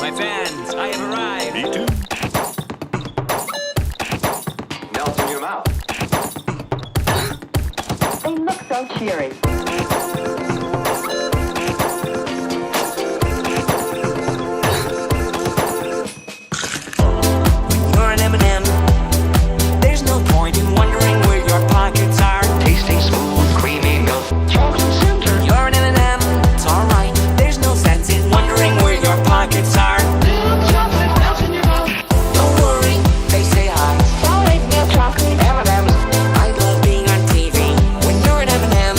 My fans, I have arrived. Me too. Melt in your mouth. They look so cheery. You're an M&M. There's no point in wondering where your pockets are. Tasting smooth, creamy milk. Chocolate center. You're an M&M. It's alright. There's no sense in wondering where your pockets are. Milk chocolate melts in your mouth. Don't worry, they say hi. Solid milk chocolate. M&M's. I love being on TV when you're an M&M.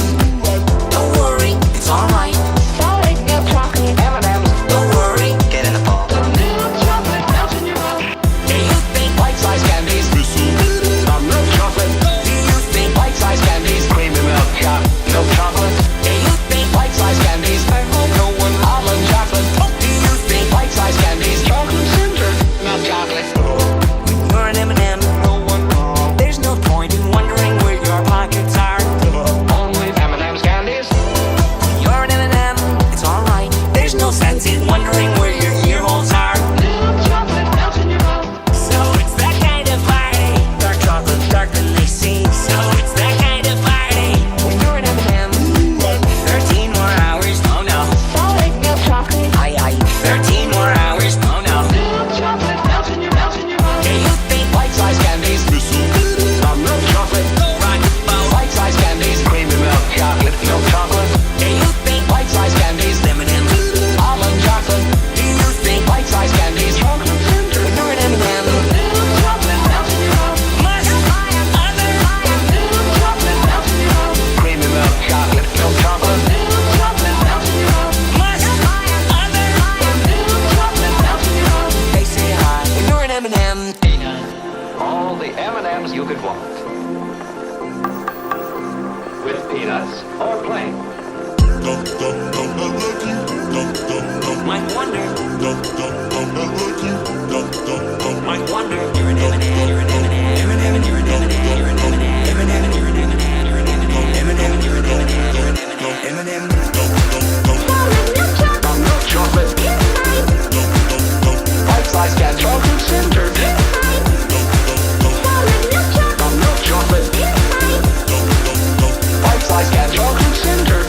Don't worry, it's alright. Solid milk chocolate. M&M's. Don't worry, Get in the ball. Milk chocolate melts in your mouth. do you think Bite-sized candies. Milk chocolate. Do you think Bite-sized candies. Creamy milk chocolate. Do you think Bite-sized candies. I hope no one Almond chocolate. do you think Bite-sized candies. Chocolate center. Milk chocolate. you're an M&M? No one wrong. There's no point in wondering where your pockets are. Only M&M's candies. You're an M&M. It's alright. There's no sense in wondering where your ear holes are. Milk chocolate melts in your mouth. So it's that kind of party. Dark chocolate, darker than they see. So it's that kind of party. When you're an M&M. 13 more hours. Oh no. Solid milk chocolate. Aye. 13 more hours. Oh no. Milk chocolate melts in your mouth. Do you think Bite-sized candies. Milk chocolate. rock the boat? Bite-sized candies. Creamy milk chocolate. Milk chocolate. Do you think Bite-sized candies. M&M? Almond chocolate. Do you think Bite-sized candies. Chocolate center. when you're an M&M? Milk chocolate melts in your mouth. Must other Milk chocolate melts in your mouth. Creamy milk chocolate. Milk chocolate. Milk chocolate melts in your mouth. must other Milk chocolate melts in your mouth. they say hi when you're an M&M. All the M&M's you could want. With peanuts or plain. Might wonder. Might wonder. You're an M&M. You're an M&M. You're an M&M. You're an M&M. You're an M&M. You're an M&M. You're an M&M. You're an M&M. M&M. You're an M&M. You're an M&M. M&M. Solid milk chocolate. Milk chocolate. Bite-sized cat. Chocolate center. Solid milk chocolate. Milk chocolate. Bite-sized cat. Chocolate center.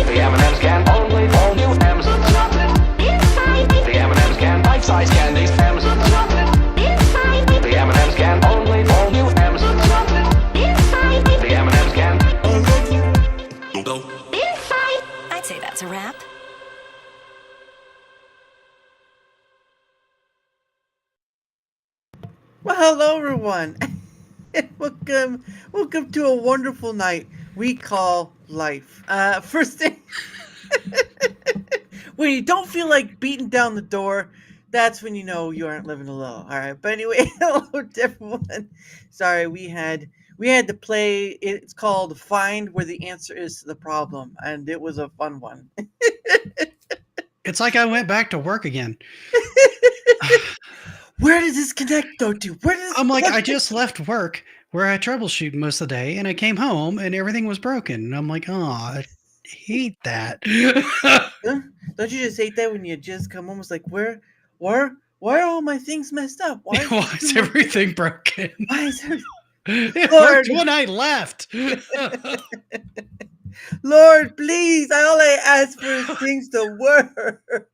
The M&M's can only all new M's. The M&M's can bite-sized candies. M's. The M&M's can only all new M's. The M&M's can. I'd say that's a wrap. Well, hello everyone. Welcome to a wonderful night we call life. First thing, when you don't feel like beating down the door, that's when you know you aren't living alone. All right. But anyway, hello to everyone. Sorry, we had to play. It's called Find Where the Answer Is to the Problem, and it was a fun one. It's like I went back to work again. Where does this connect though to? I'm like, I just left work where I troubleshoot most of the day, and I came home and everything was broken. And I'm like, oh, I hate that. Huh? Don't you just hate that when you just come home? It's like, why are all my things messed up? Why is everything broken? Why is everything? It Lord. worked when I left. Lord, please! All I ask for is things to work.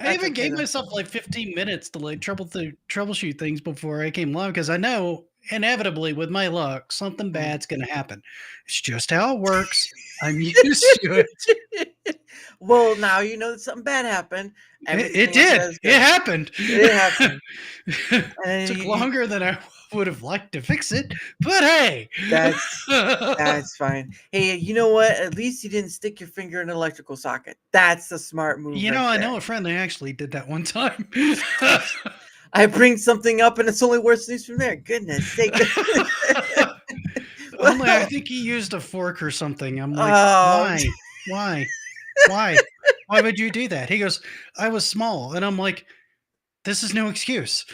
I even gave myself like 15 minutes to like troubleshoot things before I came live because I know inevitably with my luck something bad's gonna happen. It's just how it works. I'm used to it. Well, now you know that something bad happened. It did. It happened. It happened. It took longer than I would have liked to fix it, but hey, that's fine. Hey, you know what? At least you didn't stick your finger in an electrical socket. That's a smart move. You know, I know a friend that actually did that one time. I bring something up and it's only worse news from there. Goodness sake. Only I think he used a fork or something. I'm like, why? Why would you do that? He goes, I was small. And I'm like, this is no excuse.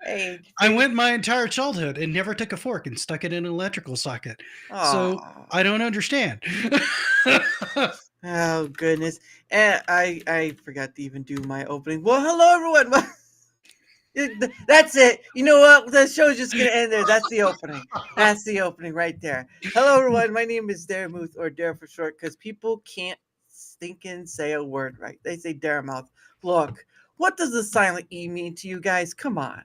Hey, I went my entire childhood and never took a fork and stuck it in an electrical socket. So I don't understand. Oh goodness. And I forgot to even do my opening. Well, hello everyone. That's it. You know what? The show's just gonna end there. That's the opening. That's the opening right there. Hello everyone. My name is Daramouthe, or Dara for short, because people can't stinking say a word right. They say Daramouthe. Look, what does the silent E mean to you guys? Come on.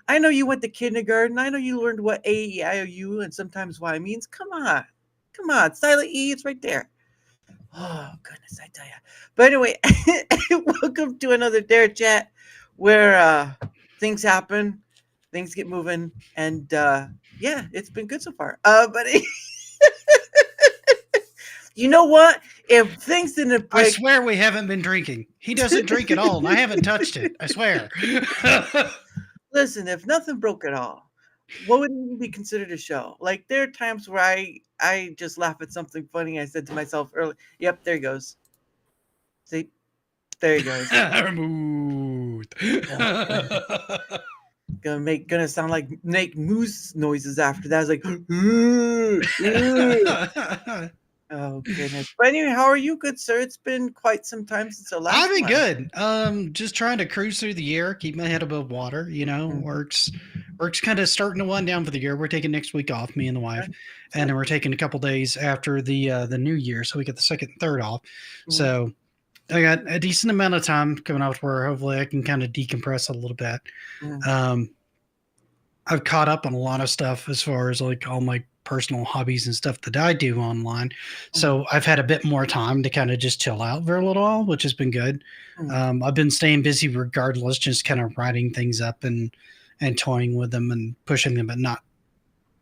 I know you went to kindergarten. I know you learned what A, E, I, O, U, and sometimes Y means. Come on. Come on. Silent E, it's right there. Oh goodness, I tell you. But anyway, welcome to another Darachat, where things happen, things get moving, and yeah, it's been good so far. But you know what? If things didn't I break, swear we haven't been drinking. He doesn't drink at all, and I haven't touched it. I swear. listen, if nothing broke at all, what would even be considered a show? Like there are times where I just laugh at something funny I said to myself earlier. Yep, there he goes. See, there he goes. Daramouthe. Gonna sound like make moose noises after that. It's like, oh goodness. But anyway, how are you, good sir? It's been quite some time since the last I've been one. good. Just trying to cruise through the year, keep my head above water. You know, work's kind of starting to wind down for the year. We're taking next week off, me and the wife, and then we're taking a couple days after the new year, so we get the second and third off. So I got a decent amount of time coming out where hopefully I can kind of decompress a little bit. I've caught up on a lot of stuff as far as like all my personal hobbies and stuff that I do online. So I've had a bit more time to kind of just chill out for a little while, which has been good. I've been staying busy regardless, just kind of writing things up and toying with them and pushing them, but not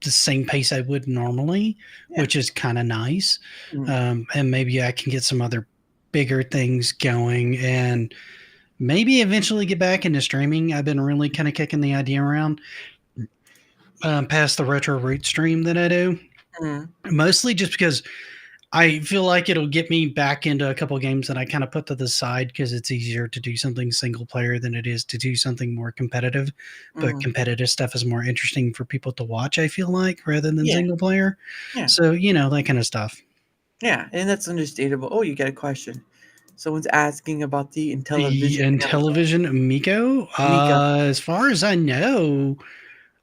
the same pace I would normally, which is kind of nice. And maybe I can get some other bigger things going and maybe eventually get back into streaming. I've been really kind of kicking the idea around past the retro root stream that I do, mostly just because I feel like it'll get me back into a couple of games that I kind of put to the side because it's easier to do something single player than it is to do something more competitive. But competitive stuff is more interesting for people to watch, I feel like, rather than single player. So, you know, that kind of stuff. Yeah, and that's understandable. Oh, you got a question. Someone's asking about the Intellivision. The Intellivision Miko. As far as I know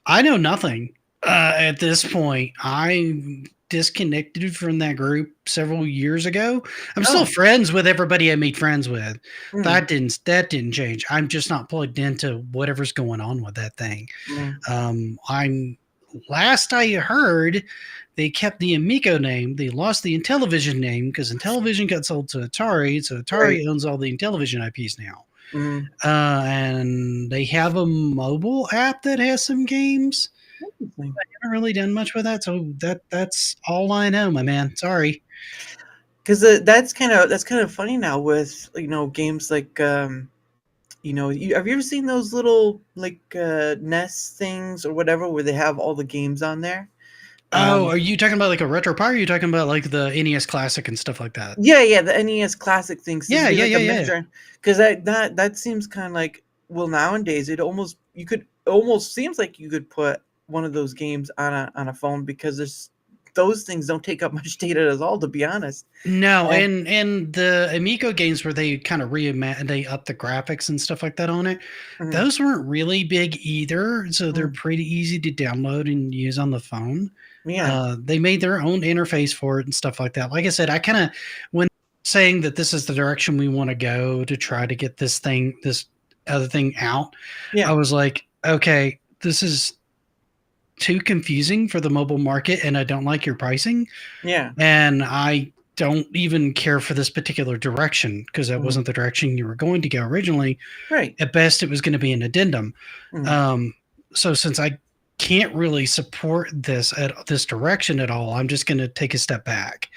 nothing at this point. I disconnected from that group several years ago. I'm still friends with everybody I made friends with. That didn't change. I'm just not plugged into whatever's going on with that thing. Last I heard, they kept the Amico name. They lost the Intellivision name because Intellivision got sold to Atari. So Atari owns all the Intellivision IPs now. And they have a mobile app that has some games. I haven't really done much with that, so that's all I know, my man. Sorry. Because that's kind of funny now with games like have you ever seen those little like Nest things or whatever where they have all the games on there? Are you talking about like a retro power? Or are you talking about like the NES Classic and stuff like that? Yeah, the NES Classic things. Yeah. Because that seems kind of like, well, nowadays it almost seems like you could put one of those games on a phone because those things don't take up much data at all, to be honest. No, and the Amico games where they kind of they up the graphics and stuff like that on it, those weren't really big either. So they're pretty easy to download and use on the phone. Yeah, they made their own interface for it and stuff like that. Like I said, I kind of, when saying that this is the direction we want to go to try to get this other thing out, I was like, okay, this is too confusing for the mobile market and I don't like your pricing. Yeah. And I don't even care for this particular direction because that wasn't the direction you were going to go originally. Right. At best, it was going to be an addendum. So since I can't really support this direction at all, I'm just going to take a step back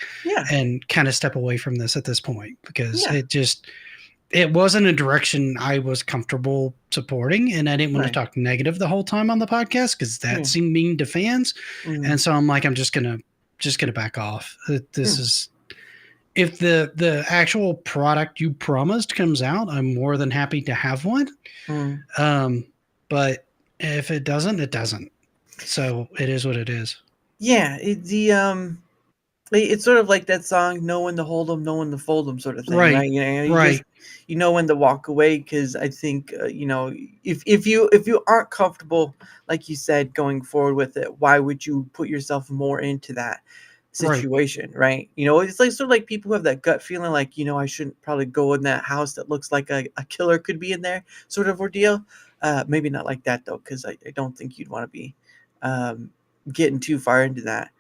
and kind of step away from this at this point because it wasn't a direction I was comfortable supporting, and I didn't want to talk negative the whole time on the podcast because that seemed mean to fans. And so I'm like, I'm just gonna back off. This is, if the actual product you promised comes out, I'm more than happy to have one. But if it doesn't, it doesn't. So it is what it is. Yeah, It's sort of like that song, "Know when to hold 'em, know when to fold 'em," sort of thing, right? Right. You just Right. you know when to walk away because I think if you aren't comfortable, like you said, going forward with it, why would you put yourself more into that Right. situation, right? It's like sort of like people who have that gut feeling, like I shouldn't probably go in that house that looks like a killer could be in there, sort of ordeal. Maybe not like that though, because I don't think you'd want to be um, getting too far into that.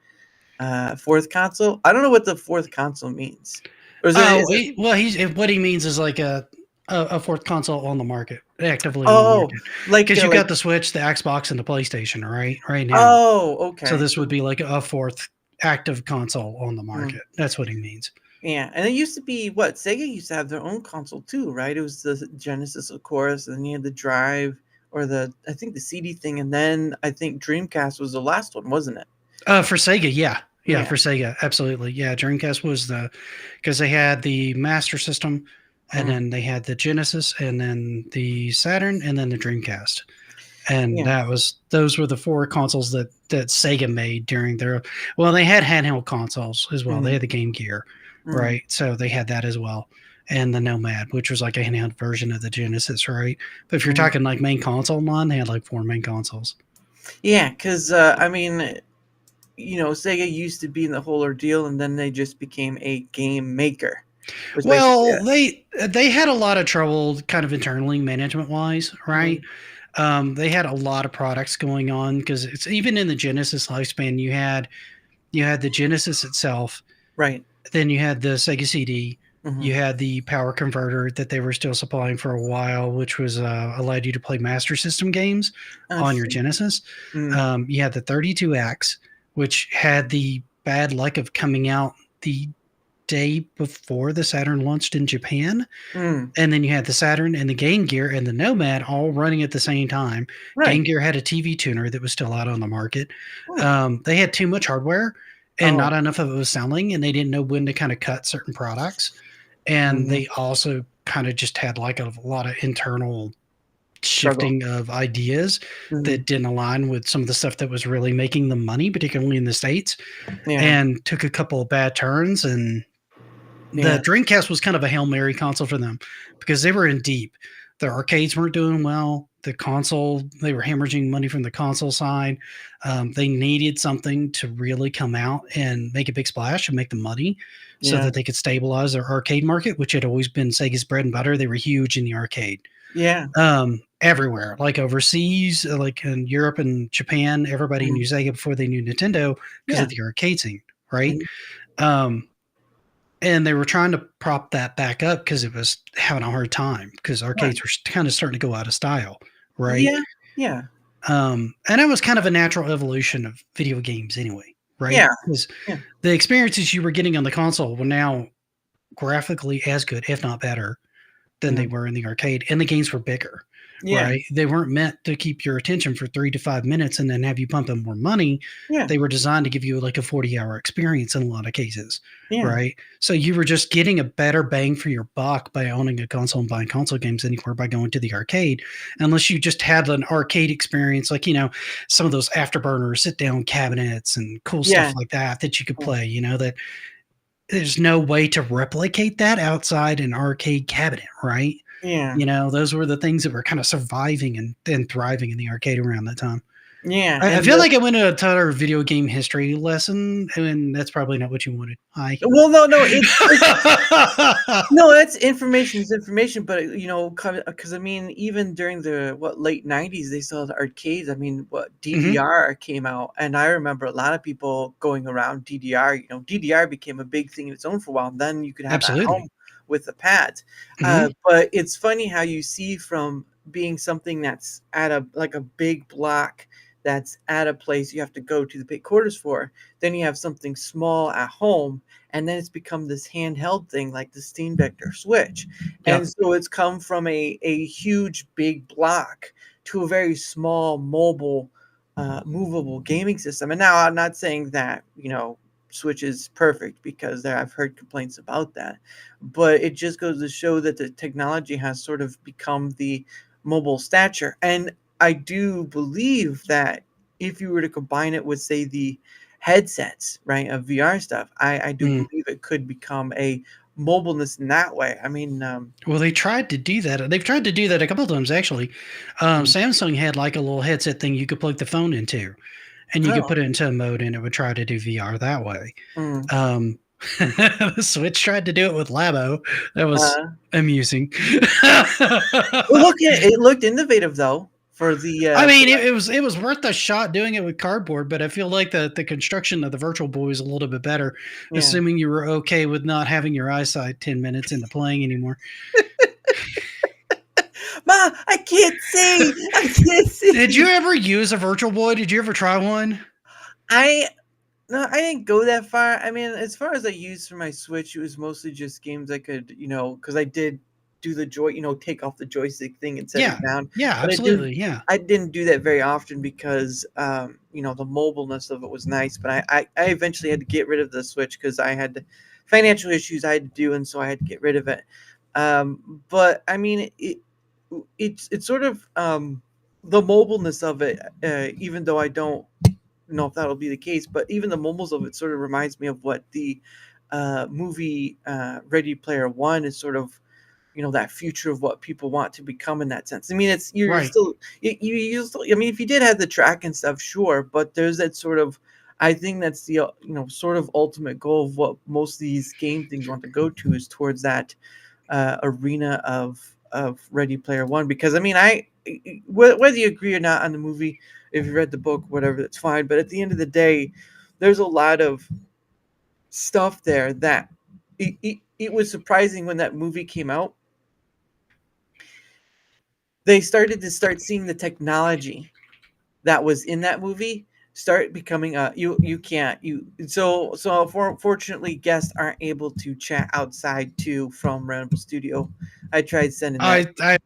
Fourth console? I don't know what the fourth console means. Or Oh, is it well, what he means is like a fourth console on the market, actively on the oh, market, like because you like got the Switch, the Xbox, and the PlayStation, right now. oh, So okay. this would be like a fourth active console on the Mm, market. That's what he means. yeah, and it used to be what Sega used to have their own console too, right? It was the Genesis, of course, and then you had the Drive or I think the CD thing, and then I think Dreamcast was the last one, wasn't it? For Sega, yeah, yeah, Yeah. for Sega, absolutely, yeah. Dreamcast was because they had the Master System, and Mm, then they had the Genesis, and then the Saturn, and then the Dreamcast, and yeah. those were the four consoles that Sega made during their. Well, they had handheld consoles as well. They Mm, had the Game Gear, mm, right? So they had that as well, and the Nomad, which was like a handheld version of the Genesis, right? But if you're mm. talking like main console line, they had like four main consoles. Yeah, because I mean, Sega used to be in the whole ordeal, and then they just became a game maker. Was basically Well, it. they had a lot of trouble, kind of internally, management wise, right? Mm, They had a lot of products going on because it's even in the Genesis lifespan. You had the Genesis itself, right. then you had the Sega CD, Hmm. you had the power converter that they were still supplying for a while, which was allowed you to play Master System games on your Interesting. Genesis. Mm, You had the 32X, which had the bad luck of coming out the day before the Saturn launched in Japan. mm, And then you had the Saturn and the Game Gear and the Nomad all running at the same time. Game right. Gear had a TV tuner that was still out on the market. Hmm. They had too much hardware and Oh. not enough of it was selling, and they didn't know when to kind of cut certain products. And Hmm. they also kind of just had like a lot of internal Struggle. shifting of ideas Hmm. that didn't align with some of the stuff that was really making them money, particularly in the States, Yeah. and took a couple of bad turns. And the Yeah. Dreamcast was kind of a Hail Mary console for them because they were in deep. The arcades weren't doing well. The console, they were hemorrhaging money from the console side. They needed something to really come out and make a big splash and make the money so Yeah. that they could stabilize their arcade market, which had always been Sega's bread and butter. They were huge in the arcade Yeah. everywhere, like overseas, like in Europe and Japan. Everybody knew Mm, Sega before they knew Nintendo because yeah. of the arcade scene, right? Mm, Um, and they were trying to prop that back up because it was having a hard time because right. arcades were kind of starting to go out of style, right? Yeah. Yeah. And it was kind of a natural evolution of video games anyway, right? Yeah. Because Yeah. the experiences you were getting on the console were now graphically as good, if not better, than they Mm, were in the arcade, and the games were bigger, yeah. right? They weren't meant to keep your attention for 3 to 5 minutes and then have you pump in more money. Yeah. They were designed to give you like a 40-hour experience in a lot of cases, Yeah. right? So you were just getting a better bang for your buck by owning a console and buying console games anywhere by going to the arcade, unless you just had an arcade experience, like, some of those afterburner sit-down cabinets and cool stuff Yeah. like that you could play, that there's no way to replicate that outside an arcade cabinet, right? Yeah. Those were the things that were kind of surviving and thriving in the arcade around that time. Yeah. I And feel like I went to a total video game history lesson, and that's probably not what you wanted. Hi. well, no, no, it's no, that's information is information, but because I mean, even during the late '90s, they still had arcades. I mean, Mhm. DDR came out, and I remember a lot of people going around DDR. DDR became a big thing in its own for a while. And then you could have it at Absolutely. home with the pads. Mhm. But it's funny how you see from being something that's at a big block that's at a place you have to go to the big quarters for. Then you have something small at home, and then it's become this handheld thing like the Steam Vector Switch. And Yep. so it's come from a huge big block to a very small mobile movable gaming system. And now I'm not saying that Switch is perfect, because I've heard complaints about that, but it just goes to show that the technology has sort of become the mobile stature. And I do believe that if you were to combine it with, say, the headsets, right, of VR stuff, I do Mm. believe it could become a mobileness in that way. I mean, Well, they tried to do that. They've tried to do that a couple of times, actually. Samsung had like a little headset thing you could plug the phone into, and you could oh, put it into a mode, and it would try to do VR that way. mm, The Switch tried to do it with Labo. That was uh, amusing. well, it looked innovative though for the. I mean, it was worth a shot doing it with cardboard, but I feel like the construction of the Virtual Boy is a little bit better, Yeah. assuming you were okay with not having your eyesight 10 minutes into playing anymore. Ma, I can't see. I can't see. Did you ever use a Virtual Boy? Did you ever try one? No, I didn't go that far. I mean, as far as I used for my Switch, it was mostly just games I could, because I did do the take off the joystick thing and set Yeah. it down. Yeah, But absolutely. Yeah. I didn't do that very often because, the mobileness of it was nice. But I eventually had to get rid of the Switch because I had financial issues I had to do, and so I had to get rid of it. But I mean, it's sort of the mobileness of it, even though I don't know if that'll be the case, but even the mobiles of it sort of reminds me of what the movie Ready Player One is sort of, that future of what people want to become in that sense. I mean, you're Right. still you still. I mean, if you did have the track and stuff, sure, but there's that sort of. I think that's the sort of ultimate goal of what most of these game things want to go to is towards that arena of Ready Player One. Because I mean, whether you agree or not on the movie, if you read the book, whatever, that's fine. But at the end of the day, there's a lot of stuff there that it was surprising when that movie came out. They started seeing the technology that was in that movie start becoming fortunately guests aren't able to chat outside too from Ramble Studio. I tried sending that. Okay.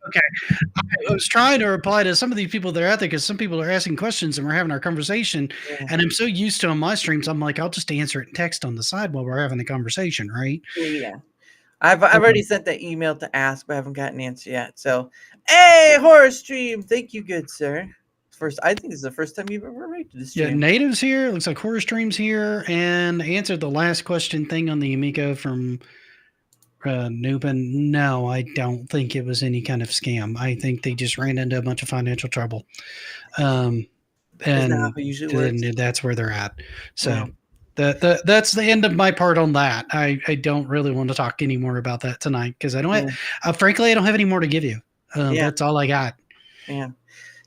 I was trying to reply to some of these people that are out there because some people are asking questions and we're having our conversation. Yeah. And I'm so used to on my streams, I'm like, I'll just answer it in text on the side while we're having the conversation, right? Yeah. I've already sent that email to ask, but I haven't gotten an answer yet. So, hey, horror stream, thank you, good sir. I think this is the first time you've ever rated this Yeah, stream. Native's here. Looks like Horror Stream's here and answered the last question thing on the Amico from Nubin. No, I don't think it was any kind of scam. I think they just ran into a bunch of financial trouble. And how it usually works? that's where they're at. So Yeah. that's the end of my part on that. I don't really want to talk anymore about that tonight because I don't frankly, I don't have any more to give you. That's all I got. Yeah.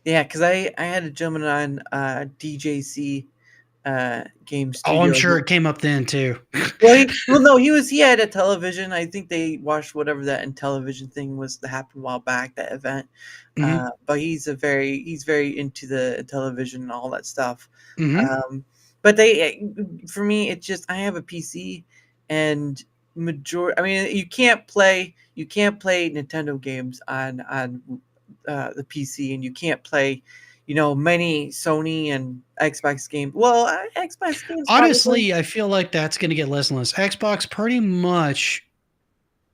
Yeah, because I had a gentleman on DJC Game Studio. Oh, I'm sure it came up then too. No, he had a television. I think they watched whatever that in television thing was that happened a while back, that event. Mhm. But he's very into the television and all that stuff. Mhm. But for me, it's just I have a PC and I mean, you can't play Nintendo games on the PC, and you can't play, many Sony and Xbox games. Well, Xbox games. Honestly, I feel like that's going to get less and less. Xbox pretty much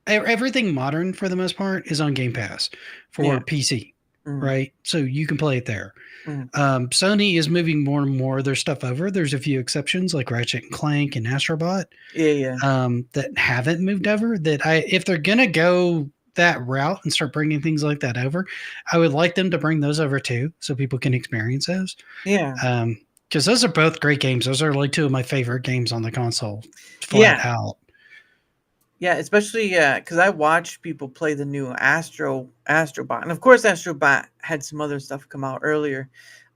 everything modern for the most part is on Game Pass for PC, right? So you can play it there. Sony is moving more and more of their stuff over. There's a few exceptions like Ratchet and Clank and Astrobot, that haven't moved over. If they're gonna go that route and start bringing things like that over, I would like them to bring those over too, so people can experience those. Yeah. Because those are both great games. Those are like two of my favorite games on the console, flat out. Yeah, especially because I watched people play the new Astrobot, and of course Astrobot had some other stuff come out earlier,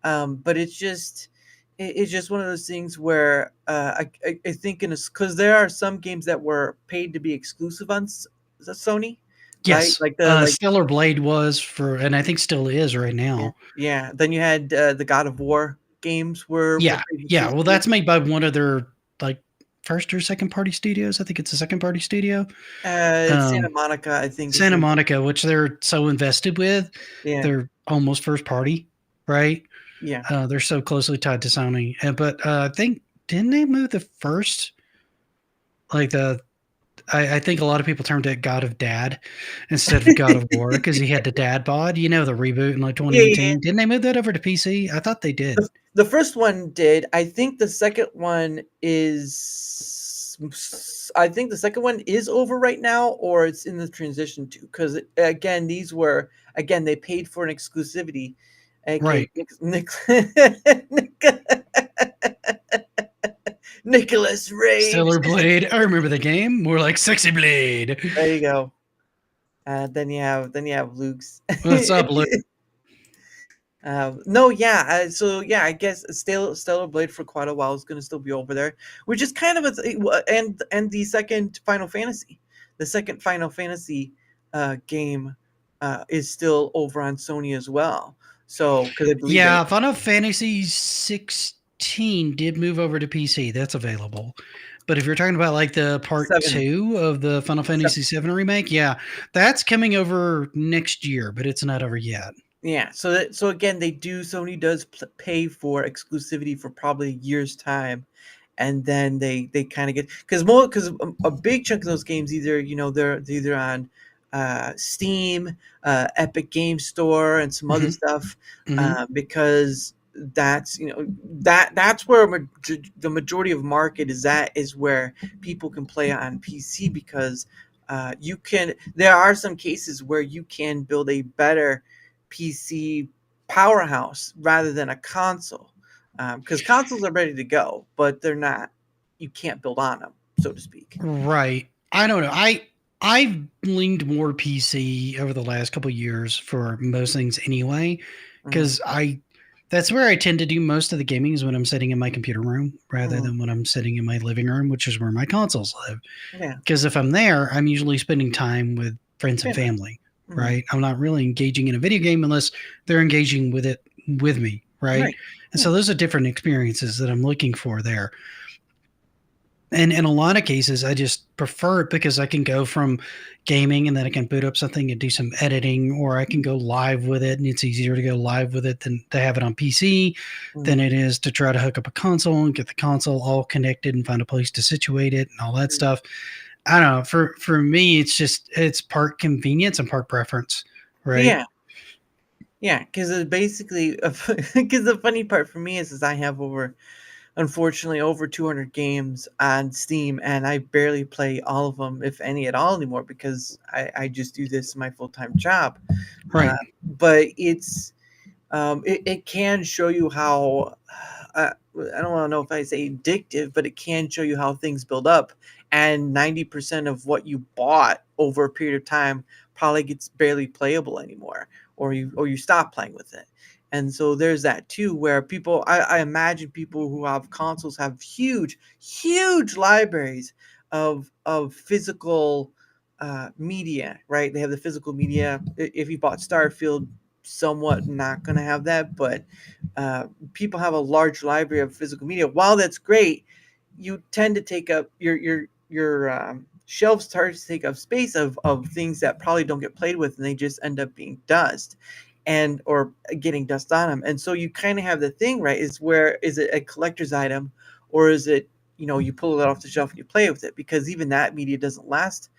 but it's just one of those things where I think because there are some games that were paid to be exclusive on Sony. Yes, right? Like Stellar Blade was and I think still is right now. Yeah. Then you had the God of War games were Well, that's made by one of their like first or second party studios. I think it's a second party studio. It's Santa Monica, I think. Santa Monica, which they're so invested with. Yeah. They're almost first party, right? Yeah. They're so closely tied to Sony. But I think, didn't they move the first, like I think a lot of people termed it God of Dad instead of God of War because he had the dad bod, the reboot in like 2018. Yeah. Didn't they move that over to PC? I thought they did. The first one did. I think the second one is. I think the second one is over right now, or it's in the transition to. Because again, these were they paid for an exclusivity. Okay, Right. Nicholas Rage. Stellar Blade. I remember the game. More like Sexy Blade. There you go. Then you have Luke's. What's up, Luke? No, yeah. So yeah, I guess Stellar Blade for quite a while is going to still be over there, which is kind of and the second Final Fantasy, game, is still over on Sony as well. So because I believe Yeah, Final Fantasy 16 did move over to PC. That's available. But if you're talking about like the part 2 of the Final Fantasy 7 remake, yeah, that's coming over next year, but it's not over yet. Yeah, so again, Sony does pay for exclusivity for probably a year's time, and then they kind of get because a big chunk of those games either they're either on Steam, Epic Game Store, and some other stuff, because that's that's where the majority of market is where people can play on PC because there are some cases where you can build a better PC powerhouse rather than a console, because consoles are ready to go, but they're not. You can't build on them, so to speak. Right. I don't know. I've leaned more PC over the last couple of years for most things anyway, because that's where I tend to do most of the gaming is when I'm sitting in my computer room rather than when I'm sitting in my living room, which is where my consoles live. Yeah. Because if I'm there, I'm usually spending time with friends and family. Right. I'm not really engaging in a video game unless they're engaging with it with me. Right. And so those are different experiences that I'm looking for there. And in a lot of cases, I just prefer it because I can go from gaming and then I can boot up something and do some editing, or I can go live with it. And it's easier to go live with it than to have it on PC than it is to try to hook up a console and get the console all connected and find a place to situate it and all that stuff. I don't know. For me, it's part convenience and part preference, right? Yeah. Yeah, because basically, because the funny part for me is I have unfortunately, over 200 games on Steam, and I barely play all of them, if any at all, anymore, because I just do this my full-time job. Right. But it can show you how, I don't want to know if I say addictive, but it can show you how things build up. And 90% of what you bought over a period of time probably gets barely playable anymore, or you stop playing with it. And so there's that too, where people, I imagine people who have consoles have huge libraries of physical media, right? They have the physical media. If you bought Starfield, somewhat not going to have that, but people have a large library of physical media. While that's great, you tend to take up your shelves start to take up space of things that probably don't get played with, and they just end up being dust or getting dust on them. And so you kind of have the thing, right? Is it a collector's item, or is it, you pull it off the shelf and you play with it? Because even that media doesn't last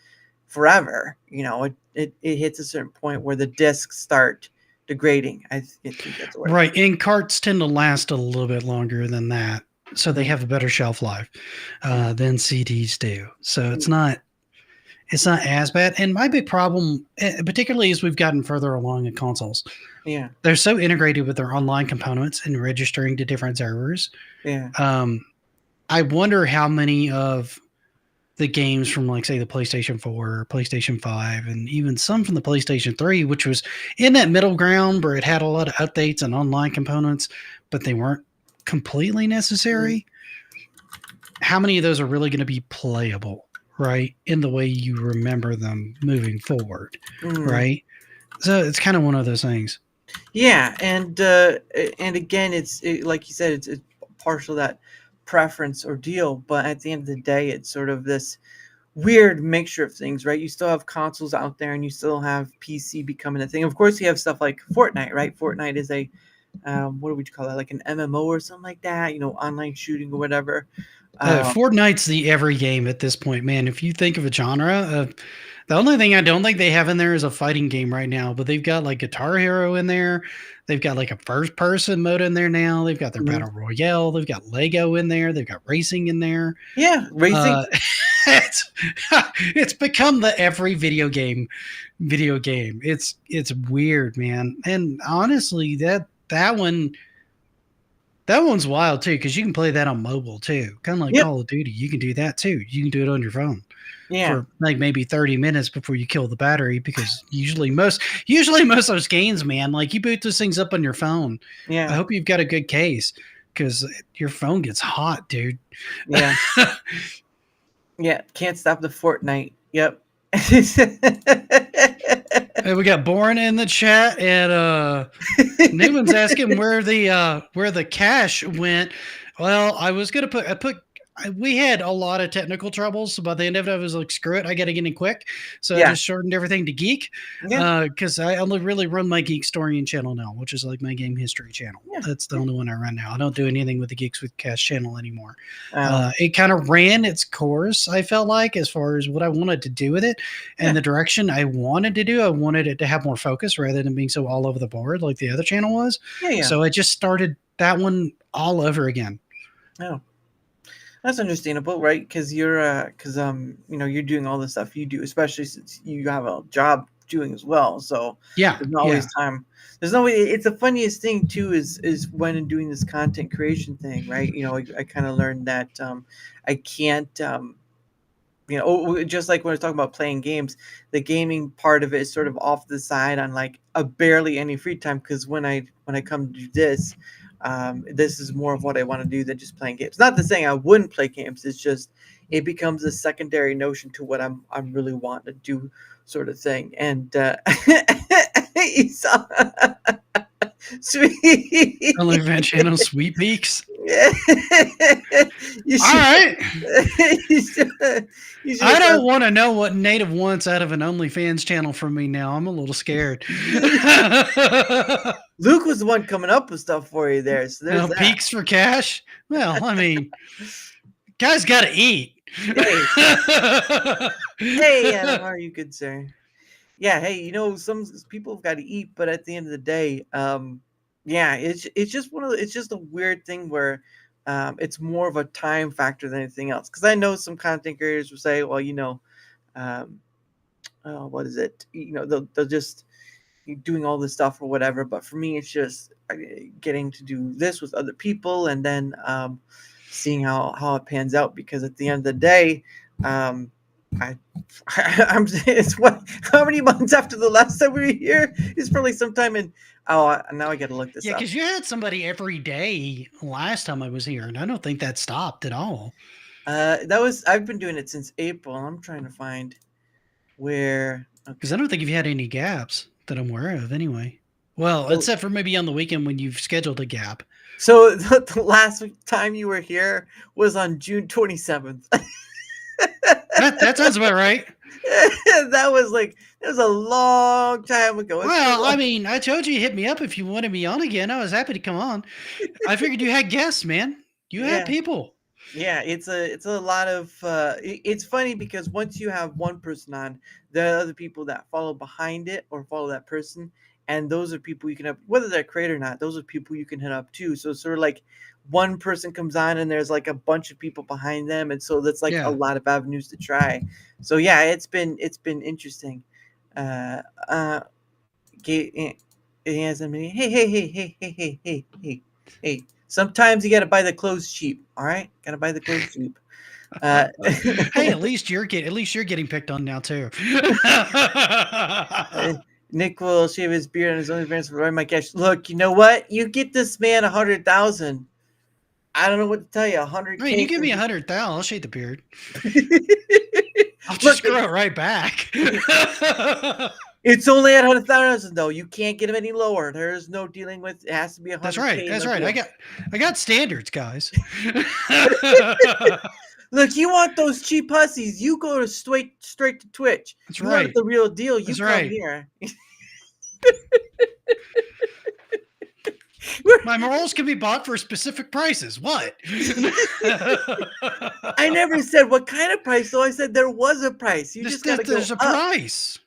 forever. It hits a certain point where the discs start degrading. I think that's what right. And carts tend to last a little bit longer than that. So they have a better shelf life than CDs do. So it's not as bad. And my big problem, particularly as we've gotten further along in consoles, they're so integrated with their online components and registering to different servers. Yeah. I wonder how many of the games from, like, say, the PlayStation 4, PlayStation 5, and even some from the PlayStation 3, which was in that middle ground where it had a lot of updates and online components, but they weren't completely necessary. How many of those are really going to be playable, right, in the way you remember them moving forward, right? So it's kind of one of those things. Yeah, and again, it's like you said, it's partial that preference or deal, but at the end of the day, it's sort of this weird mixture of things, right? You still have consoles out there, and you still have PC becoming a thing. Of course, you have stuff like Fortnite, right? Fortnite is a what would you call that? Like an MMO or something like that, online shooting or whatever. Fortnite's the every game at this point, man. If you think of a genre The only thing I don't think they have in there is a fighting game right now, but they've got like Guitar Hero in there. They've got like a first person mode in there now. They've got their Mhm. Battle Royale. They've got Lego in there. They've got racing in there. Yeah, racing. It's it's become the every video game. It's weird, man. And honestly, that one's wild too, because you can play that on mobile too. Kind of like Yep. Call of Duty. You can do that too. You can do it on your phone Yeah. for like maybe 30 minutes before you kill the battery, because usually most of those games, man, like you boot those things up on your phone. I Yeah. hope you've got a good case, because your phone gets hot, dude. Yeah. Yeah. Can't stop the Fortnite. Yep. Hey, we got Bourne in the chat, and Newman's asking where the cash went. Well, we had a lot of technical troubles, so by the end of it, I was like, screw it, I got to get in quick. So I Yeah. just shortened everything to geek, Yeah. because I only really run my Geekstorian channel now, which is like my game history channel. Yeah. That's the only one I run now. I don't do anything with the Geeks with Cash channel anymore. Oh. It kind of ran its course, I felt like, as far as what I wanted to do with it and the direction I wanted to do. I wanted it to have more focus rather than being so all over the board like the other channel was. Yeah. So I just started that one all over again. Oh. That's understandable, right? Because you're you're doing all the stuff you do, especially since you have a job doing as well. So Yeah. there's not always time. There's no way. It's the funniest thing too is when doing this content creation thing, right? I kind of learned that I can't just like when I was talking about playing games, the gaming part of it is sort of off the side on like a barely any free time, because when I come to do this, this is more of what I want to do than just playing games. Not to saying I wouldn't play games. It's just it becomes a secondary notion to what I'm really wanting to do, sort of thing. And you saw sweet. OnlyFans channel, Sweet Beaks. Yeah. You All right. you should I don't want to know what Native wants out of an OnlyFans channel from me now. I'm a little scared. Luke was the one coming up with stuff for you there. So there's that. Peaks for cash? Well, I mean, guys got to eat. Hey, Adam, how are you, good sir? Yeah, hey, some people have got to eat, but at the end of the day, yeah, it's just it's just a weird thing where it's more of a time factor than anything else. Because I know some content creators will say, well, what is it? They'll just doing all this stuff or whatever. But for me, it's just getting to do this with other people, and then seeing how it pans out. Because at the end of the day, it's how many months after the last time we were here? It's probably sometime in now I got to look this up. Yeah, because you had somebody every day last time I was here, and I don't think that stopped at all. I've been doing it since April. And I'm trying to find where, because I don't think you've had any gaps that I'm aware of anyway. Well, except for maybe on the weekend when you've scheduled a gap. So the last time you were here was on June 27th. That sounds about right. That was a long time ago. Well, I mean, I told you hit me up if you wanted me on again. I was happy to come on. I figured you had guests, man. You had people. Yeah, it's a lot of it's funny because once you have one person on, there are other people that follow behind it or follow that person, and those are people you can have, whether they're creator or not. Those are people you can hit up too. So it's sort of like one person comes on and there's like a bunch of people behind them, and so that's like a lot of avenues to try. So yeah, it's been interesting. It has hey. Sometimes you got to buy the clothes cheap. All right, got to buy the clothes cheap. Hey, at least you're getting picked on now too. Nick will shave his beard on his OnlyFans for my cash. Look, you know what? You get this man 100,000. I don't know what to tell you. 100. I mean, you give me 100,000, I'll shave the beard. I'll just grow it right back. It's only at 100,000 though. You can't get them any lower. There's no dealing with. It has to be 100. That's right. That's right. I got standards, guys. Look, you want those cheap hussies? You go to straight to Twitch. That's you right. Want the real deal? You That's come right. here. My morals can be bought for specific prices. What? I never said what kind of price, though. I said there was a price. You just got to go There's a up. price.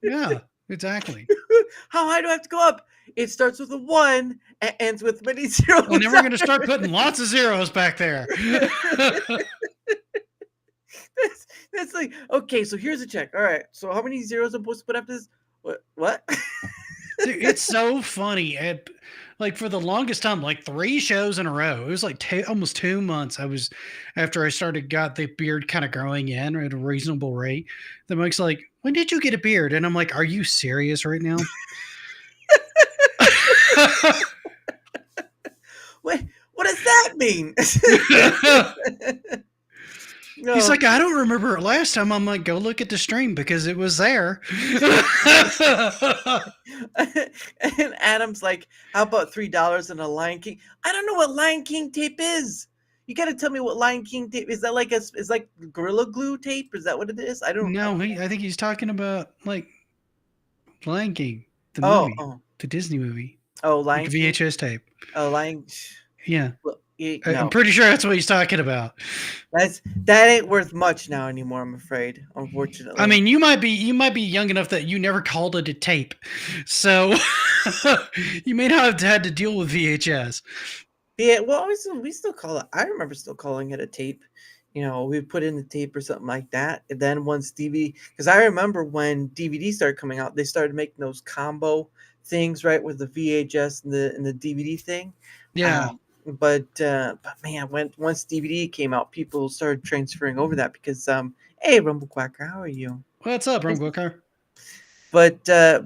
Yeah, exactly. How high do I have to go up? It starts with a 1 and ends with many zeros. And then we're going to start putting lots of zeros back there. That's like, okay, so here's a check. All right, so how many zeros I'm supposed to put after this? What? Dude, it's so funny. Like for the longest time, like 3 shows in a row. It was like almost 2 months. After I got the beard kind of growing in at a reasonable rate. The Mike's like, when did you get a beard? And I'm like, are you serious right now? What does that mean? No. He's like, I don't remember it last time. I'm like, go look at the stream because it was there. And Adam's like, how about $3 and a Lion King? I don't know what Lion King tape is. You got to tell me what Lion King tape is. That like is like Gorilla Glue tape? Is that what it is? I don't know. No, I think he's talking about like Lion King, the movie, the Disney movie. Oh, Lion King? VHS tape. Oh, Lion. Yeah. Well, no. I'm pretty sure that's what he's talking about. That ain't worth much now anymore, I'm afraid. Unfortunately. I mean, you might be young enough that you never called it a tape, so you may not have had to deal with VHS. Yeah, well, we still call it. I remember still calling it a tape. You know, we put in the tape or something like that. And then once DVD, because I remember when DVD started coming out, they started making those combo things, right, with the VHS and the DVD thing. Yeah. But man, once DVD came out, people started transferring over that because hey, Rumble Quacker, how are you? What's up, Rumble Quacker? But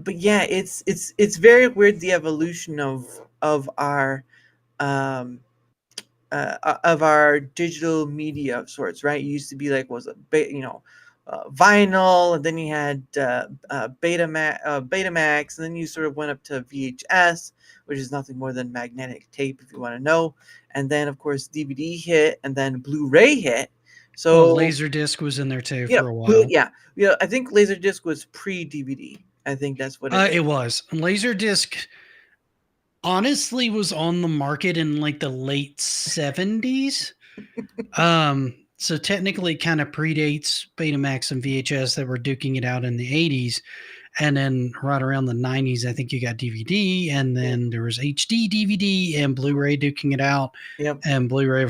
yeah, it's very weird, the evolution of our digital media of sorts, right? It used to be like vinyl, and then you had Betamax, and then you sort of went up to VHS, which is nothing more than magnetic tape, if you want to know. And then, of course, DVD hit, and then Blu-ray hit. So Laserdisc was in there too for a while. Yeah. I think Laserdisc was pre-DVD. I think that's what it was. Laserdisc honestly was on the market in like the late 70s. So technically kind of predates Betamax and VHS that were duking it out in the 80s. And then right around the 90s, I think you got DVD, and then there was HD DVD and Blu-ray duking it out. Yep. And Blu-ray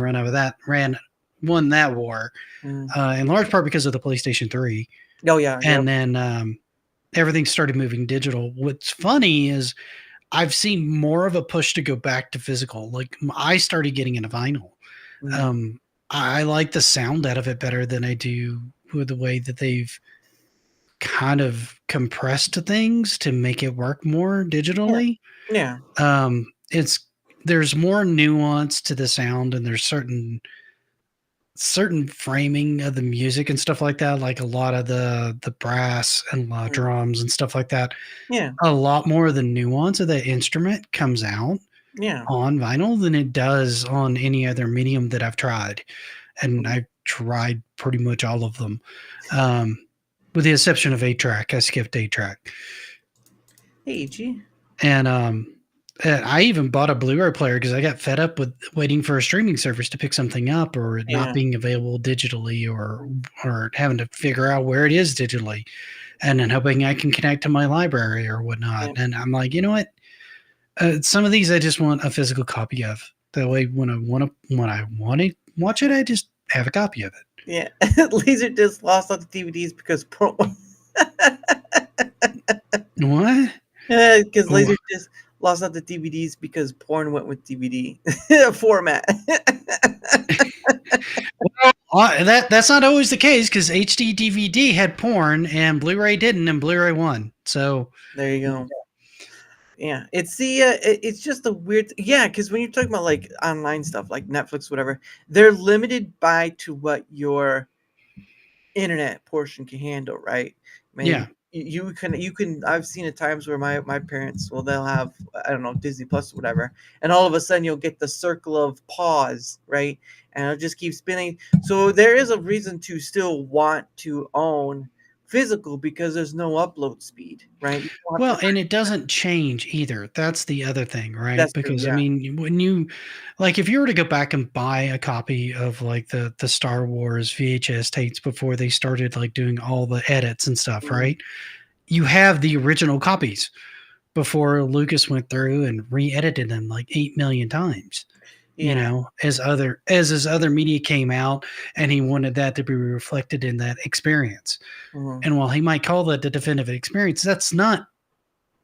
won that war, in large part because of the PlayStation 3. Oh, yeah. And then everything started moving digital. What's funny is I've seen more of a push to go back to physical. Like I started getting into vinyl. I like the sound out of it better than I do with the way that they've kind of compressed things to make it work more digitally. Yeah. There's more nuance to the sound, and there's certain framing of the music and stuff like that, like a lot of the brass and drums and stuff like that. Yeah. A lot more of the nuance of the instrument comes out on vinyl than it does on any other medium that I've tried. And I've tried pretty much all of them. With the exception of 8-track. I skipped 8-track. Hey, G. And I even bought a Blu-ray player because I got fed up with waiting for a streaming service to pick something up, or it not being available digitally, or having to figure out where it is digitally, and then hoping I can connect to my library or whatnot. And I'm like, you know what? Some of these I just want a physical copy of. That way, when I want to watch it, I just have a copy of it. Yeah, Laserdisc lost all the DVDs because porn. What? Because Laserdisc lost out the DVDs because porn went with DVD format. Well, that's not always the case, because HD DVD had porn and Blu-ray didn't, and Blu-ray won. So there you go. Yeah, it's it's just a weird, because when you're talking about like online stuff like Netflix, whatever, they're limited to what your internet portion can handle, right? I mean, you can. I've seen at times where my parents, they'll have, I don't know, Disney Plus or whatever, and all of a sudden you'll get the circle of pause, right, and it'll just keep spinning. So there is a reason to still want to own physical because there's no upload speed, right? You don't have Well, to- and it doesn't change either. That's the other thing, right? That's true, Because I yeah. mean, when you like if you were to go back and buy a copy of like the Star Wars VHS tapes before they started like doing all the edits and stuff, Mhm. right? You have the original copies before Lucas went through and re-edited them like 8 million times. You Yeah. know, as his other media came out and he wanted that to be reflected in that experience. Mhm. And while he might call that the definitive experience, that's not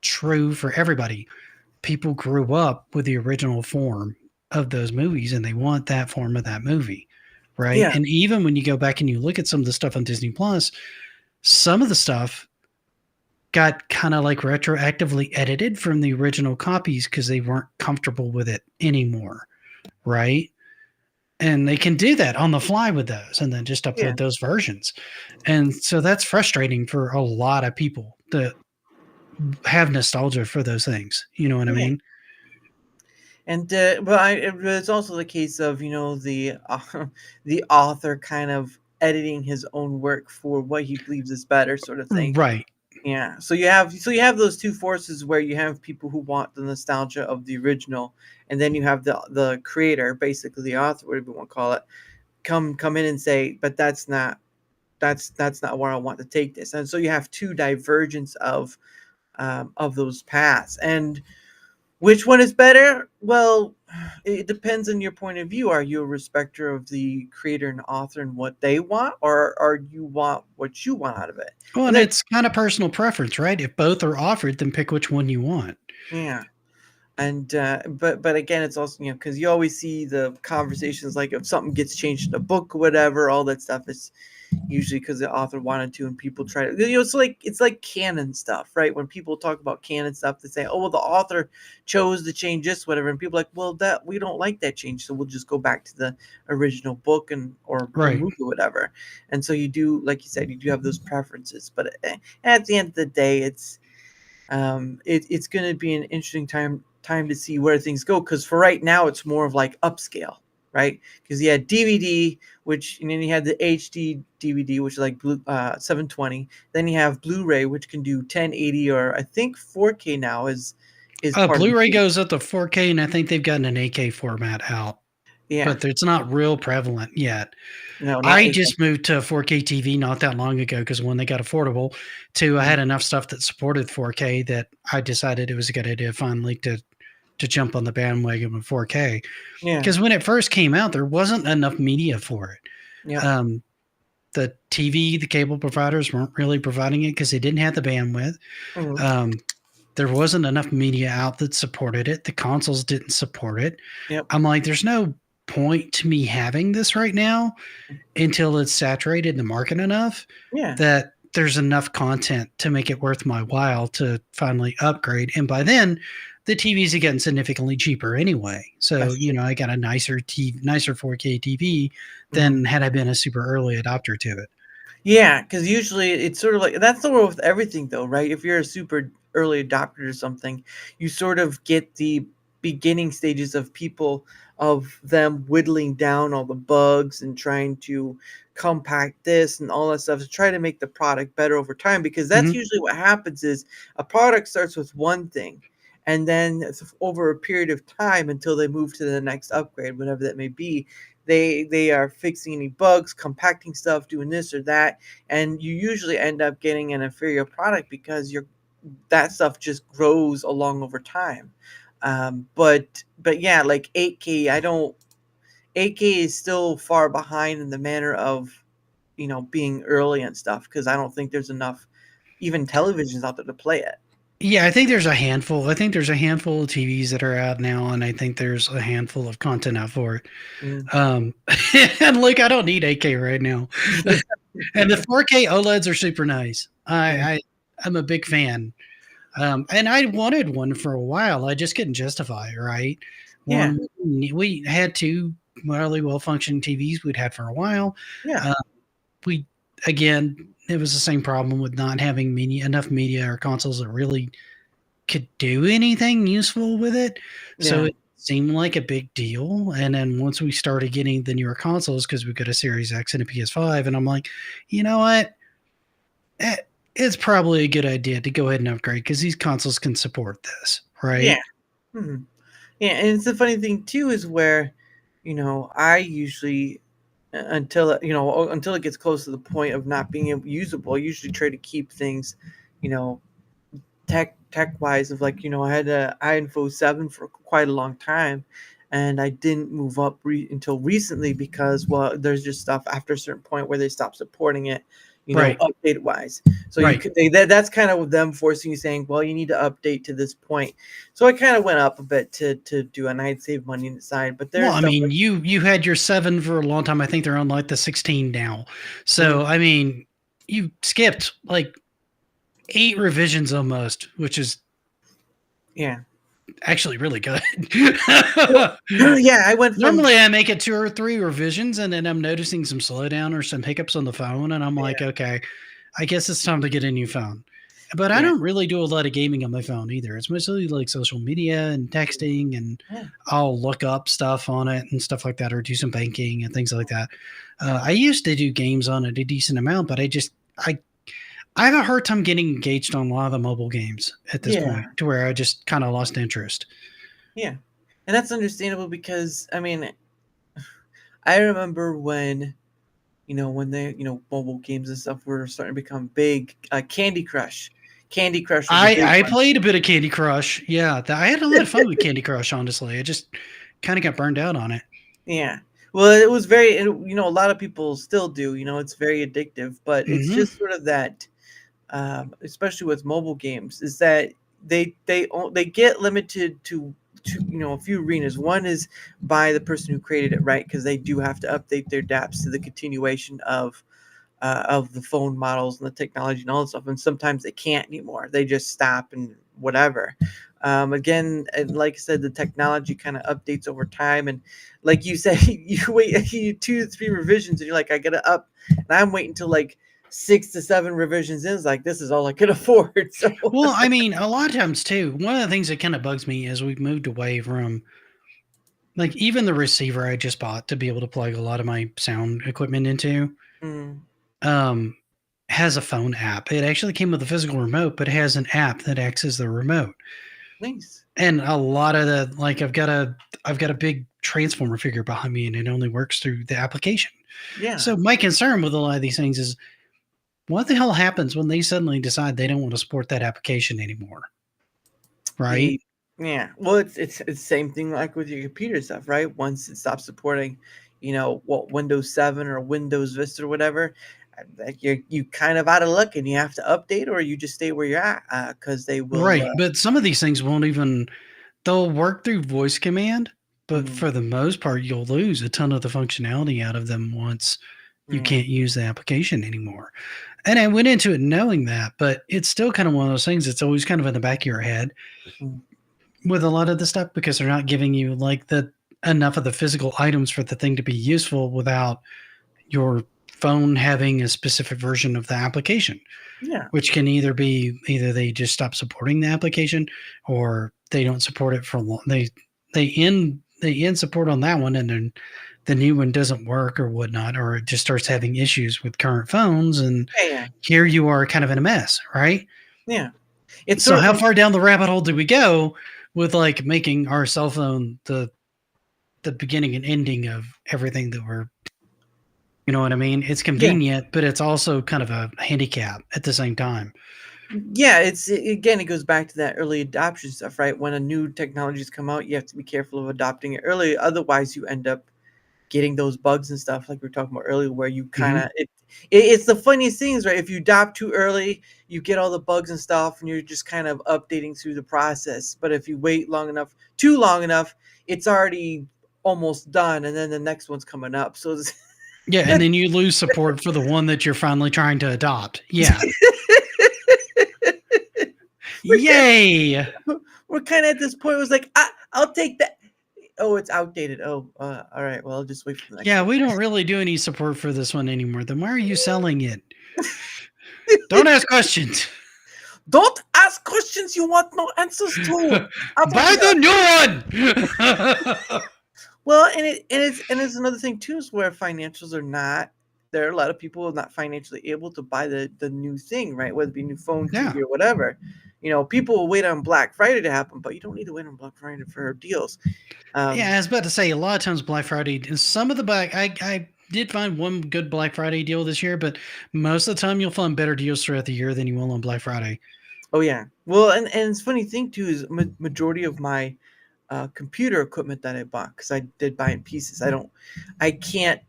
true for everybody. People grew up with the original form of those movies and they want that form of that movie, right? Yeah. And even when you go back and you look at some of the stuff on Disney Plus, some of the stuff got kind of like retroactively edited from the original copies because they weren't comfortable with it anymore, right? And they can do that on the fly with those and then just upload Yeah. those versions. And so that's frustrating for a lot of people that have nostalgia for those things. You know what I Yeah. mean? And it's also the case of the author kind of editing his own work for what he believes is better, sort of thing. Right. Yeah. So you have those two forces where you have people who want the nostalgia of the original, and then you have the creator, basically the author, whatever you want to call it, come in and say, but that's not where I want to take this. And so you have two divergence of those paths. And which one is better? Well, it depends on your point of view. Are you a respecter of the creator and author and what they want, or you want what you want out of it? Well, And and then, it's kind of personal preference, right? If both are offered, then pick which one you want. yeah. And but again, it's also because you always see the conversations like if something gets changed in a book or whatever, all that stuff is usually because the author wanted to, and people try to it's like canon stuff, right? When people talk about canon stuff, they say, oh well, the author chose to change this, whatever, and people are like, well, that we don't like that change, so we'll just go back to the original book and or Right. movie or whatever. And so you do, like you said, you do have those preferences, but at the end of the day, it's going to be an interesting time to see where things go, because for right now it's more of like upscale, right? Because you had DVD, which, and then you had the HD DVD, which is like 720. Then you have Blu-ray, which can do 1080, or I think 4K now is part of Blu-ray the- goes up to 4K, and I think they've gotten an 8K format out, yeah. but it's not real prevalent yet. No, not I 8K. just moved to 4K TV not that long ago because when they got affordable, two, I had enough stuff that supported 4K that I decided it was a good idea finally to jump on the bandwagon with 4K. Yeah. Because when it first came out, there wasn't enough media for it. Yeah. The TV, the cable providers weren't really providing it because they didn't have the bandwidth. Mhm. There wasn't enough media out that supported it. The consoles didn't support it. Yep. I'm like, there's no point to me having this right now until it's saturated the market enough Yeah. that there's enough content to make it worth my while to finally upgrade. And by then, the TVs are getting significantly cheaper anyway. So, That's you know, I got a nicer 4K TV than had I been a super early adopter to it. Yeah, because usually it's sort of like that's the rule with everything, though, right? If you're a super early adopter or something, you sort of get the beginning stages of people of them whittling down all the bugs and trying to compact this and all that stuff to try to make the product better over time. Because that's Mhm. usually what happens is a product starts with one thing, and then over a period of time until they move to the next upgrade, whatever that may be, they are fixing any bugs, compacting stuff, doing this or that, and you usually end up getting an inferior product because that stuff just grows along over time. But yeah, like 8K, 8K is still far behind in the manner of being early and stuff, because I don't think there's enough even televisions out there to play it. Yeah, I think there's a handful. I think there's a handful of TVs that are out now, and I think there's a handful of content out for it. Mm. And look, I don't need 8K right now. And the 4K OLEDs are super nice. I'm a big fan. And I wanted one for a while. I just couldn't justify it, right? Yeah. We had two really well-functioning TVs we'd had for a while. Yeah. Again, it was the same problem with not having enough media or consoles that really could do anything useful with it. So Yeah. it seemed like a big deal. And then once we started getting the newer consoles, because we've got a Series X and a PS5, and I'm like, you know what? it's probably a good idea to go ahead and upgrade because these consoles can support this, right? Yeah. Hmm. Yeah, and it's the funny thing too is where, I usually until it gets close to the point of not being usable, I usually try to keep things, you know, tech wise of like, I had a iInfo 7 for quite a long time, and I didn't move up until recently because, well, there's just stuff after a certain point where they stop supporting it, Right. update wise. So Right. that's kind of them forcing you, saying, well, you need to update to this point. So I kind of went up a bit to do, and I'd save money on the side. But there's Well, I mean, you had your 7 for a long time. I think they're on like the 16 now. So, I mean, you skipped like 8 revisions almost, which is yeah. actually really good. Yeah, I went from Normally I make it 2 or 3 revisions and then I'm noticing some slowdown or some hiccups on the phone and I'm like, okay, I guess it's time to get a new phone. But I Yeah. don't really do a lot of gaming on my phone either. It's mostly like social media and texting, and Yeah. I'll look up stuff on it and stuff like that, or do some banking and things like that. I used to do games on it a decent amount, but I have a hard time getting engaged on a lot of the mobile games at this Yeah. point, to where I just kind of lost interest. Yeah. And that's understandable because, I mean, I remember when, mobile games and stuff were starting to become big. Candy Crush. Candy Crush was a big I one. played a bit of Candy Crush. Yeah, I had a lot of fun with Candy Crush, honestly. I just kind of got burned out on it. Yeah. Well, it was very, a lot of people still do, it's very addictive, but it's Mhm. just sort of that, especially with mobile games, is that they get limited to a few arenas. One is by the person who created it, right? Because they do have to update their dApps to the continuation of the phone models and the technology and all that stuff. And sometimes they can't anymore. They just stop and whatever. Again, and like I said, the technology kind of updates over time. And like you said, you wait 2 to 3 revisions and you're like, I got to up. And I'm waiting until like 6 to 7 revisions in. It's like, this is all I could afford. So, Well, I mean, a lot of times too, one of the things that kind of bugs me is we've moved away from, like, even the receiver I just bought to be able to plug a lot of my sound equipment into, mm, um, has a phone app. It actually came with a physical remote, but it has an app that acts as the remote. nice. And a lot of the, like, I've got a big transformer figure behind me and it only works through the application. Yeah. So my concern with a lot of these things is, what the hell happens when they suddenly decide they don't want to support that application anymore? Right? Yeah. Well, it's the same thing like with your computer stuff, right? Once it stops supporting, what Windows 7 or Windows Vista or whatever, like you kind of out of luck and you have to update, or you just stay where you're at because they will. Right. But some of these things won't even, they'll work through voice command, but Mhm. for the most part, you'll lose a ton of the functionality out of them once you Mhm. can't use the application anymore. And I went into it knowing that, but it's still kind of one of those things that's always kind of in the back of your head Mhm. with a lot of the stuff, because they're not giving you like the enough of the physical items for the thing to be useful without your phone having a specific version of the application, Yeah. which can either they just stop supporting the application, or they don't support it for long. They end support on that one, and then the new one doesn't work or whatnot, or it just starts having issues with current phones, and Yeah. here you are kind of in a mess, right? Yeah. It's So sort how of, far down the rabbit hole do we go with like making our cell phone the beginning and ending of everything that we're, you know what I mean? It's convenient, but it's also kind of a handicap at the same time. yeah. Again, it goes back to that early adoption stuff, right? When a new technologies come out, you have to be careful of adopting it early. Otherwise, you end up getting those bugs and stuff like we were talking about earlier, where you kind of it's the funniest things, right? If you adopt too early, you get all the bugs and stuff, and you're just kind of updating through the process. But if you wait too long enough, it's already almost done, and then the next one's coming up. So it's, Yeah, and then you lose support for the one that you're finally trying to adopt. Yeah. we're kind Yay. we're kind of at this point. It was like, I'll take that. Oh, it's outdated. Oh, all right. Well, I'll just wait for the next Yeah, one. we don't really do any support for this one anymore. Then why are you selling it? Don't ask questions. Don't ask questions you want no answers to. Buy the new one. Well, and it's another thing too, is where financials are not there are a lot of people not financially able to buy the new thing, right? Whether it be new phone, Yeah. TV, or whatever. People will wait on Black Friday to happen, but you don't need to wait on Black Friday for deals. Yeah, I was about to say a lot of times Black Friday, and some of the I did find one good Black Friday deal this year, but most of the time you'll find better deals throughout the year than you will on Black Friday. Oh yeah. Well, and it's funny thing too is majority of my computer equipment that I bought, because I did buy in pieces. I can't.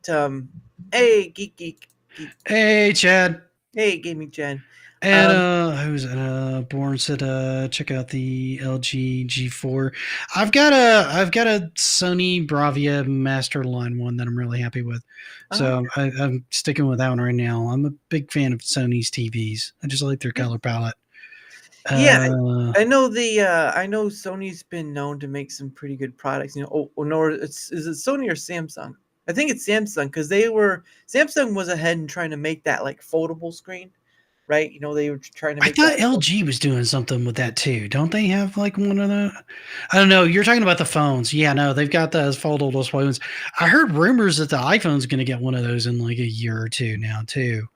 Hey, geek. Hey, Chad. Hey, gaming Jen. And who's it? Born said check out the LG G4. I've got a Sony Bravia Master Line one that I'm really happy with. So I'm sticking with that one right now. I'm a big fan of Sony's TVs. I just like their color palette. Yeah, I know I know Sony's been known to make some pretty good products. Is it Sony or Samsung? I think it's Samsung, because Samsung was ahead in trying to make that like foldable screen, right? They were trying to I make thought that. LG was doing something with that too. Don't they have like one of the? I don't know. You're talking about the phones. Yeah, no, they've got those foldable display ones. I heard rumors that the iPhone's going to get one of those in like a year or two now too.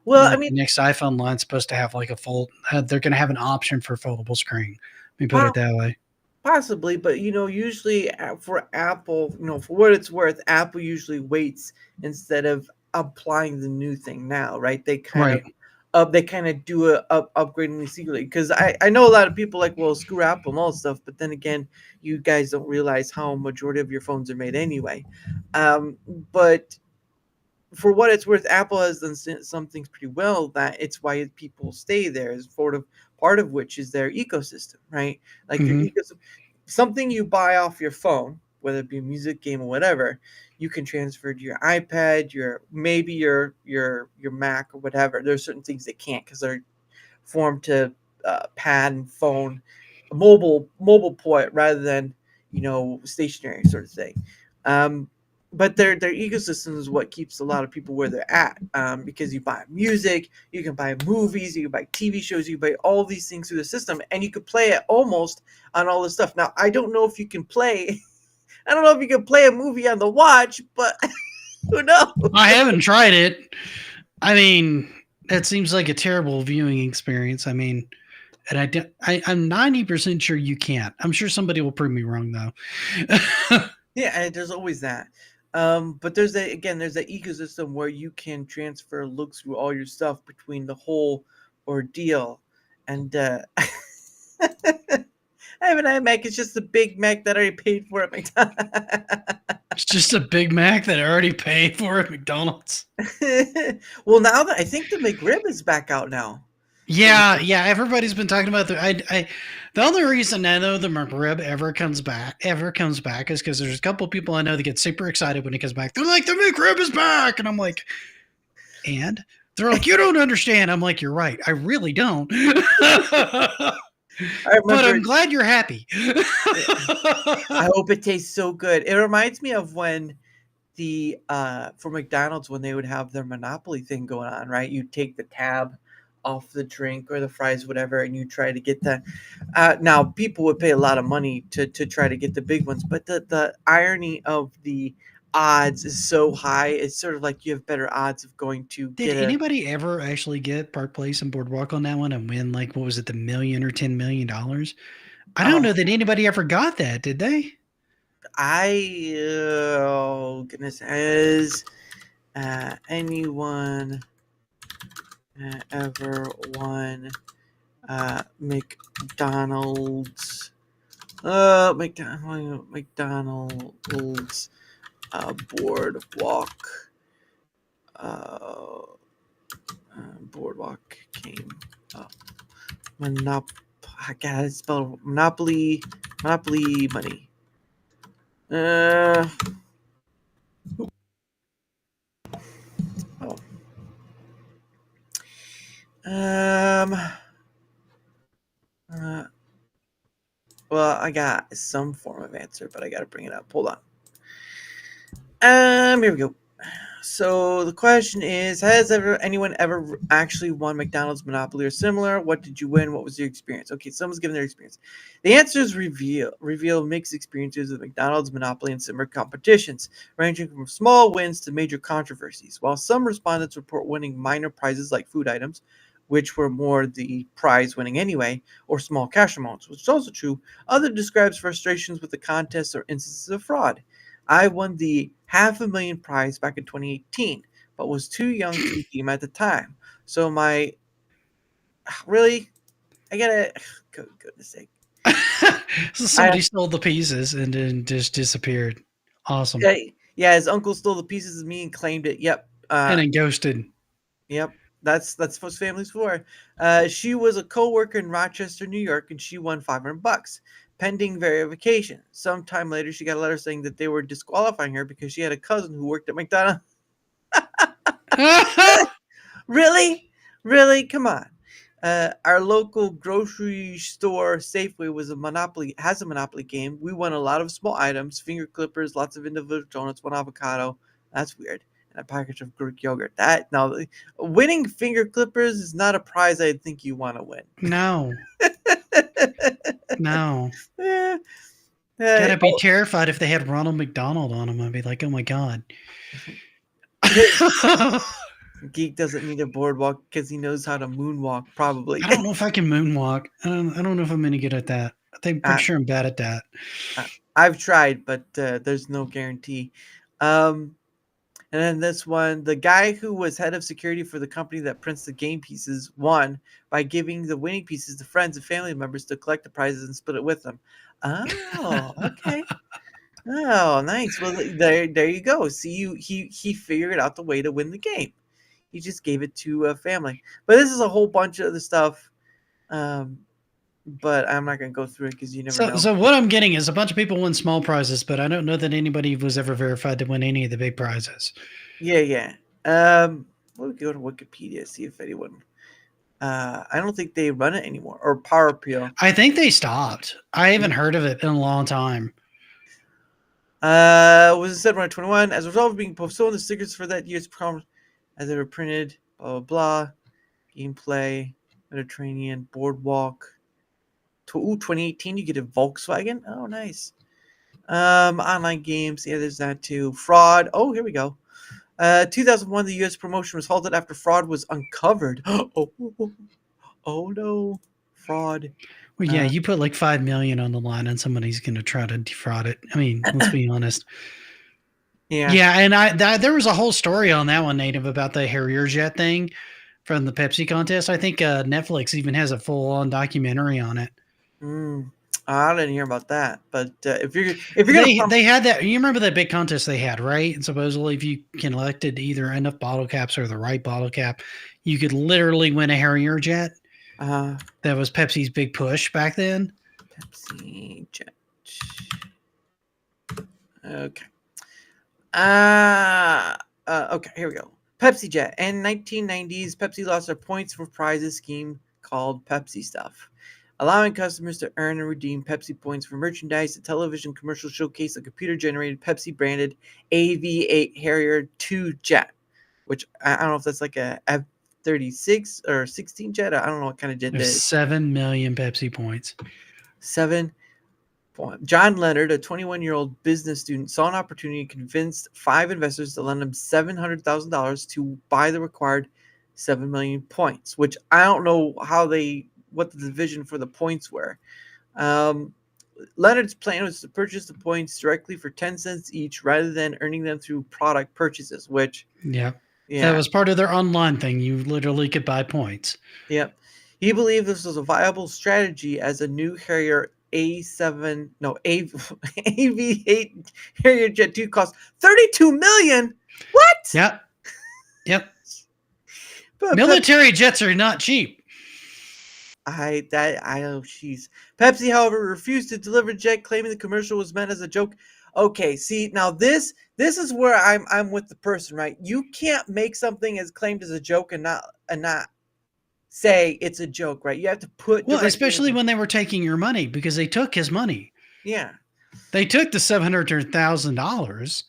Well, I Like mean, the next iPhone line's supposed to have like a fold. They're going to have an option for foldable screen. Let me put it that way. possibly, but usually for Apple, for what it's worth, Apple usually waits instead of applying the new thing now, right? They kind Right. of they kind of do a upgrading secretly, because I know a lot of people like, well, screw Apple and all this stuff, but then again, you guys don't realize how majority of your phones are made anyway. But for what it's worth, Apple has done some things pretty well. That it's why people stay there. Is sort of part of which is their ecosystem, right? Like their Mhm. ecosystem, something you buy off your phone, whether it be a music game or whatever, you can transfer to your iPad, maybe your Mac or whatever. There's certain things they can't, because they're formed to pad and phone, mobile port rather than stationary sort of thing. But their ecosystem is what keeps a lot of people where they're at, because you buy music, you can buy movies, you can buy TV shows, you can buy all these things through the system, and you could play it almost on all this stuff. Now, I don't know if you can play. I don't know if you can play a movie on the watch, but who knows? I haven't tried it. I mean, that seems like a terrible viewing experience. I mean, and I'm 90% sure you can't. I'm sure somebody will prove me wrong though. Yeah, and there's always that. But there's that ecosystem where you can transfer looks through all your stuff between the whole ordeal. And I have an iMac. It's just a Big Mac that I already paid for at McDonald's. It's just a Big Mac that I already paid for at McDonald's. Well, now that I think the McRib is back out now. Yeah. Everybody's been talking about the only reason I know the McRib ever comes back is because there's a couple of people I know that get super excited when it comes back. They're like, the McRib is back, and I'm like, and they're like, you don't understand. I'm like, you're right, I really don't. But I'm glad you're happy. I hope it tastes so good. It reminds me of when for McDonald's, when they would have their Monopoly thing going on, right? You take the tab off the drink or the fries, whatever, and you try to get that. Now, people would pay a lot of money to try to get the big ones, but the irony of the odds is so high. It's sort of like you have better odds of going to Did anybody ever actually get Park Place and Boardwalk on that one and win, like, what was it, the $1 million or $10 million? I don't know that anybody ever got that, did they? Oh goodness, has anyone ever won McDonald's McDonald's boardwalk came up. I gotta spell Monopoly money. Oh. Well, I got some form of answer, but I gotta bring it up. Hold on. Here we go. So the question is, has anyone ever actually won McDonald's Monopoly or similar? What did you win? What was your experience? Okay, someone's giving their experience. The answer is reveal mixed experiences with McDonald's Monopoly and similar competitions, ranging from small wins to major controversies. While some respondents report winning minor prizes like food items, which were more the prize winning anyway, or small cash amounts, which is also true, other describes frustrations with the contests or instances of fraud. I won the $500,000 prize back in 2018, but was too young to redeem at the time. So my really, I gotta goodness sake. So somebody stole the pieces and then just disappeared. Awesome. Yeah, his uncle stole the pieces of me and claimed it. Yep. And then ghosted. Yep. That's what family's for. She was a co-worker in Rochester, New York, and she won $500 pending verification. Sometime later, she got a letter saying that they were disqualifying her because she had a cousin who worked at McDonald's. Really? Come on. Our local grocery store Safeway has a Monopoly game. We won a lot of small items, finger clippers, lots of individual donuts, one avocado. That's weird. And a package of Greek yogurt. Winning finger clippers is not a prize I think you want to win. No. No. Eh, Gotta be terrified if they had Ronald McDonald on them. I'd be like, oh my God. Geek doesn't need a boardwalk because he knows how to moonwalk, probably. I don't know if I can moonwalk. I don't know if I'm any good at that. I'm pretty sure I'm bad at that. I've tried, but there's no guarantee. And then this one, the guy who was head of security for the company that prints the game pieces won by giving the winning pieces to friends and family members to collect the prizes and split it with them. Oh, okay. Oh, nice. Well, there you go. See, he figured out the way to win the game. He just gave it to a family. But this is a whole bunch of other stuff. But I'm not going to go through it because you never know. So what I'm getting is a bunch of people win small prizes, but I don't know that anybody was ever verified to win any of the big prizes. Yeah. We'll go to Wikipedia, see if anyone. I don't think they run it anymore. Or Power Appeal. I think they stopped. I haven't heard of it in a long time. Was it said when 21? As a result of being postponed, the stickers for that year's prom, as they were printed, blah, blah, blah. Gameplay, Mediterranean, Boardwalk. 2018, you get a Volkswagen. Oh, nice. Online games. Yeah, there's that too. Fraud. Oh, here we go. 2001, the U.S. promotion was halted after fraud was uncovered. Oh no, fraud. Well, yeah, you put like $5 million on the line, and somebody's going to try to defraud it. I mean, let's be honest. Yeah, and there was a whole story on that one, Native, about the Harrier jet thing from the Pepsi contest. I think Netflix even has a full-on documentary on it. I didn't hear about that, but if you're they had that. You remember that big contest they had, right? And supposedly, if you collected either enough bottle caps or the right bottle cap, you could literally win a Harrier jet. That was Pepsi's big push back then. Pepsi jet. Okay. Okay, here we go. Pepsi jet. In 1990s, Pepsi lost their points for prizes scheme called Pepsi Stuff, allowing customers to earn and redeem Pepsi points for merchandise. The television commercial showcased a computer-generated Pepsi-branded AV-8 Harrier 2 jet, which I don't know if that's like a F-36 or 16 jet. I don't know what kind of jet that is. 7 million Pepsi points. 7 points. John Leonard, a 21-year-old business student, saw an opportunity and convinced 5 investors to lend him $700,000 to buy the required 7 million points, which I don't know what the division for the points were. Leonard's plan was to purchase the points directly for 10 cents each rather than earning them through product purchases, which yeah, that was part of their online thing. You literally could buy points. Yep. He believed this was a viable strategy as a new Harrier AV-8 Harrier Jet 2 cost $32 million. What? Yep. But military jets are not cheap. I know, jeez. Pepsi, however, refused to deliver jet, claiming the commercial was meant as a joke. Okay, see, now this is where I'm with the person, right? You can't make something as claimed as a joke and not say it's a joke, right? You have to put especially when they were taking your money, because they took his money. Yeah, they took the $700,000.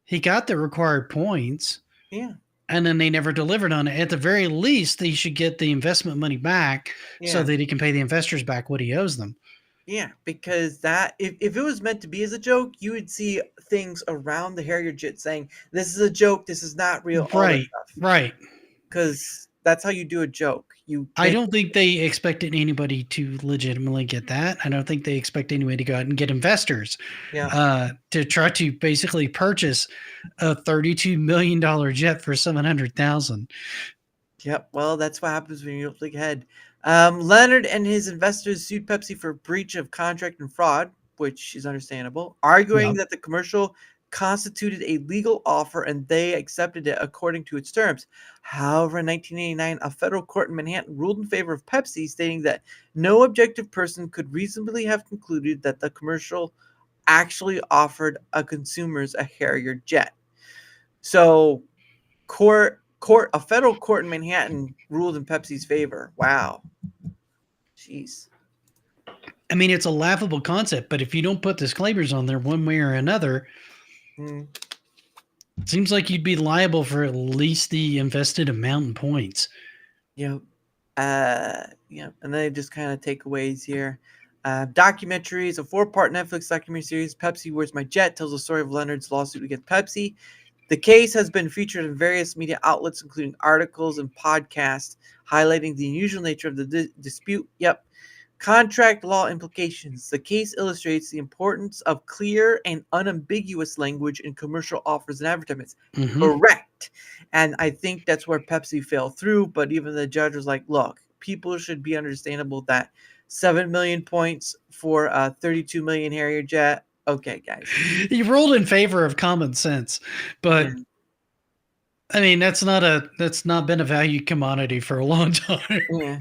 He got the required points. Yeah. and then they never delivered on it. At the very least, they should get the investment money back so Yeah. that he can pay the investors back what he owes them. Yeah, because that if it was meant to be as a joke, you would see things around the Harrier jet saying, "This is a joke. This is not real." All that Right, stuff. right. Because that's how you do a joke. You I make don't think they expected anybody to legitimately get that. I don't think they expect anybody to go out and get investors yeah. to try to basically purchase a $32 million jet for 700,000. Yep. Well, that's what happens when you don't think ahead. Leonard and his investors sued Pepsi for breach of contract and fraud, which is understandable, arguing Yep. that the commercial constituted a legal offer and they accepted it according to its terms. However, in 1989, a federal court in Manhattan ruled in favor of Pepsi, stating that no objective person could reasonably have concluded that the commercial actually offered a consumers a Harrier jet. So a federal court in Manhattan ruled in Pepsi's favor. Wow. Jeez. I mean, it's a laughable concept, but if you don't put disclaimers on there one way or another, Mm, it seems like you'd be liable for at least the invested amount in points. yep. Yeah. And then just kind of takeaways here. Documentaries, a 4-part Netflix documentary series, Pepsi Where's My Jet, tells the story of Leonard's lawsuit against Pepsi. The case has been featured in various media outlets, including articles and podcasts, highlighting the unusual nature of the dispute. Yep. Contract law implications. The case illustrates the importance of clear and unambiguous language in commercial offers and advertisements. Mhm. Correct. And I think that's where Pepsi fell through. But even the judge was like, look, people should be understandable that 7 million points for a 32 million Harrier jet. Okay, guys. He ruled in favor of common sense, but Yeah. I mean that's not been a value commodity for a long time. Yeah.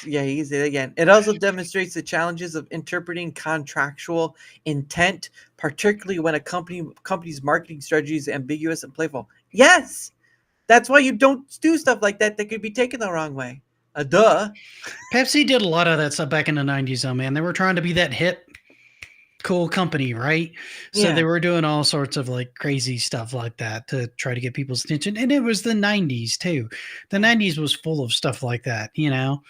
Yeah, you can say that again. It also demonstrates the challenges of interpreting contractual intent, particularly when a company's marketing strategy is ambiguous and playful. Yes, that's why you don't do stuff like that that could be taken the wrong way. Duh. Pepsi did a lot of that stuff back in the 90s, though, man. They were trying to be that hip, cool company, right? So Yeah. they were doing all sorts of like crazy stuff like that to try to get people's attention. And it was the 90s, too. The 90s was full of stuff like that, you know?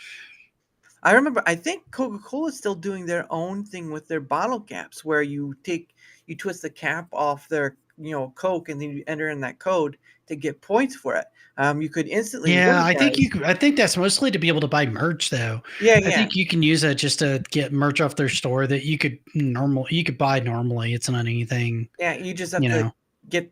I remember, I think Coca-Cola is still doing their own thing with their bottle caps where you twist the cap off their, Coke and then you enter in that code to get points for it. You could instantly Yeah, win I think that's mostly to be able to buy merch, though. Yeah, I yeah. think you can use that just to get merch off their store that you could buy normally. It's not anything, Yeah, you just have you to know.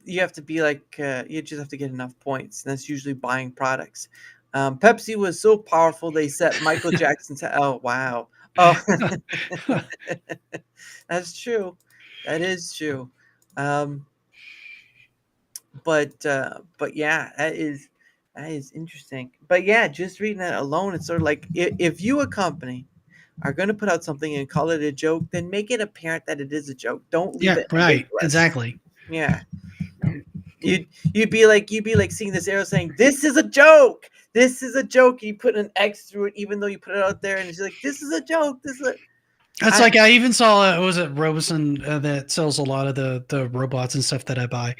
you have to be like, you just have to get enough points. And that's usually buying products. Pepsi was so powerful they set Michael Jackson's. Oh wow! Oh, that's true. That is true. Um, but yeah, that is interesting. But yeah, just reading that alone, it's sort of like if you a company are going to put out something and call it a joke, then make it apparent that it is a joke. Don't leave Yeah, it right. ambiguous. Exactly. Yeah. You'd be like seeing this arrow saying, "This is a joke. This is a joke." You put an X through it, even though you put it out there, and it's like, "This is a joke. This is a." It's I- like I even saw was it Robeson that sells a lot of the robots and stuff that I buy.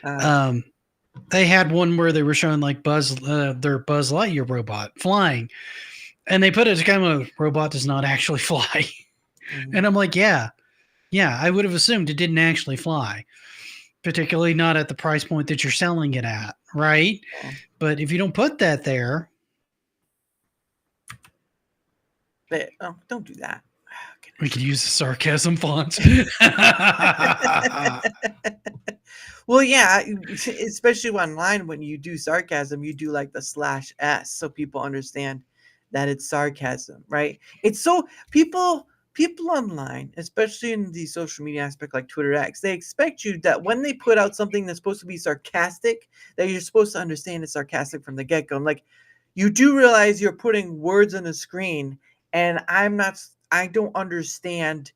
Uh, They had one where they were showing like their Buzz Lightyear robot flying, and they put it as kind of a robot does not actually fly. And I'm like, yeah, I would have assumed it didn't actually fly, particularly not at the price point that you're selling it at, right? Yeah. But if you don't put that there, but, don't do that. we could use the sarcasm fonts. Well, yeah, especially online when you do sarcasm, you do like the /s so people understand that it's sarcasm, right? It's so people online, especially in the social media aspect like Twitter X, they expect you that when they put out something that's supposed to be sarcastic, that you're supposed to understand it's sarcastic from the get-go. And like, you do realize you're putting words on the screen, and I don't understand,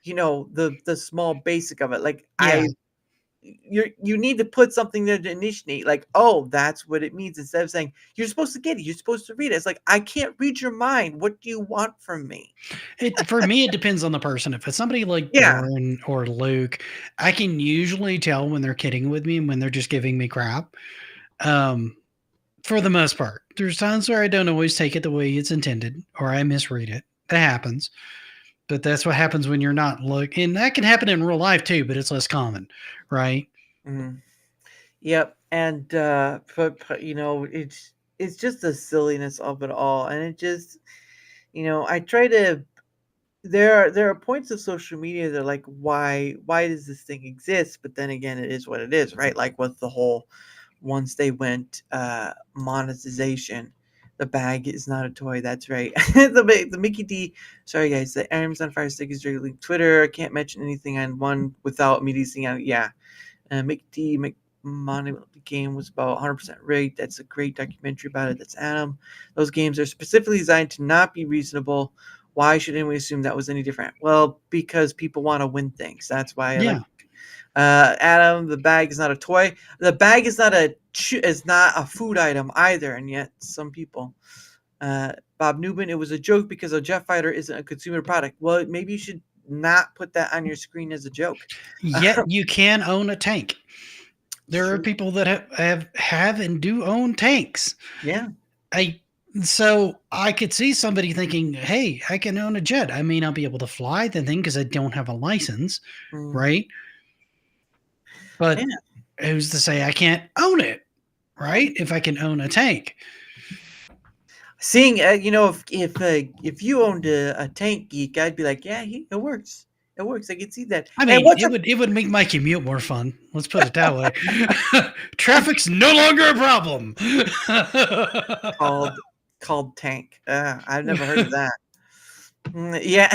the small basic of it. Like Yeah. you need to put something there to initiate, like, oh, that's what it means, instead of saying you're supposed to get it, you're supposed to read it. It's like, I can't read your mind. What do you want from me? For me, it depends on the person. If it's somebody like Yeah. Doran or Luke, I can usually tell when they're kidding with me and when they're just giving me crap. For the most part, there's times where I don't always take it the way it's intended, or I misread it. That happens. But that's what happens when you're not looking. And that can happen in real life too, but it's less common, right? Mhm. Yep. And but you know, it's just the silliness of it all, and it just, you know, I try to. There are points of social media that are like, why does this thing exist? But then again, it is what it is, right? Like with the whole, once they went monetization, the bag is not a toy. That's right. The Mickey D. Sorry guys, the Amazon Fire Stick is directly linked to Twitter. I can't mention anything on one without immediately seeing on. Yeah, Mickey D. Money game was about 100% rigged. That's a great documentary about it. That's Adam. Those games are specifically designed to not be reasonable. Why should anyone assume that was any different? Well, because people want to win things. That's why I like Adam. The bag is not a toy. The bag is not a food item either, and yet some people. Bob Newman, it was a joke because a jet fighter isn't a consumer product. Well, maybe you should not put that on your screen as a joke. Yet you can own a tank. There are True. people that have and do own tanks. Yeah. So I could see somebody thinking, hey, I can own a jet. I may not be able to fly the thing because I don't have a license, Mm. right? But Yeah. who's to say I can't own it, right? If I can own a tank. Seeing, you know, if you owned a tank, Geek, I'd be like, yeah, it works. It works. I can see that. I mean, it would make my commute more fun. Let's put it that way. Traffic's no longer a problem. called tank. I've never heard of that. Yeah.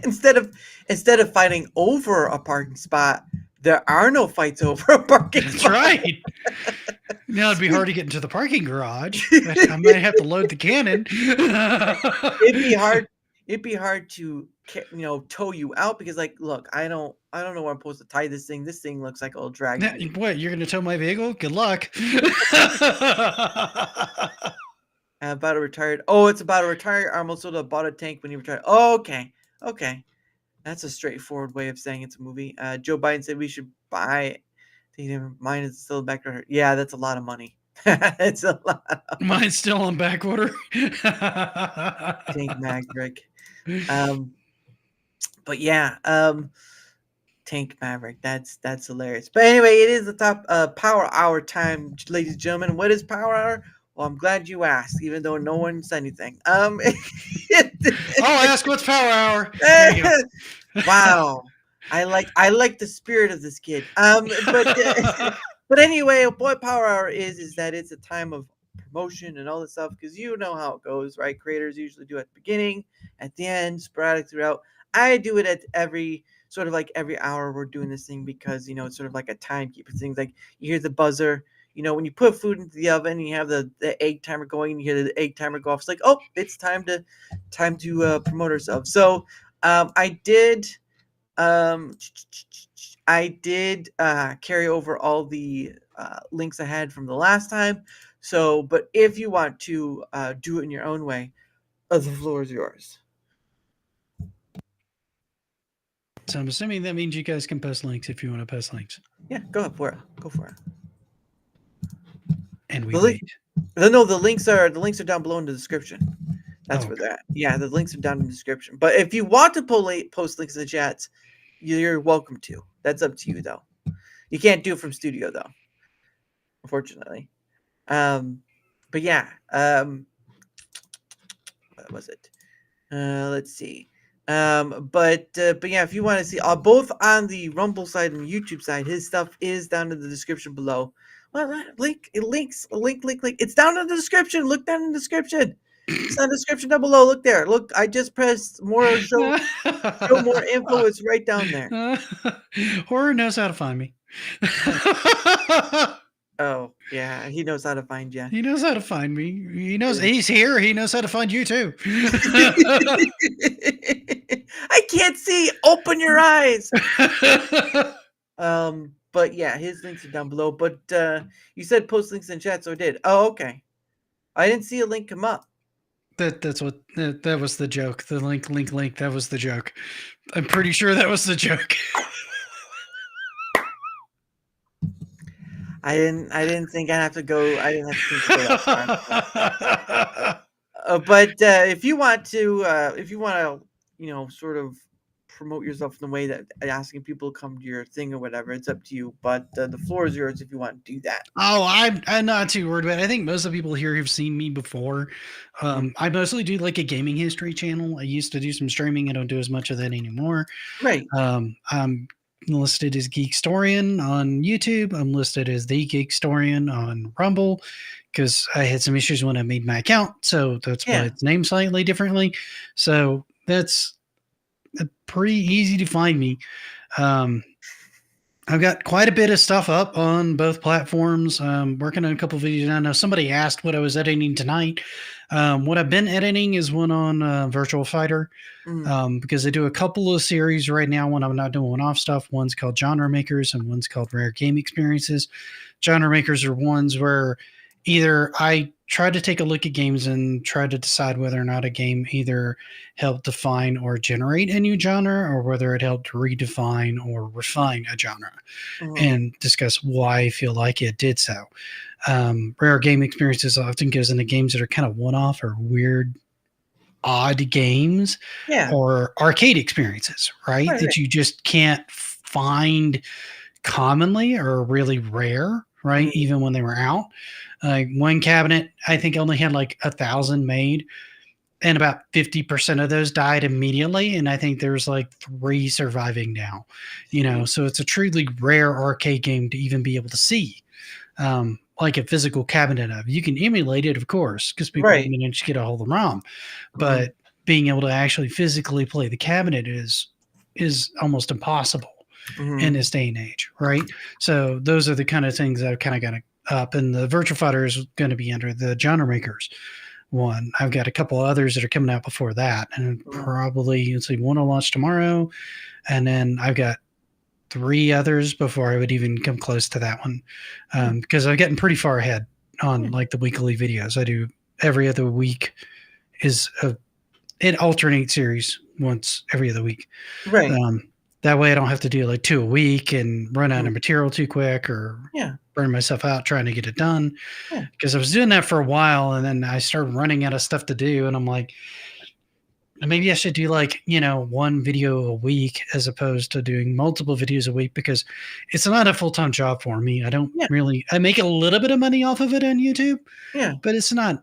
instead of fighting over a parking spot, there are no fights over a parking That's spot. right. Now it'd be hard to get into the parking garage. I might have to load the cannon. It'd be hard to, you know, tow you out because, like, look, I don't know where I'm supposed to tie this thing. This thing looks like it'll drag me. What, you're going to tow my vehicle? Good luck. About to retire. Oh, it's about to retire. Arnold Soda bought a tank when he retired. Oh, okay. That's a straightforward way of saying it's a movie. Joe Biden said we should buy it. Mine is still back order. Yeah, that's a lot of money. It's a lot. Mine's still on back order. Tank Maverick. But yeah, Tank Maverick. That's hilarious. But anyway, it is the top Power Hour time, ladies and gentlemen. What is Power Hour? Well, I'm glad you asked, even though no one said anything. I'll ask what's Power Hour. There you go. Wow, I like the spirit of this kid. But anyway, what Power Hour is that it's a time of promotion and all this stuff, because you know how it goes, right? Creators usually do it at the beginning, at the end, sporadic throughout. I do it at every hour we're doing this thing, because, you know, it's sort of like a timekeeper thing. Like, you hear the buzzer, you know, when you put food into the oven, you have the egg timer going, and you hear the egg timer go off. It's like, oh, it's time to promote ourselves. So I did carry over all the links I had from the last time. So, but if you want to do it in your own way, the floor is yours. So I'm assuming that means you guys can post links if you want to post links. Yeah, go for it. Go for it. And we The wait. No, the links are down below in the description. That's Oh, where they're at. Yeah, the links are down in the description. But if you want to post links in the chats, you're welcome to. That's up to you, though. You can't do it from studio, though, unfortunately. But yeah, what was it? Let's see. But yeah, if you want to see both on the Rumble side and YouTube side, his stuff is down in the description below. Well, link. It's down in the description. Look down in the description. It's in the description down below. Look there. Look, I just pressed more show more info. It's right down there. Horror knows how to find me. Oh, yeah, he knows how to find you. He knows how to find me. He knows he's here. He knows how to find you too. I can't see. Open your eyes. But yeah, his links are down below. But you said post links in chat, so I did. Oh, okay. I didn't see a link come up. That's what that was the joke. The link. That was the joke. I'm pretty sure that was the joke. I didn't think I'd have to go. I didn't have to think to go that far. But if you want to, sort of promote yourself in the way that asking people to come to your thing or whatever, it's up to you. But the floor is yours if you want to do that. Oh, I'm not too worried about it. I think most of the people here have seen me before. I mostly do like a gaming history channel. I used to do some streaming. I don't do as much of that anymore. Right. I'm listed as Geekstorian on YouTube. I'm listed as the Geekstorian on Rumble because I had some issues when I made my account. So that's why it's named slightly differently. So that's pretty easy to find me. I've got quite a bit of stuff up on both platforms. Working on a couple of videos now. Now, somebody asked what I was editing tonight. What I've been editing is one on Virtual Fighter because I do a couple of series right now when I'm not doing one-off stuff. One's called Genre Makers and one's called Rare Game Experiences. Genre Makers are ones where either I try to take a look at games and try to decide whether or not a game either helped define or generate a new genre or whether it helped redefine or refine a genre and discuss why I feel like it did so. Rare Game Experiences often goes into games that are kind of one-off or weird, odd games or arcade experiences, right? That you just can't find commonly or really rare, right? Even when they were out. One cabinet, I think, only had like 1,000 made, and about 50% of those died immediately. And I think there's like 3 surviving now, so it's a truly rare arcade game to even be able to see, like a physical cabinet of. You can emulate it, of course, because people manage to get a hold of ROM, but being able to actually physically play the cabinet is almost impossible in this day and age, right? So those are the kind of things that I've kind of got up, and the Virtual Fighter is going to be under the Genre Makers one. I've got a couple others that are coming out before that, and probably one will launch tomorrow, and then I've got 3 others before I would even come close to that one, because I'm getting pretty far ahead on like the weekly videos. I do every other week it alternates series once every other week, right? That way I don't have to do like 2 a week and run out of material too quick or burn myself out trying to get it done. Because I was doing that for a while and then I started running out of stuff to do. And I'm like, maybe I should do like, 1 video a week as opposed to doing multiple videos a week, because it's not a full-time job for me. I don't I make a little bit of money off of it on YouTube, but it's not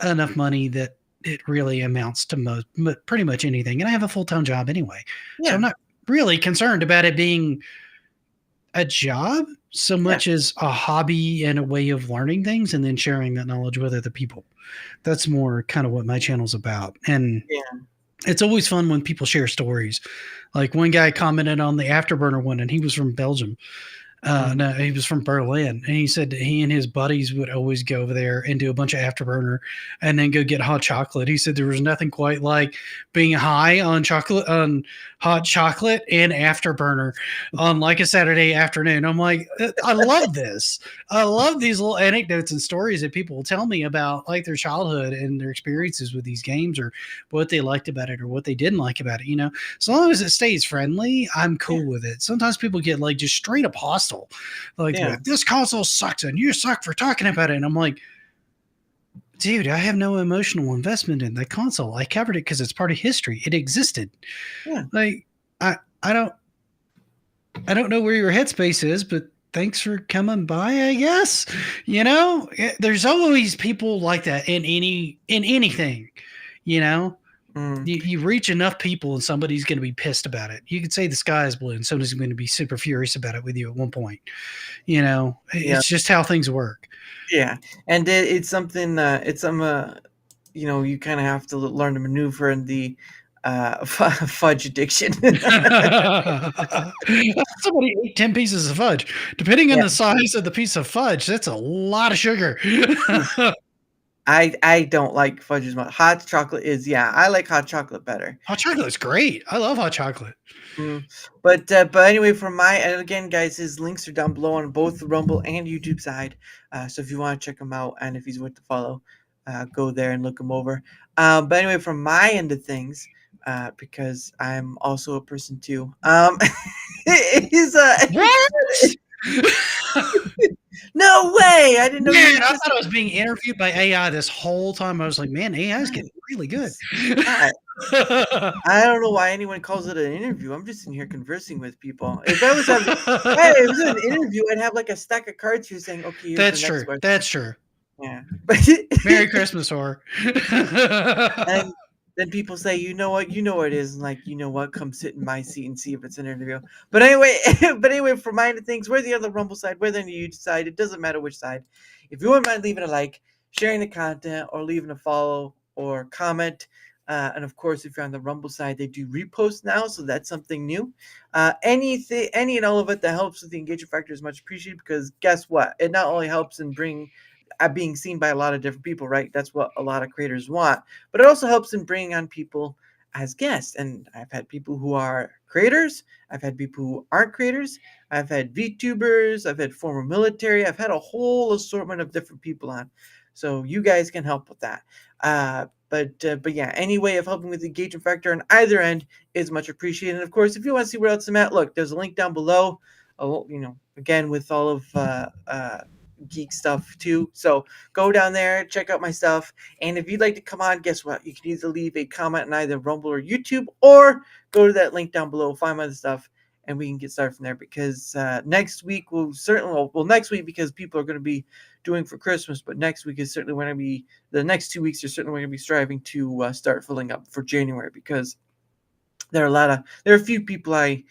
enough money that it really amounts to pretty much anything. And I have a full-time job anyway. So I'm not really concerned about it being a job so much as a hobby and a way of learning things and then sharing that knowledge with other people. That's more kind of what my channel's about. And it's always fun when people share stories. Like one guy commented on the Afterburner one, and he was from Belgium. No, he was from Berlin, and he said that he and his buddies would always go over there and do a bunch of Afterburner and then go get hot chocolate. He said there was nothing quite like being high on hot chocolate and Afterburner on like a Saturday afternoon. I'm like, I love this. I love these little anecdotes and stories that people will tell me about like their childhood and their experiences with these games or what they liked about it or what they didn't like about it. As long as it stays friendly, I'm cool with it. Sometimes people get like just straight up hostile. Like, this console sucks and you suck for talking about it. And I'm like, dude, I have no emotional investment in that console. I covered it because it's part of history. It existed. Like, I don't know where your headspace is, but thanks for coming by, I guess. There's always people like that in anything, You reach enough people and somebody's going to be pissed about it. You could say the sky is blue and somebody's going to be super furious about it with you at one point. It's just how things work. Yeah. And it's something, you kind of have to learn to maneuver in the fudge addiction. Somebody ate 10 pieces of fudge. Depending on the size of the piece of fudge, that's a lot of sugar. I don't like fudge as much. Hot chocolate is, yeah, I like hot chocolate better. Hot chocolate's great. I love hot chocolate. But anyway, from my and again, guys, his links are down below on both the Rumble and YouTube side. So if you want to check him out and if he's worth to follow, go there and look him over. But anyway, from my end of things, because I'm also a person too. He's What? no way! I didn't know. Man, I thought I was being interviewed by AI this whole time. I was like, man, AI is getting really good. I don't know why anyone calls it an interview. I'm just in here conversing with people. If I was having, hey, if it was an interview, I'd have like a stack of cards here saying, "Okay, here's That's the next true. question." That's true. Yeah, but Merry Christmas, whore. and then people say, "You know what? You know what it is." And like, you know what? Come sit in my seat and see if it's an interview. But anyway, for my end of things, we're the other Rumble side, we're the YouTube side. It doesn't matter which side. If you wouldn't mind leaving a like, sharing the content, or leaving a follow or comment. And of course, if you're on the Rumble side, they do repost now, so that's something new. Any and all of it that helps with the engagement factor is much appreciated, because guess what? It not only helps in being seen by a lot of different people, right? That's what a lot of creators want, but it also helps in bringing on people as guests. And I've had people who are creators, I've had people who aren't creators, I've had VTubers, I've had former military, I've had a whole assortment of different people on. So you guys can help with that. But yeah, any way of helping with the engagement factor on either end is much appreciated. And of course, if you want to see where else I'm at, look, there's a link down below. Again, with all of geek stuff too. So go down there, check out my stuff. And if you'd like to come on, guess what? You can either leave a comment on either Rumble or YouTube, or go to that link down below, find my other stuff, and we can get started from there. Because next week next week, because people are going to be doing for Christmas, but next week is certainly going to be, the next 2 weeks are certainly going to be striving to start filling up for January, because there are a few people I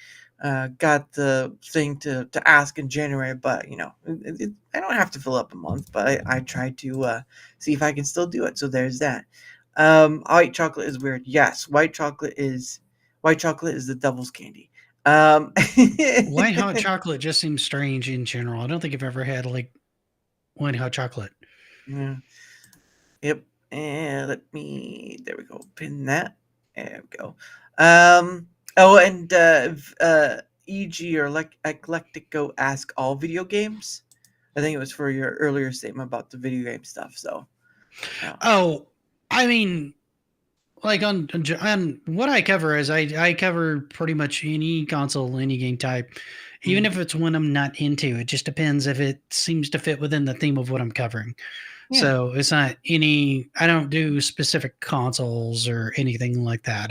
got the thing to ask in January, but I don't have to fill up a month, but I try to see if I can still do it. So there's that. White chocolate is weird. Yes, white chocolate is the devil's candy. White hot chocolate just seems strange in general. I don't think I've ever had like white hot chocolate. Yeah. Yep. And there we go. Pin that. There we go. Oh, and EG or Eclectico ask all video games. I think it was for your earlier statement about the video game stuff. So. Oh, I mean, like on what I cover is I cover pretty much any console, any game type, even if it's one I'm not into. It just depends if it seems to fit within the theme of what I'm covering. Yeah. So it's not I don't do specific consoles or anything like that.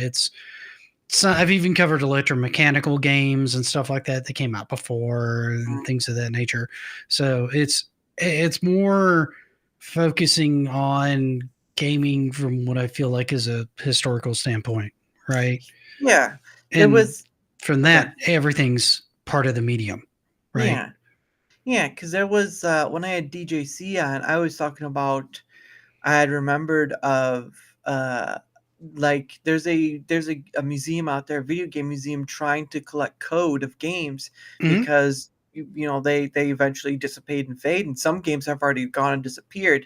I've even covered electromechanical games and stuff like that came out before and things of that nature. So it's more focusing on gaming from what I feel like is a historical standpoint, right? Yeah. And it was from that, everything's part of the medium, right? Yeah. Yeah, because there was when I had DJC on, I was talking about, I had remembered of like there's a museum out there, a video game museum, trying to collect code of games because they eventually dissipate and fade, and some games have already gone and disappeared.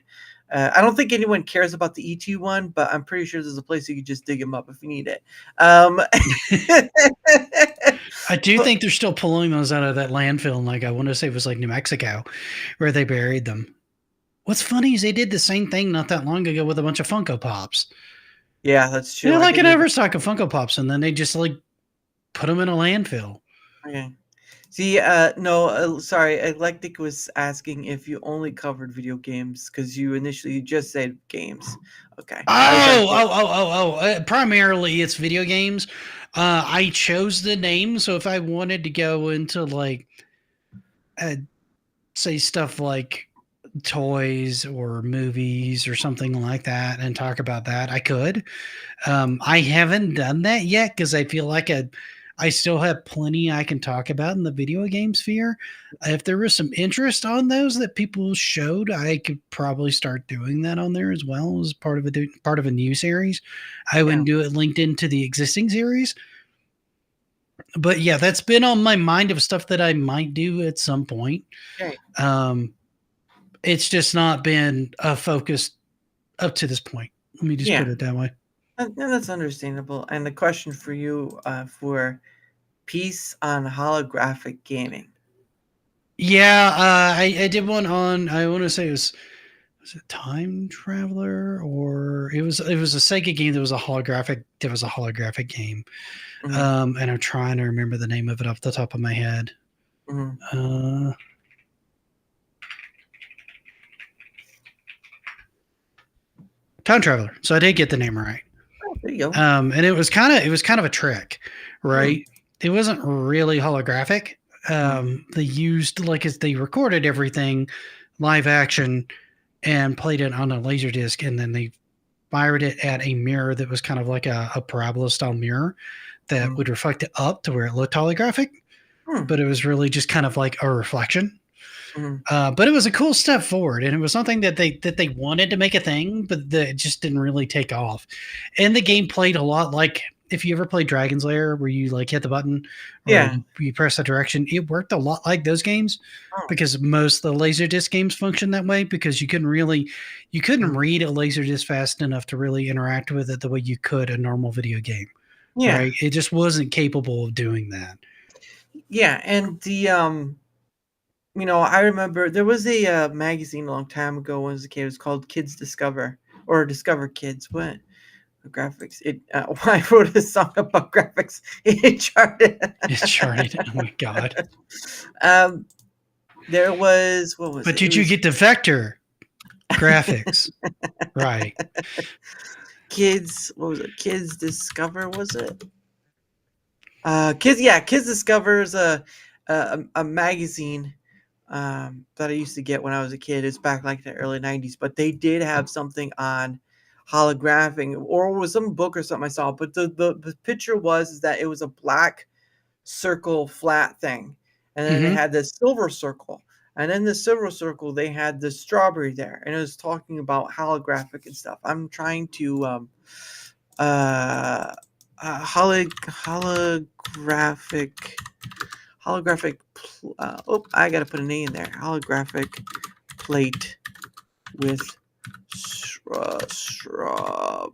I don't think anyone cares about the ET one, but I'm pretty sure there's a place you could just dig them up if you need it. I do think they're still pulling those out of that landfill, and I want to say it was like New Mexico, where they buried them. What's funny is they did the same thing not that long ago with a bunch of Funko Pops. Yeah, that's true. They're like an overstock of Funko Pops, and then they just put them in a landfill. Okay. See, no, sorry. Eclectic was asking if you only covered video games, because you initially just said games. Okay. Primarily, it's video games. I chose the name, so if I wanted to go into say stuff like toys or movies or something like that and talk about that, I could. I haven't done that yet because I feel like I still have plenty I can talk about in the video game sphere. If there was some interest on those that people showed, I could probably start doing that on there as well as part of a new series. I wouldn't do it linked into the existing series. But yeah, that's been on my mind of stuff that I might do at some point. Okay. It's just not been a focused up to this point. Let me just Yeah. put it that way. And that's understandable. And the question for you for piece on holographic gaming. Yeah, I did one on. I want to say was it Time Traveler, or it was a Sega game that was a holographic. There was a holographic game, Mhm, and I'm trying to remember the name of it off the top of my head. mhm. Time Traveler. So I did get the name right. Oh, there you go. And it was kind of a trick, right? It wasn't really holographic. They used as they recorded everything live action and played it on a laser disc, and then they fired it at a mirror that was kind of like a parabola style mirror that would reflect it up to where it looked holographic, but it was really just kind of like a reflection. But it was a cool step forward, and it was something that they wanted to make a thing, but it just didn't really take off. And the game played a lot like if you ever played Dragon's Lair, where you hit the button or Yeah. you press a direction. It worked a lot like those games because most of the Laserdisc games function that way, because you couldn't read a Laserdisc fast enough to really interact with it the way you could a normal video game. Yeah. Right? It just wasn't capable of doing that. Yeah, and the I remember there was a magazine a long time ago when I was a kid. It was called Kids Discover or Discover Kids. What graphics? I wrote a song about graphics. It charted. It's charted. Oh my god! There was what was? But it? did you get the vector graphics? Right. Kids? What was it? Kids Discover? Was it? Kids Discover is a magazine that I used to get when I was a kid. It's back like the early 90s, but they did have something on holographing, or it was some book or something I saw. But the picture is that it was a black circle flat thing, and then they had this silver circle, and in the silver circle they had the strawberry there, and it was talking about holographic and stuff. I'm trying to holographic I gotta put a name in there. Holographic plate with strawberry.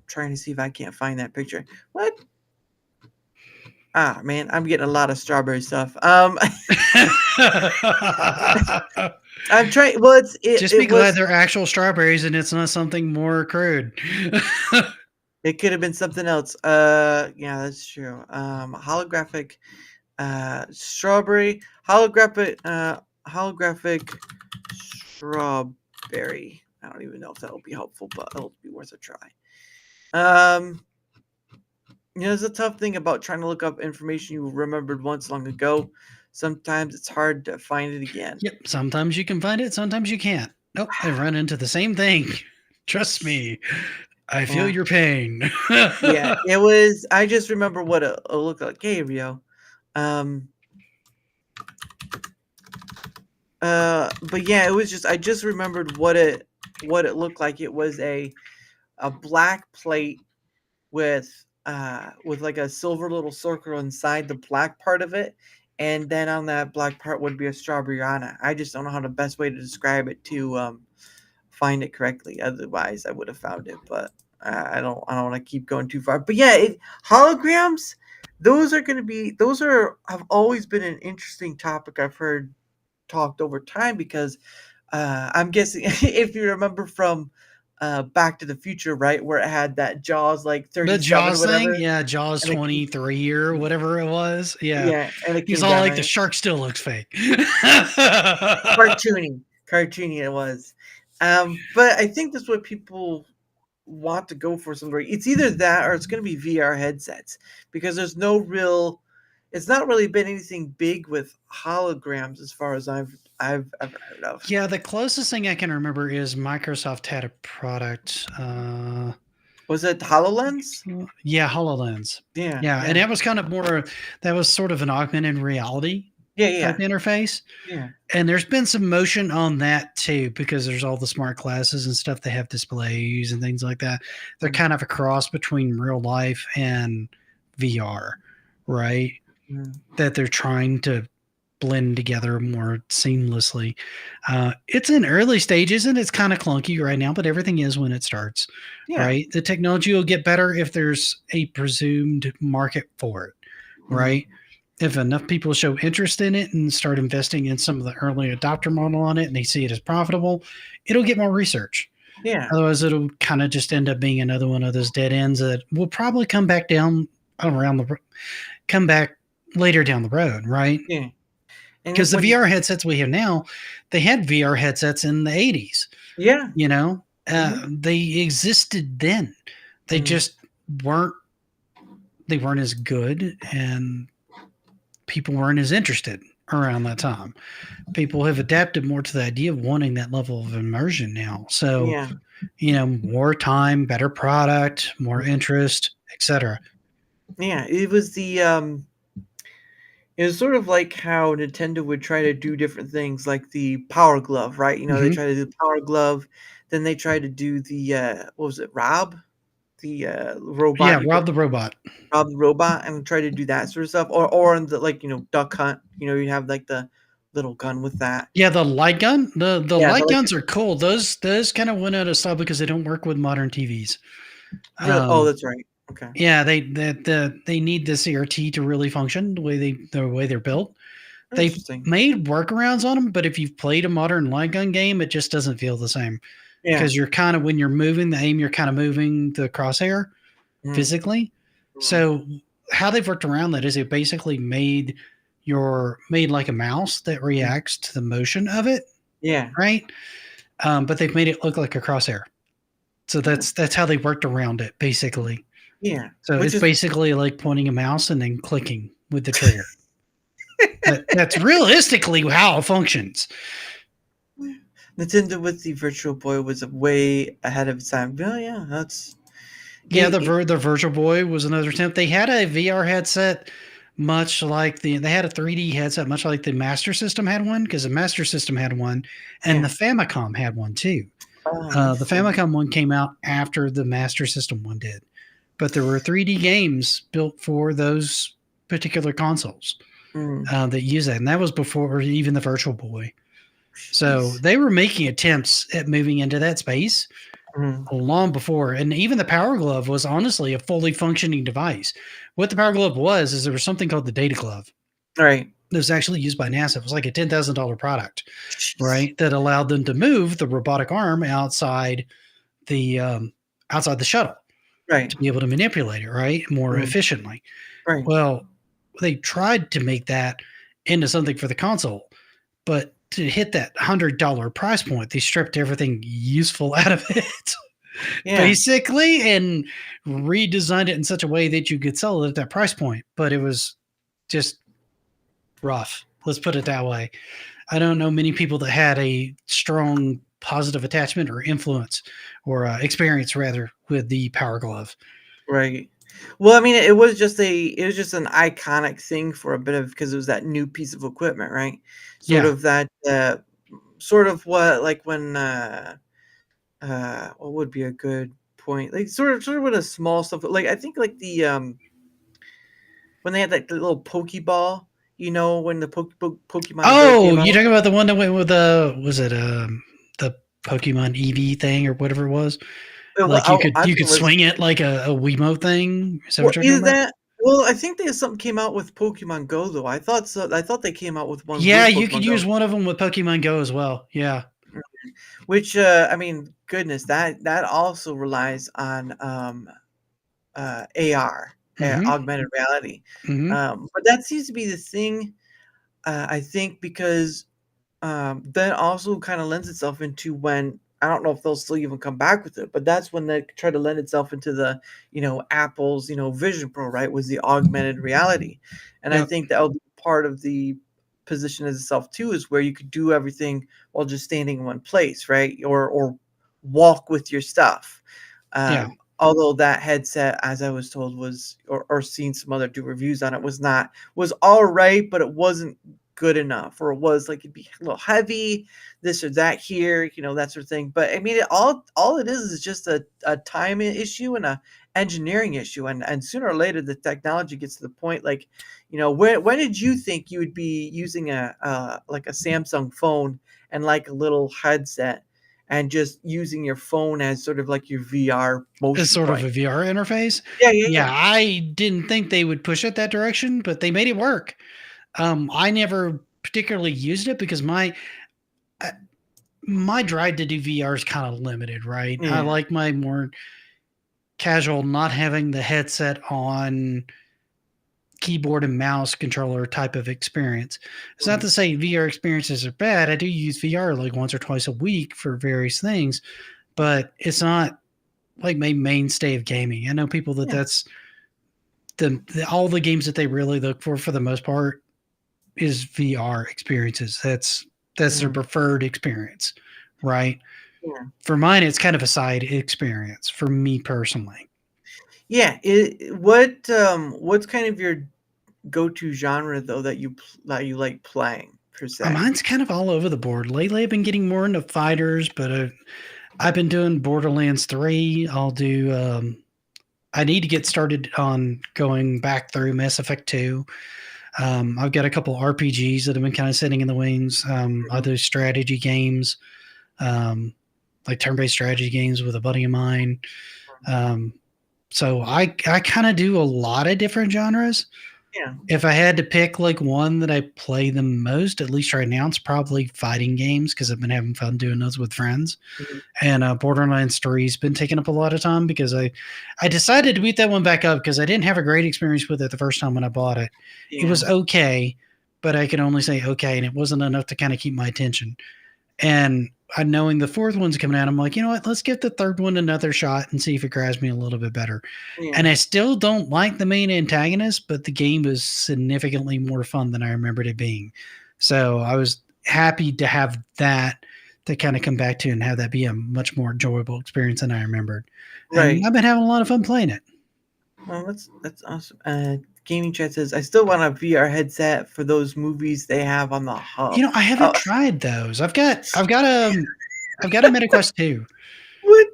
Trying to see if I can't find that picture. What? Ah, man, I'm getting a lot of strawberry stuff. I'm trying. Well, just be glad they're actual strawberries and it's not something more crude. It could have been something else. Yeah, that's true. Holographic strawberry. Holographic strawberry. I don't even know if that'll be helpful, but it'll be worth a try. It's a tough thing about trying to look up information you remembered once long ago. Sometimes it's hard to find it again. Yep. Sometimes you can find it. Sometimes you can't. Nope. I run into the same thing. Trust me. I feel your pain. Yeah, it was. I just remember what it looked like. Hey, Rio. But yeah, it was just. I just remembered what it looked like. It was a black plate with like a silver little circle inside the black part of it, and then on that black part would be a strawberry on it. I just don't know how the best way to describe it to find it correctly. Otherwise, I would have found it, but I don't want to keep going too far. But yeah, holograms. Those have always been an interesting topic I've heard talked over time, because I'm guessing if you remember from Back to the Future, right, where it had that Jaws like 37 the Jaws or whatever. thing, yeah, Jaws 23 or whatever it was, yeah, and it he's came all down, like right? the shark still looks fake. cartoony it was. But I think that's what people want to go for somewhere. It's either that or it's going to be VR headsets, because there's no real. It's not really been anything big with holograms as far as I've ever heard of. Yeah, the closest thing I can remember is Microsoft had a product. Was it HoloLens? Yeah, HoloLens. Yeah, and that was kind of more. That was sort of an augmented reality. Type interface. Yeah. And there's been some motion on that too, because there's all the smart glasses and stuff that have displays and things like that. They're kind of a cross between real life and VR, right? That they're trying to blend together more seamlessly. It's in early stages and it's kind of clunky right now, but everything is when it starts, Yeah. right? The technology will get better if there's a presumed market for it, right? If enough people show interest in it and start investing in some of the early adopter model on it and they see it as profitable, it'll get more research. Yeah. Otherwise, it'll kind of just end up being another one of those dead ends that will probably come back later down the road, right? Yeah. And Because the when VR headsets we have now, they had VR headsets in the 80s, yeah. you know, they existed then. They just weren't as good and people weren't as interested around that time. People have adapted more to the idea of wanting that level of immersion now. So, Yeah. more time, better product, more interest, etc. Yeah. It was sort of like how Nintendo would try to do different things, like the Power Glove, right? They try to do the Power Glove, then they tried to do the what was it, Rob, the robot? Yeah, You Rob could the Robot. Rob the robot, and try to do that sort of stuff, or in the Duck Hunt, you have like the little gun with that. Yeah, the light gun. The Yeah, light guns are cool. Those kind of went out of style because they don't work with modern TVs. Oh, that's right. Okay. Yeah, they need the CRT to really function the way they're built. They've Interesting. made workarounds on them, but if you've played a modern light gun game, it just doesn't feel the same Yeah. because you're kind of when you're moving the aim, you're kind of moving the crosshair physically. So how they've worked around that is it basically made like a mouse that reacts to the motion of it. Yeah. Right. But they've made it look like a crosshair. So that's how they worked around it, basically. Yeah. So it's basically like pointing a mouse and then clicking with the trigger. That's realistically how it functions. Nintendo with the Virtual Boy was way ahead of its time. Oh yeah, that's the Virtual Boy was another attempt. They had a VR headset, much like they had a 3D headset, much like the Master System had one, because the Master System had one, and the Famicom had one too. The Famicom one came out after the Master System one did, but there were 3D games built for those particular consoles that use that, and that was before even the Virtual Boy. So they were making attempts at moving into that space long before, and even the Power Glove was honestly a fully functioning device. What the Power Glove was is there was something called the Data Glove. Right. It was actually used by NASA. It was like a $10,000 product, right? That allowed them to move the robotic arm outside the shuttle, right, to be able to manipulate it, right, more efficiently. Right. Well, they tried to make that into something for the console, but to hit that $100 price point, they stripped everything useful out of it, basically, and redesigned it in such a way that you could sell it at that price point. But it was just rough. Let's put it that way. I don't know many people that had a strong positive attachment or influence or experience rather with the Power Glove. Right. Well, I mean, it was just an iconic thing for a bit of, because it was that new piece of equipment, right? Sort of that, sort of what, like when, what would be a good point? Like sort of with a small stuff, like I think like the, when they had that little Pokeball, when the Pokemon. Oh, you talking about the one that went with was it the Pokemon EV thing or whatever it was? Like you could swing it like a Wiimote thing. Is that what you're talking about? Well, I think there's something came out with Pokemon Go though. I thought so. I thought they came out with one. Yeah, you could use one of them with Pokemon Go as well. Yeah. Which I mean, goodness, that also relies on AR, augmented reality. But that seems to be the thing. I think because that also kind of lends itself into when. I don't know if they'll still even come back with it, but that's when they try to lend itself into the, Apple's, Vision Pro, right, was the augmented reality. And I think that'll be part of the position as itself too, is where you could do everything while just standing in one place, right? Or walk with your stuff. Although that headset, as I was told, was, or seen some other reviews on it, was all right, but it wasn't good enough, or it was like it'd be a little heavy, this or that here, that sort of thing. But I mean, all it is just a time issue and a engineering issue, and sooner or later the technology gets to the point like, when did you think you would be using like a Samsung phone and like a little headset and just using your phone as sort of like your VR motion As sort point? of a VR interface. Yeah. I didn't think they would push it that direction, but they made it work. I never particularly used it because my drive to do VR is kind of limited, right? I Yeah. like my more casual, not having the headset on, keyboard and mouse controller type of experience. It's not to say VR experiences are bad. I do use VR like once or twice a week for various things, but it's not like my mainstay of gaming. I know people that that's all the games that they really look for the most part is VR experiences. That's their preferred experience, right? Yeah. For mine, it's kind of a side experience for me personally. Yeah. What's kind of your go-to genre though that you like playing per se? Mine's kind of all over the board. Lately, I've been getting more into fighters, but I've been doing Borderlands 3. I'll do. I need to get started on going back through Mass Effect 2. I've got a couple RPGs that have been kind of sitting in the wings. Other strategy games, like turn-based strategy games with a buddy of mine. So I kind of do a lot of different genres. Yeah. If I had to pick like one that I play the most, at least right now, it's probably fighting games because I've been having fun doing those with friends. And Borderlands 3 has been taking up a lot of time because I decided to beat that one back up because I didn't have a great experience with it the first time when I bought it. Yeah. It was okay, but I could only say okay, and it wasn't enough to kind of keep my attention. And knowing the fourth one's coming out, I'm like, you know what? Let's give the third one another shot and see if it grabs me a little bit better. Yeah. And I still don't like the main antagonist, but the game is significantly more fun than I remembered it being. So I was happy to have that to kind of come back to and have that be a much more enjoyable experience than I remembered. Right. And I've been having a lot of fun playing it. Well, that's awesome. Gaming Chat says, I still want a VR headset for those movies they have on the hub. You know, I haven't tried those. I've got a MetaQuest 2. What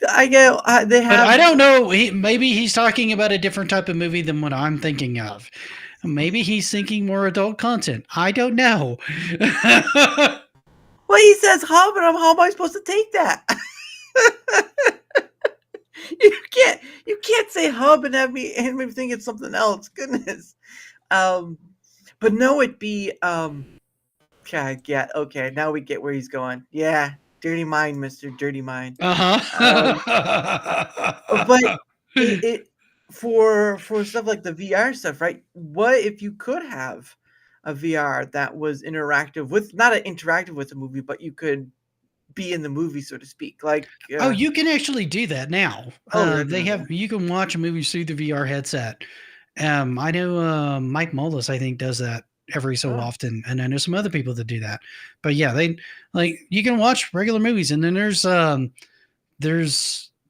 they have? But I don't know. Maybe he's talking about a different type of movie than what I'm thinking of. Maybe he's thinking more adult content. I don't know. Well, he says hub, and how am I supposed to take that? You can't say hub and have me think it's something else. Goodness. But no, it'd be okay. Yeah, okay. Now we get where he's going. Yeah, dirty mind, Mr. Dirty Mind. Uh-huh. But it for stuff like the VR stuff, right? What if you could have a VR that was interactive with, not interactive with a movie, but you could be in the movie, so to speak. Like you can actually do that now. You can watch movies through the VR headset. I know Mike Mullis, I think, does that every so often, and I know some other people that do that. But yeah, you can watch regular movies, and then there's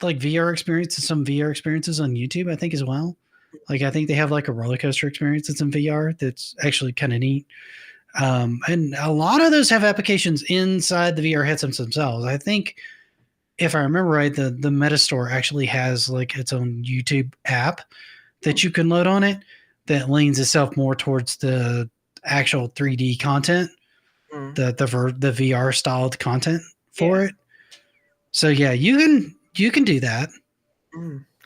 like VR experiences, some VR experiences on YouTube, I think, as well. Like I think they have like a roller coaster experience that's in VR that's actually kind of neat. And a lot of those have applications inside the VR headsets themselves. I think, if I remember right, the Metastore actually has like its own YouTube app that you can load on it that leans itself more towards the actual 3D content, the VR styled content for it. So yeah, you can do that.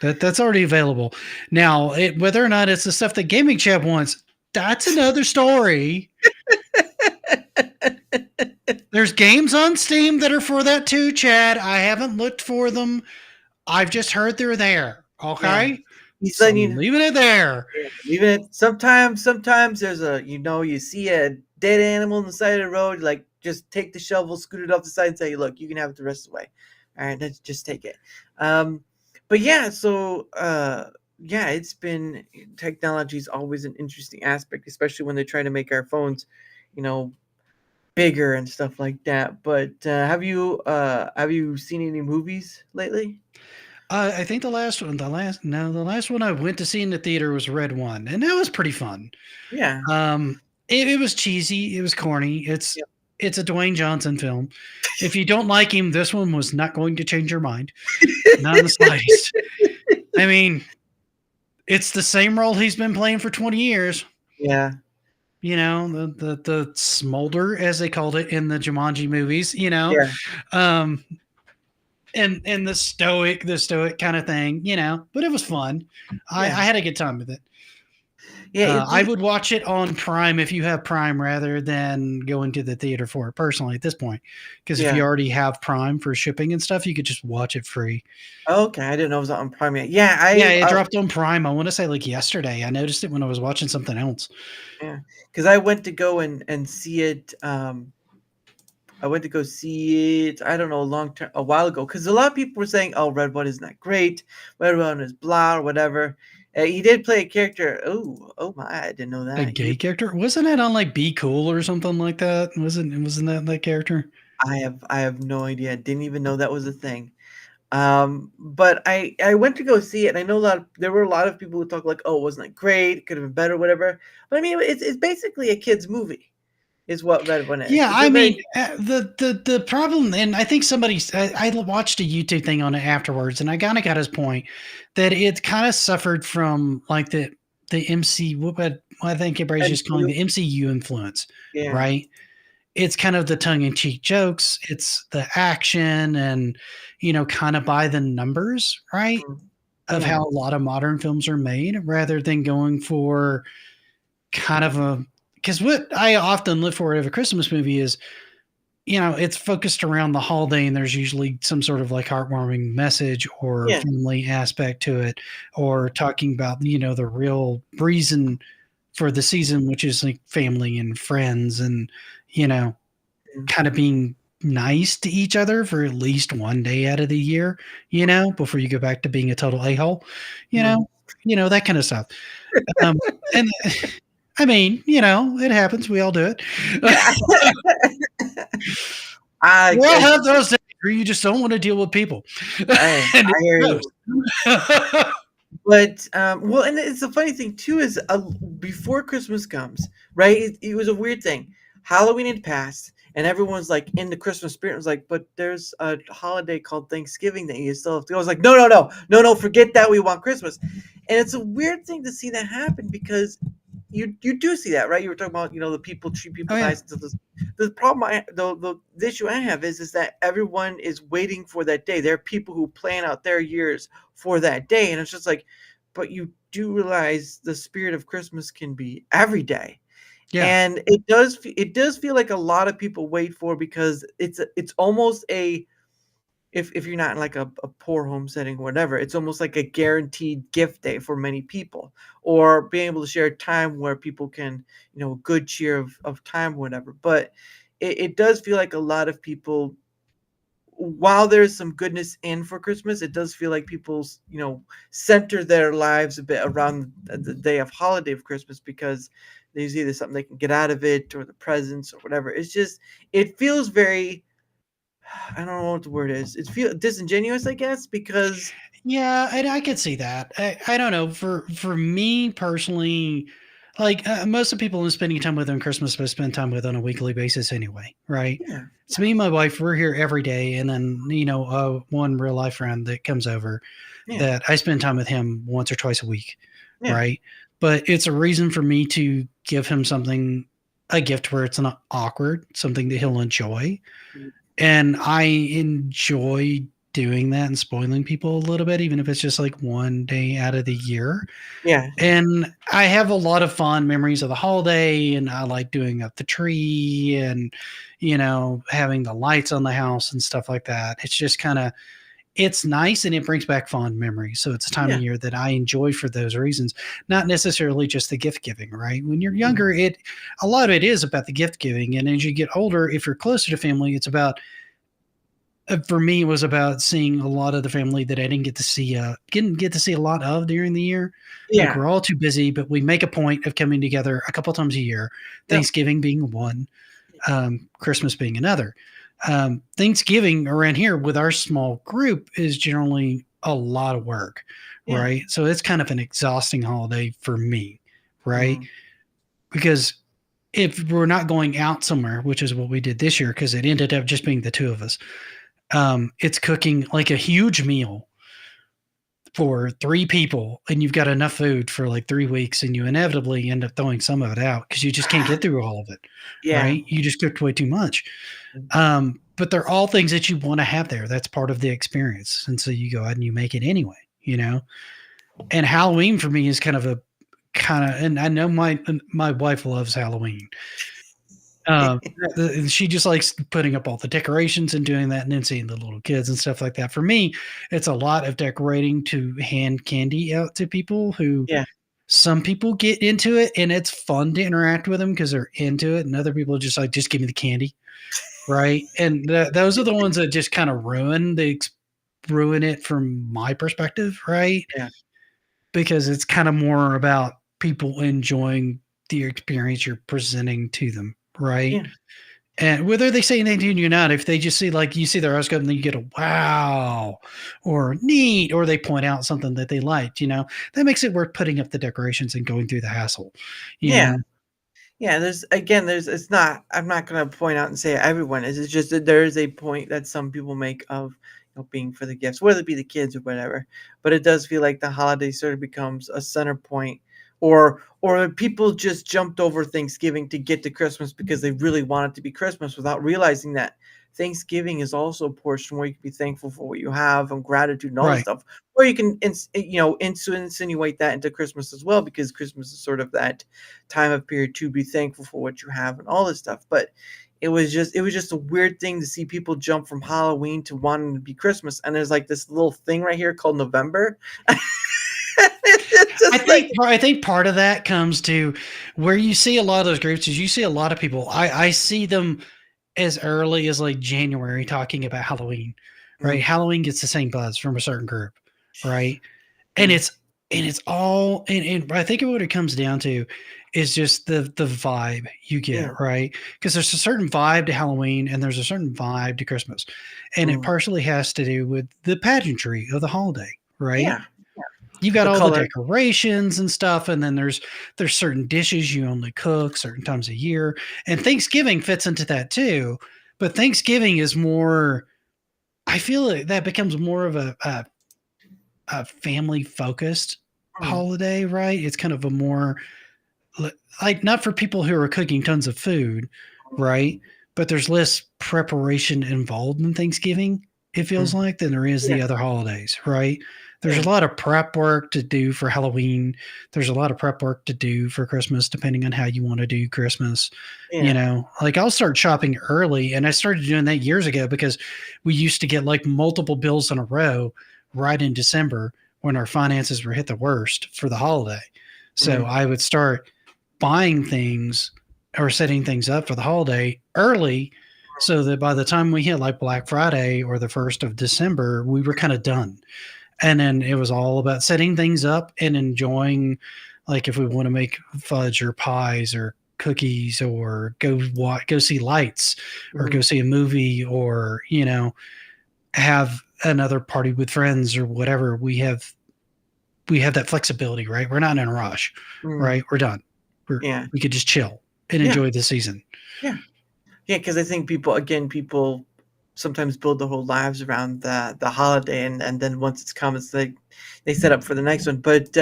That's already available. Now, whether or not it's the stuff that Gaming Chat wants, that's another story. There's games on Steam that are for that too, Chad. I haven't looked for them. I've just heard they're there. Okay. Yeah. He's letting leaving it there. Yeah, leaving it. Sometimes there's you see a dead animal on the side of the road, like just take the shovel, scoot it off the side, and say, look, you can have it the rest of the way. All right, let's just take it. But yeah, so it's been, technology is always an interesting aspect, especially when they try to make our phones, bigger and stuff like that. But have you seen any movies lately? I think the last one I went to see in the theater was Red One, and that was pretty fun. Yeah. It was cheesy. It was corny. It's Yep. it's a Dwayne Johnson film. If you don't like him, this one was not going to change your mind. Not in the slightest. I mean, it's the same role he's been playing for 20 years. Yeah. You know, the smolder, as they called it in the Jumanji movies, you know. Yeah. Um and the stoic kind of thing, you know, but it was fun. I Yeah. had a good time with it. Yeah. I would watch it on Prime if you have Prime rather than going to the theater for it personally at this point. Because if you Yeah. already have Prime for shipping and stuff, you could just watch it free. Okay, I didn't know it was on Prime yet. Yeah, Yeah, it dropped on Prime. I want to say like yesterday. I noticed it when I was watching something else. yeah, because I went to go and see it. I went to go see it. I don't know, a while ago, because a lot of people were saying, "Oh, Red One is not great. Red One is blah or whatever." He did play a character. Oh my! I didn't know A that. gay character? Wasn't it on like Be Cool or something like that? Wasn't that character? I have no idea. Didn't even know that was a thing. But I went to go see it, and I know there were a lot of people who talk like, "Oh, it wasn't that great. It could have been better, whatever." But I mean, it's basically a kids movie, is what Red One is. Yeah, It's I a very mean, the problem, and I think I watched a YouTube thing on it afterwards, and I kind of got his point that it kind of suffered from like the MC, what I think everybody's just calling the MCU influence, yeah. right? It's kind of the tongue-in-cheek jokes, it's the action, and you know, kind of by the numbers, right? Of Yeah. how a lot of modern films are made, rather than going for kind of a, because what I often look for out of a Christmas movie is, you know, it's focused around the holiday and there's usually some sort of like heartwarming message or Yeah. family aspect to it, or talking about, you know, the real reason for the season, which is like family and friends and, you know, kind of being nice to each other for at least one day out of the year, you know, before you go back to being a total a-hole, you know, that kind of stuff. And I mean, you know, it happens. We all do it. I We all have those days where you just don't want to deal with people. I hear you. But well, and it's a funny thing too is before Christmas comes, right? It was a weird thing. Halloween had passed, and everyone's like in the Christmas spirit. It was like, but there's a holiday called Thanksgiving that you still have to go. I was like, no, forget that. We want Christmas, and it's a weird thing to see that happen because you do see that, right? You were talking about, you know, the people treat people nice. The problem, the issue I have is that everyone is waiting for that day. There are people who plan out their years for that day, and it's just like, but you do realize the spirit of Christmas can be every day. Yeah. And it does feel like a lot of people wait for, because it's almost a, if you're not in like a poor home setting or whatever, it's almost like a guaranteed gift day for many people, or being able to share time where people can, you know, good cheer of time or whatever. But it does feel like a lot of people, while there's some goodness in for Christmas, it does feel like people's, you know, center their lives a bit around the day of holiday of Christmas, because there's either something they can get out of it or the presents or whatever. It's just, it feels very, I don't know what the word is. It feels disingenuous, I guess, because Yeah, I could see that. I don't know. For me personally, like most of the people I'm spending time with on Christmas, I spend time with on a weekly basis anyway, right? yeah, So me and my wife, we're here every day, and then you know, one real life friend that comes over, yeah, that I spend time with him once or twice a week, yeah, right? But it's a reason for me to give him a gift where it's not awkward, something that he'll enjoy. Mhm. And I enjoy doing that and spoiling people a little bit, even if it's just like one day out of the year. yeah, And I have a lot of fond memories of the holiday, and I like doing up the tree and, you know, having the lights on the house and stuff like that. It's just kind of, it's nice and it brings back fond memories. So it's a time yeah, of year that I enjoy for those reasons, not necessarily just the gift giving, right? When you're Mhm. younger, a lot of it is about the gift giving. And as you get older, if you're closer to family, it's about, for me, it was about seeing a lot of the family that I didn't get to see a lot of during the year. Like, yeah, we're all too busy, but we make a point of coming together a couple times a year, yeah, Thanksgiving being one, Christmas being another. Thanksgiving around here with our small group is generally a lot of work, yeah, right? So it's kind of an exhausting holiday for me, right? mhm, Because if we're not going out somewhere, which is what we did this year, because it ended up just being the two of us, it's cooking like a huge meal for 3 people, and you've got enough food for like 3 weeks, and you inevitably end up throwing some of it out because you just can't get through all of it. Yeah. Right? You just cooked way too much. But they're all things that you want to have there. That's part of the experience. And so you go out and you make it anyway, And Halloween for me is and I know my wife loves Halloween. She just likes putting up all the decorations and doing that, and then seeing the little kids and stuff like that. For me, it's a lot of decorating to hand candy out to people who, some people get into it, and it's fun to interact with them because they're into it, and other people are just like, just give me the candy, right? And those are the ones that just kind of ruin it from my perspective, right? Yeah, because it's kind of more about people enjoying the experience you're presenting to them. Right. Yeah. And whether they say anything to you or not, if they just see, like, you see their eyes go up and then you get a wow or neat, or they point out something that they liked, that makes it worth putting up the decorations and going through the hassle. Yeah. It's not, I'm not going to point out and say everyone is. It's just that there is a point that some people make of, being for the gifts, whether it be the kids or whatever. But it does feel like the holiday sort of becomes a center point. Or people just jumped over Thanksgiving to get to Christmas because they really want it to be Christmas without realizing that Thanksgiving is also a portion where you can be thankful for what you have and gratitude and all that stuff. Or you can, insinuate that into Christmas as well, because Christmas is sort of that time of period to be thankful for what you have and all this stuff. But it was just a weird thing to see people jump from Halloween to wanting to be Christmas. And there's like this little thing right here called November. I think part of that comes to where you see a lot of those groups is you see a lot of people. I see them as early as like January talking about Halloween, right? Halloween gets the same buzz from a certain group, right? And it's all, and I think what it comes down to is just the vibe you get, right? Because there's a certain vibe to Halloween and there's a certain vibe to Christmas. And it partially has to do with the pageantry of the holiday, right? Yeah. You've got all the decorations and stuff, and then there's certain dishes you only cook certain times a year, and Thanksgiving fits into that too. But Thanksgiving is more, I feel like that becomes more of a family focused holiday, right? It's kind of a more like, not for people who are cooking tons of food, right? But there's less preparation involved in Thanksgiving, it feels like, than there is the other holidays, right? There's a lot of prep work to do for Halloween. There's a lot of prep work to do for Christmas, depending on how you want to do Christmas. Like, I'll start shopping early, and I started doing that years ago because we used to get like multiple bills in a row right in December when our finances were hit the worst for the holiday. So I would start buying things or setting things up for the holiday early, so that by the time we hit like Black Friday or the 1st of December, we were kind of done. And then it was all about setting things up and enjoying, like, if we want to make fudge or pies or cookies, or go see lights, or go see a movie, or, have another party with friends or whatever. We have that flexibility, right? We're not in a rush, right? We're done. We could just chill and enjoy the season. Yeah. Because I think people sometimes build their whole lives around the holiday, and then once it's come, it's like they set up for the next one. But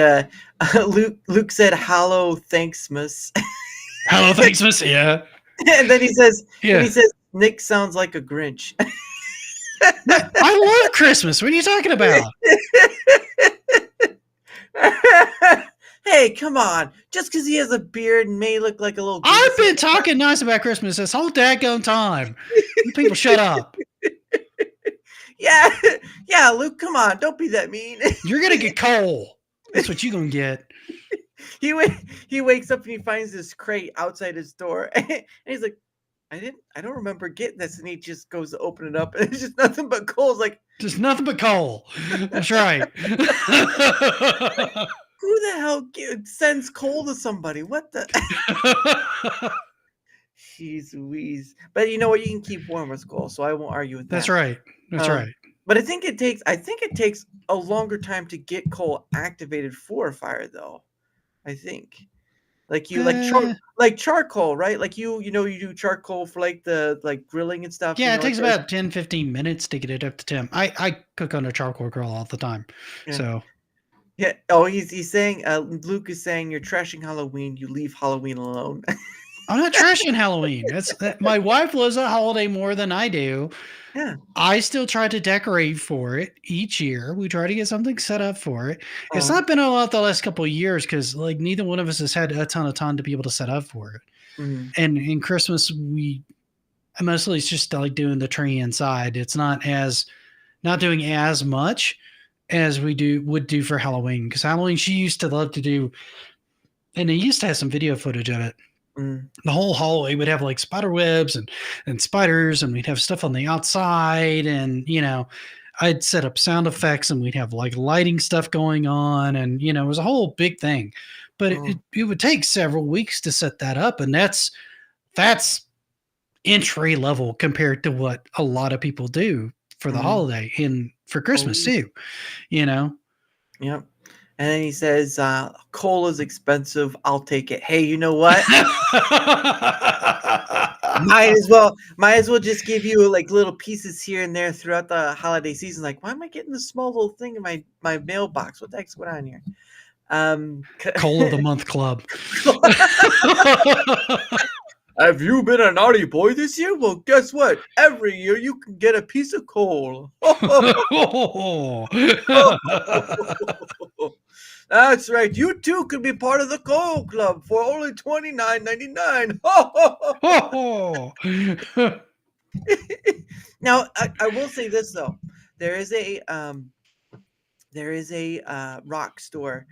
Luke said, "Hallow Thanksmas." Hallow Thanksmas, yeah. And then he says, Nick sounds like a Grinch. I love Christmas. What are you talking about? Hey, come on. Just because he has a beard and may look like a little... I've been talking nice about Christmas this whole daggone time. You people shut up. Yeah, Luke, come on. Don't be that mean. You're going to get coal. That's what you're going to get. He wakes up and he finds this crate outside his door. And he's like, I don't remember getting this. And he just goes to open it up. And it's just nothing but coal. It's like... Just nothing but coal. That's right. Who the hell sends coal to somebody? What the? Jeez Louise. But you know what? You can keep warm with coal, so I won't argue with that. That's right. That's right. But I think it takes a longer time to get coal activated for a fire, though. I think. Like you Uh, like charcoal, right? Like you do charcoal for like the like grilling and stuff. yeah, it Like takes about 10, 15 minutes to get it up to temp. I cook on a charcoal grill all the time. yeah. So Yeah. Oh, he's saying Luke is saying you're trashing Halloween. You leave Halloween alone. I'm not trashing Halloween. My wife loves that holiday more than I do. Yeah. I still try to decorate for it each year. We try to get something set up for it. It's Uh, not been a lot the last couple of years because like neither one of us has had a ton of time to be able to set up for it. mhm. And in Christmas, mostly it's just like doing the tree inside. It's not doing as much as would do for Halloween because Halloween she used to love to do, and they used to have some video footage of it. Mm. The whole hallway would have like spider webs and spiders, and we'd have stuff on the outside, and I'd set up sound effects, and we'd have like lighting stuff going on, and it was a whole big thing. But Oh. it would take several weeks to set that up, and that's entry level compared to what a lot of people do for the Mhm. holiday and for Christmas Oh. too. Yep. And then he says, coal is expensive. I'll take it. Hey, you know what? Might as well just give you like little pieces here and there throughout the holiday season. Like, why am I getting this small little thing in my mailbox? What the heck's going on here? Coal of the Month Club. Have you been a naughty boy this year? Well, guess what? Every year you can get a piece of coal. That's right. You too can be part of the coal club for only $29.99. Now, I will say this though, there is a rock store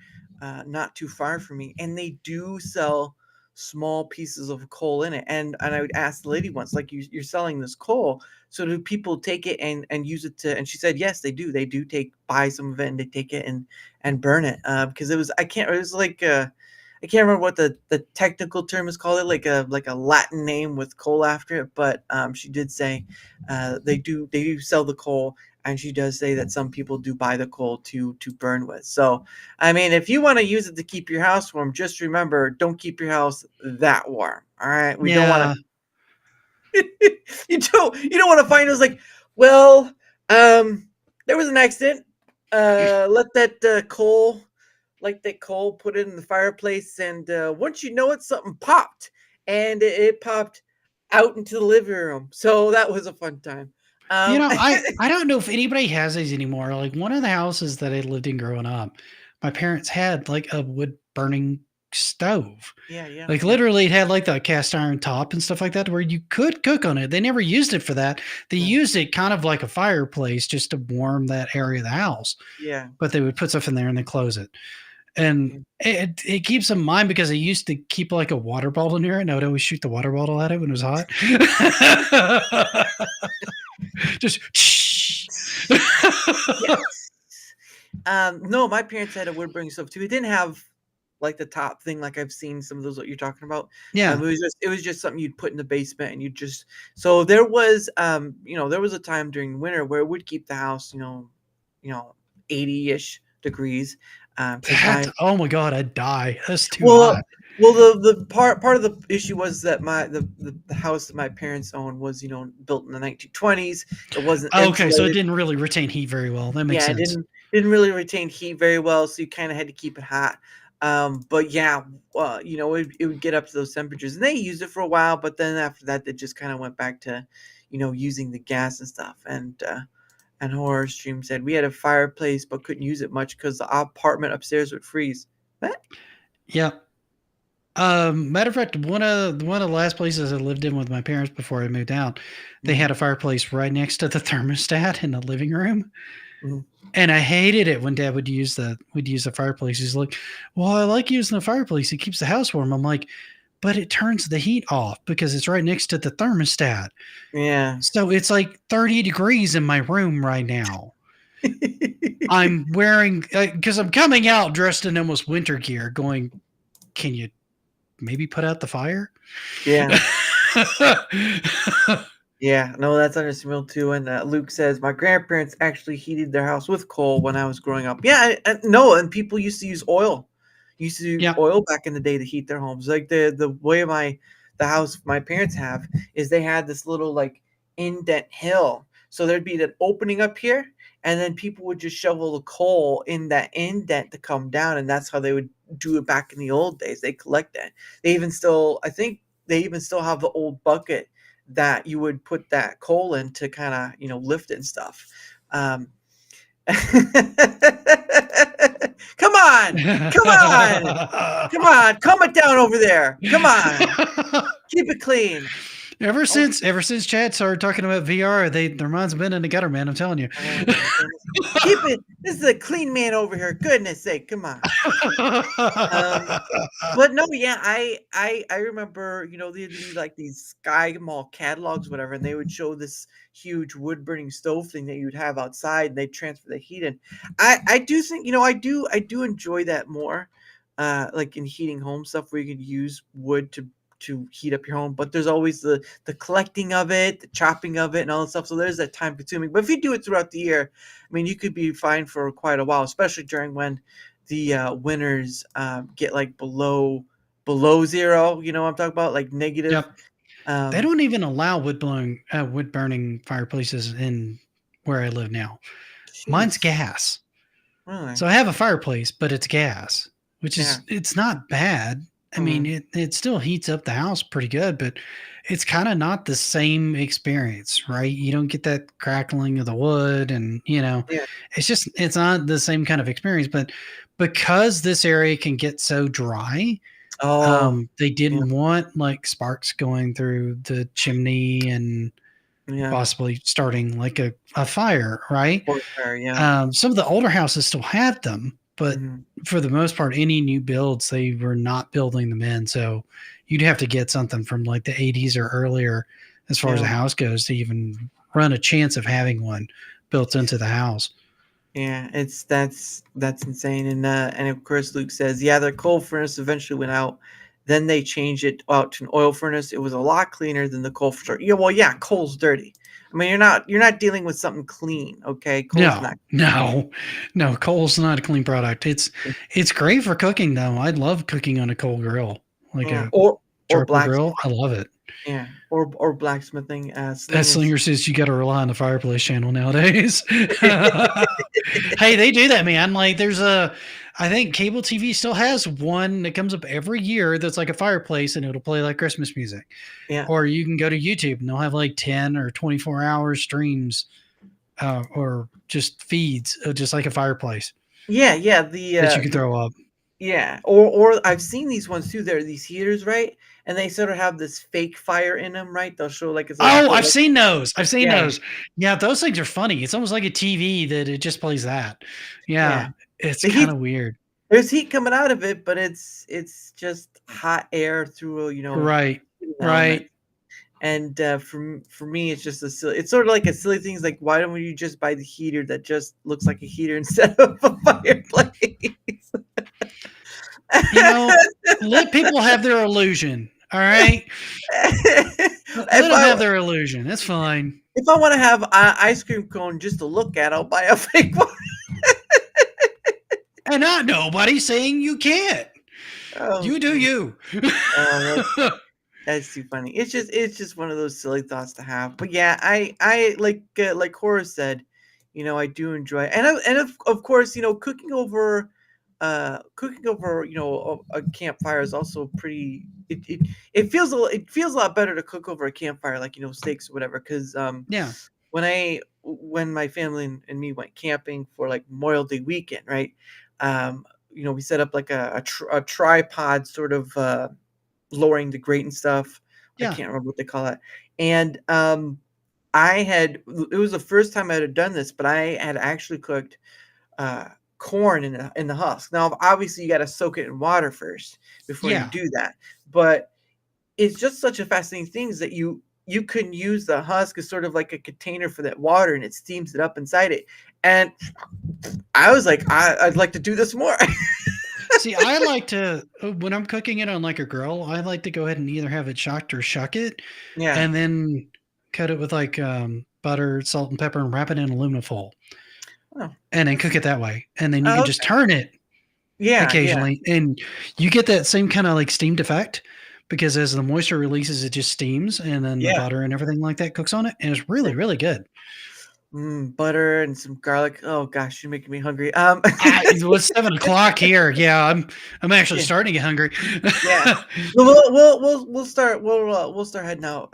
not too far from me, and they do sell small pieces of coal in it. And I would ask the lady once, like, you're selling this coal, so do people take it and use it to? And she said, yes, they do. They do buy some of it and they take it and burn it. Because it was like I can't remember what the technical term is called. It like a Latin name with coal after it. But she did say they do sell the coal. And she does say that some people do buy the coal to burn with. So, I mean, if you want to use it to keep your house warm, just remember, don't keep your house that warm. All right, we don't want to. You don't want to find us like, well, there was an accident. Let that coal, put it in the fireplace, and once you know it, something popped, and it popped out into the living room. So that was a fun time. I don't know if anybody has these anymore. Like one of the houses that I lived in growing up, my parents had like a wood burning stove. Yeah. Like literally it had like the cast iron top and stuff like that where you could cook on it. They never used it for that. They used it kind of like a fireplace just to warm that area of the house. Yeah. But they would put stuff in there and then close it. And it keeps in mind because I used to keep like a water bottle near it, and I would always shoot the water bottle at it when it was hot. Just Yes. No, my parents had a wood burning stove too. It didn't have like the top thing like I've seen some of those what you're talking about. yeah. It was just something you'd put in the basement, and you just so there was there was a time during winter where it would keep the house 80-ish degrees. Oh my god, I'd die. That's too Well, hot. the part of the issue was that the house that my parents owned was built in the 1920s. It wasn't Okay, so it insulated. didn't really retain heat very well. That makes Yeah, it sense. didn't really retain heat very well, so you kind of had to keep it hot. But yeah, it would get up to those temperatures, and they used it for a while, but then after that, they just kind of went back to, using the gas and stuff. And Horror Stream said we had a fireplace, but couldn't use it much because the apartment upstairs would freeze. What? Yeah. Matter of fact, one of the last places I lived in with my parents before I moved out, they had a fireplace right next to the thermostat in the living room. Mhm. And I hated it when Dad would use the fireplace. He's like, "Well, I like using the fireplace. It keeps the house warm." I'm like, "But it turns the heat off because it's right next to the thermostat. Yeah. So it's like 30 degrees in my room right now. I'm wearing because I'm coming out dressed in almost winter gear. Going, can you maybe put out the fire?" Yeah. Yeah, no, that's understandable too. And Luke says my grandparents actually heated their house with coal when I was growing up. Yeah, no, and people used to use oil. used to Yep. oil back in the day to heat their homes. Like the way the house my parents have is they had this little like indent hill. So there'd be an opening up here, and then people would just shovel the coal in that indent to come down, and that's how they would do it back in the old days. They collect it. I think they even still have the old bucket that you would put that coal in to kind of lift it and stuff. Come on, calm it down over there. Come on, keep it clean. Ever since Chad started talking about VR, their minds have been in the gutter, man. I'm telling you. Keep it. This is a clean man over here. Goodness sake, come on. But no, yeah, I remember, there'd be like these Sky Mall catalogs, whatever, and they would show this huge wood burning stove thing that you'd have outside, and they transfer the heat in. I do think, I do enjoy that more, like in heating home stuff where you can use wood to heat up your home, but there's always the collecting of it, the chopping of it, and all that stuff. So there's that time consuming. But if you do it throughout the year, I mean, you could be fine for quite a while, especially during when the winters get like below zero. You know what I'm talking about, like negative. Yep. They don't even allow wood burning fireplaces in where I live now. Mine's gas. Really? So I have a fireplace, but it's gas, which is it's not bad. I mean, it still heats up the house pretty good, but it's kind of not the same experience, right? You don't get that crackling of the wood, and it's not the same kind of experience. But because this area can get so dry, they didn't want like sparks going through the chimney and possibly starting like a fire, right? Some of the older houses still have them. But for the most part, any new builds, they were not building them in. So you'd have to get something from like the 80s or earlier as far as the house goes to even run a chance of having one built into the house. Yeah, that's insane. And of course, Luke says, the coal furnace eventually went out. Then they changed it out to an oil furnace. It was a lot cleaner than the coal furnace. Coal's dirty. I mean, you're not dealing with something clean, okay? Coal's No, coal's not a clean product. It's great for cooking though. I love cooking on a coal grill, like or black grill. I love it. Yeah, or blacksmithing. Slinger says you got to rely on the fireplace channel nowadays. Hey, they do that, man. Like, I think cable TV still has one that comes up every year that's like a fireplace, and it'll play like Christmas music. Yeah. Or you can go to YouTube and they'll have like 10 or 24-hour streams, or just feeds, just like a fireplace. Yeah. That you can throw up. Yeah, or I've seen these ones too. There are these heaters, right? And they sort of have this fake fire in them, right? They'll show like it's. I've seen those. Those. Yeah, those things are funny. It's almost like a TV that it just plays that. Yeah. It's kind of weird. There's heat coming out of it, but it's just hot air through right. And for me, it's just it's sort of like a silly thing. It's like, why don't you just buy the heater that just looks like a heater instead of a fireplace? Let people have their illusion. All right. Let them have their illusion. That's fine. If I want to have an ice cream cone just to look at, I'll buy a fake one. And not nobody's saying you can't. You do you. That's too funny. It's just one of those silly thoughts to have. But yeah, I like Horace said, I do enjoy it. And of course, cooking over a campfire is also pretty. It feels a lot better to cook over a campfire, like steaks or whatever. Because when my family and me went camping for like Memorial Day weekend, right? We set up like a tripod sort of lowering the grate and stuff. I can't remember what they call it. And it was the first time I had done this, but I had actually cooked corn in the husk. Now, obviously, you got to soak it in water first before you do that. But it's just such a fascinating thing is that you can use the husk as sort of like a container for that water, and it steams it up inside it. And I was like, I'd like to do this more. See, I like to, when I'm cooking it on like a grill, I like to go ahead and either have it shocked or shuck it. Yeah. And then cut it with like butter, salt, and pepper and wrap it in aluminum foil. Oh. And then cook it that way. And then you can just turn it Yeah, occasionally, and you get that same kind of like steamed effect because as the moisture releases, it just steams, and then the yeah. butter and everything like that cooks on it, and it's really, really good. Butter and some garlic. Oh gosh, you're making me hungry. It was 7 o'clock here. Yeah, I'm actually Yeah. starting to get hungry. Yeah. We'll start heading out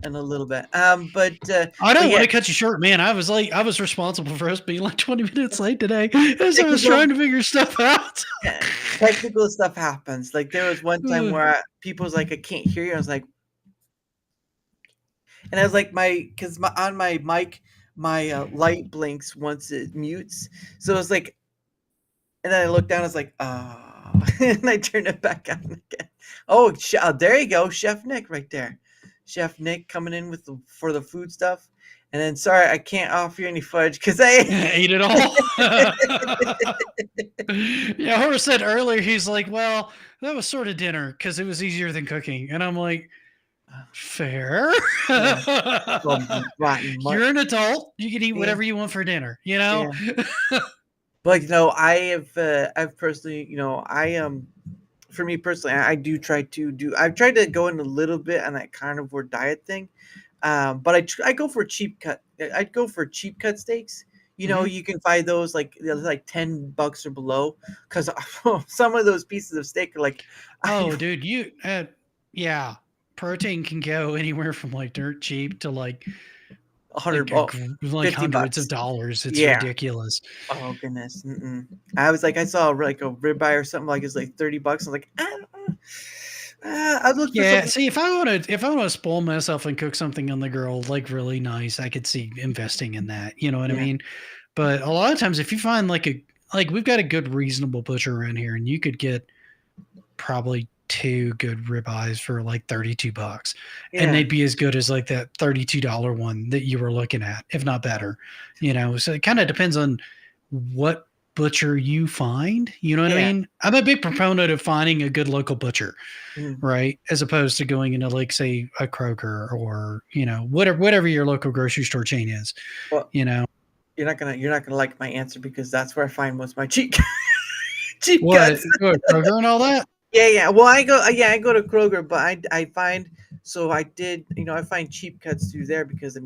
in a little bit. I don't yeah, want to cut you short, man. I was late. I was responsible for us being like 20 minutes late today as I was Technical- trying to figure stuff out. yeah, technical stuff happens. Like there was one time where people was like, I can't hear you. I was like, and I was like, because on my mic, my light blinks once it mutes. So it was like, and then I looked down. I was like, and I turned it back on again. Oh, there you go, Chef Nick, right there. Chef Nick coming in for the food stuff. And then, sorry, I can't offer you any fudge because I ate it all. Yeah, Horace said earlier, he's like, well, that was sort of dinner because it was easier than cooking. And I'm like, fair. You're an adult. You can eat whatever you want for dinner, you know? Yeah. But I've personally, for me personally, I've tried to go in a little bit on that carnivore diet thing. But I go for cheap cut. I'd go for cheap cut steaks. You can find those like $10 or below, because some of those pieces of steak are like, oh, dude, yeah, protein can go anywhere from like dirt cheap to like 100, like hundreds $50. of dollars. It's ridiculous. Oh goodness. I was like, I saw like a ribeye or something like it's like $30. I was like, I'd look for something. See, if I want to spoil myself and cook something on the grill like really nice, I could see investing in that. You know what I mean? But a lot of times, if you find like we've got a good reasonable butcher around here, and you could get probably 2 good ribeyes for like $32, and they'd be as good as like that $32 one that you were looking at, if not better. So it kind of depends on what butcher you find. You know what I mean? I'm a big proponent of finding a good local butcher, right, as opposed to going into like say a Kroger or whatever your local grocery store chain is. Well, you're not gonna like my answer, because that's where I find most of my cheap cuts. Kroger and all that. Yeah. Well, I go to Kroger, but I find I find cheap cuts through there, because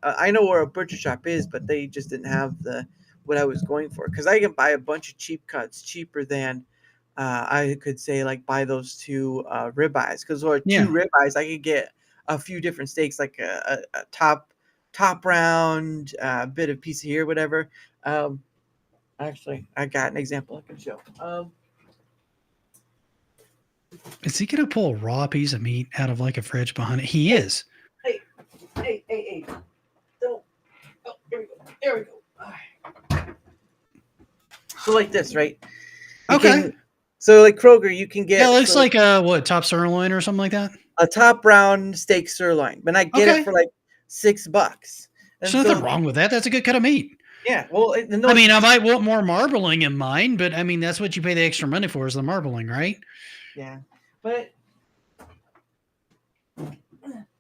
I know where a butcher shop is, but they just didn't have what I was going for, because I can buy a bunch of cheap cuts cheaper than I could say like buy those 2 ribeyes, because 2 ribeyes I could get a few different steaks, like a top round, bit of piece of here, whatever. Actually, I got an example I can show. Is he gonna pull a raw piece of meat out of like a fridge behind it? He is. Hey. Don't. Oh, there we go. All right. So like this, right? So like Kroger, you can get. Yeah, it looks like a top sirloin or something like that. A top round steak sirloin, but I get it for like $6. There's nothing wrong with that. That's a good cut of meat. Yeah, well, I might want more marbling in mine, but that's what you pay the extra money for, is the marbling, right? Yeah, but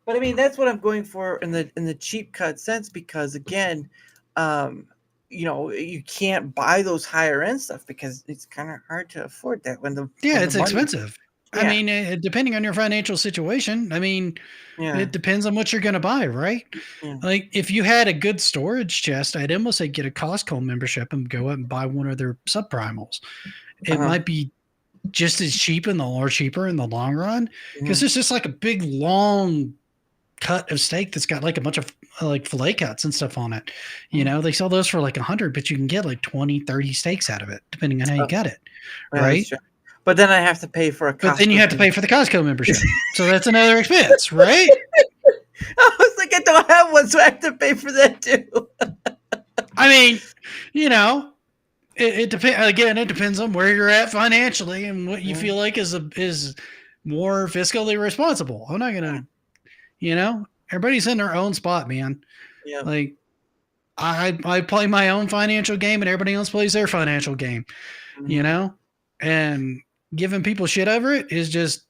that's what I'm going for in the cheap cut sense, because again, you can't buy those higher end stuff because it's kind of hard to afford that it's expensive. Yeah. Depending on your financial situation, it depends on what you're going to buy, right? Yeah. Like if you had a good storage chest, I'd almost say get a Costco membership and go out and buy one of their subprimals. It might be just as cheap cheaper in the long run, because it's just like a big long cut of steak that's got like a bunch of like fillet cuts and stuff on it. They sell those for like 100, but you can get like 20, 30 steaks out of it, depending on how you get it. Right. But then I have to pay for But then you have to pay for the Costco membership. So that's another expense, right? I was like, I don't have one, so I have to pay for that too. It depends. Again, it depends on where you're at financially and what you feel like is more fiscally responsible. I'm not gonna, everybody's in their own spot, man. Yeah. Like I play my own financial game, and everybody else plays their financial game. And giving people shit over it is just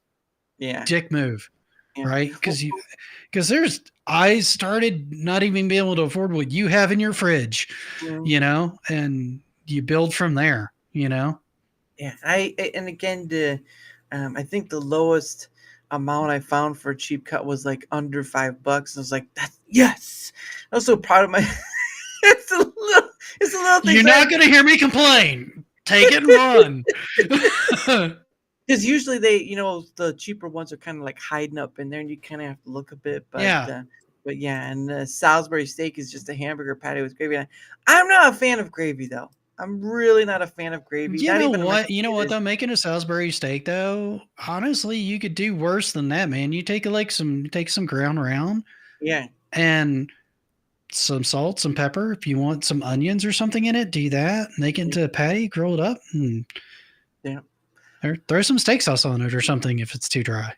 dick move, right? Because I started not even being able to afford what you have in your fridge, and you build from there, Yeah, and again, I think the lowest amount I found for a cheap cut was like under $5. I was like, that's yes. I was so proud of my. It's a little thing. You're not going to hear me complain. Take it and run. Because usually they, the cheaper ones are kind of like hiding up in there, and you kind of have to look a bit. Yeah. But yeah, and the Salisbury steak is just a hamburger patty with gravy. I'm not a fan of gravy though. I'm really not a fan of gravy. You Not know even what? You know what though? Making a Salisbury steak though, honestly, you could do worse than that, man. You take some ground round Yeah. and some salt, some pepper. If you want some onions or something in it, do that. Make it into a patty, grill it up, and Yeah. throw some steak sauce on it or something if it's too dry.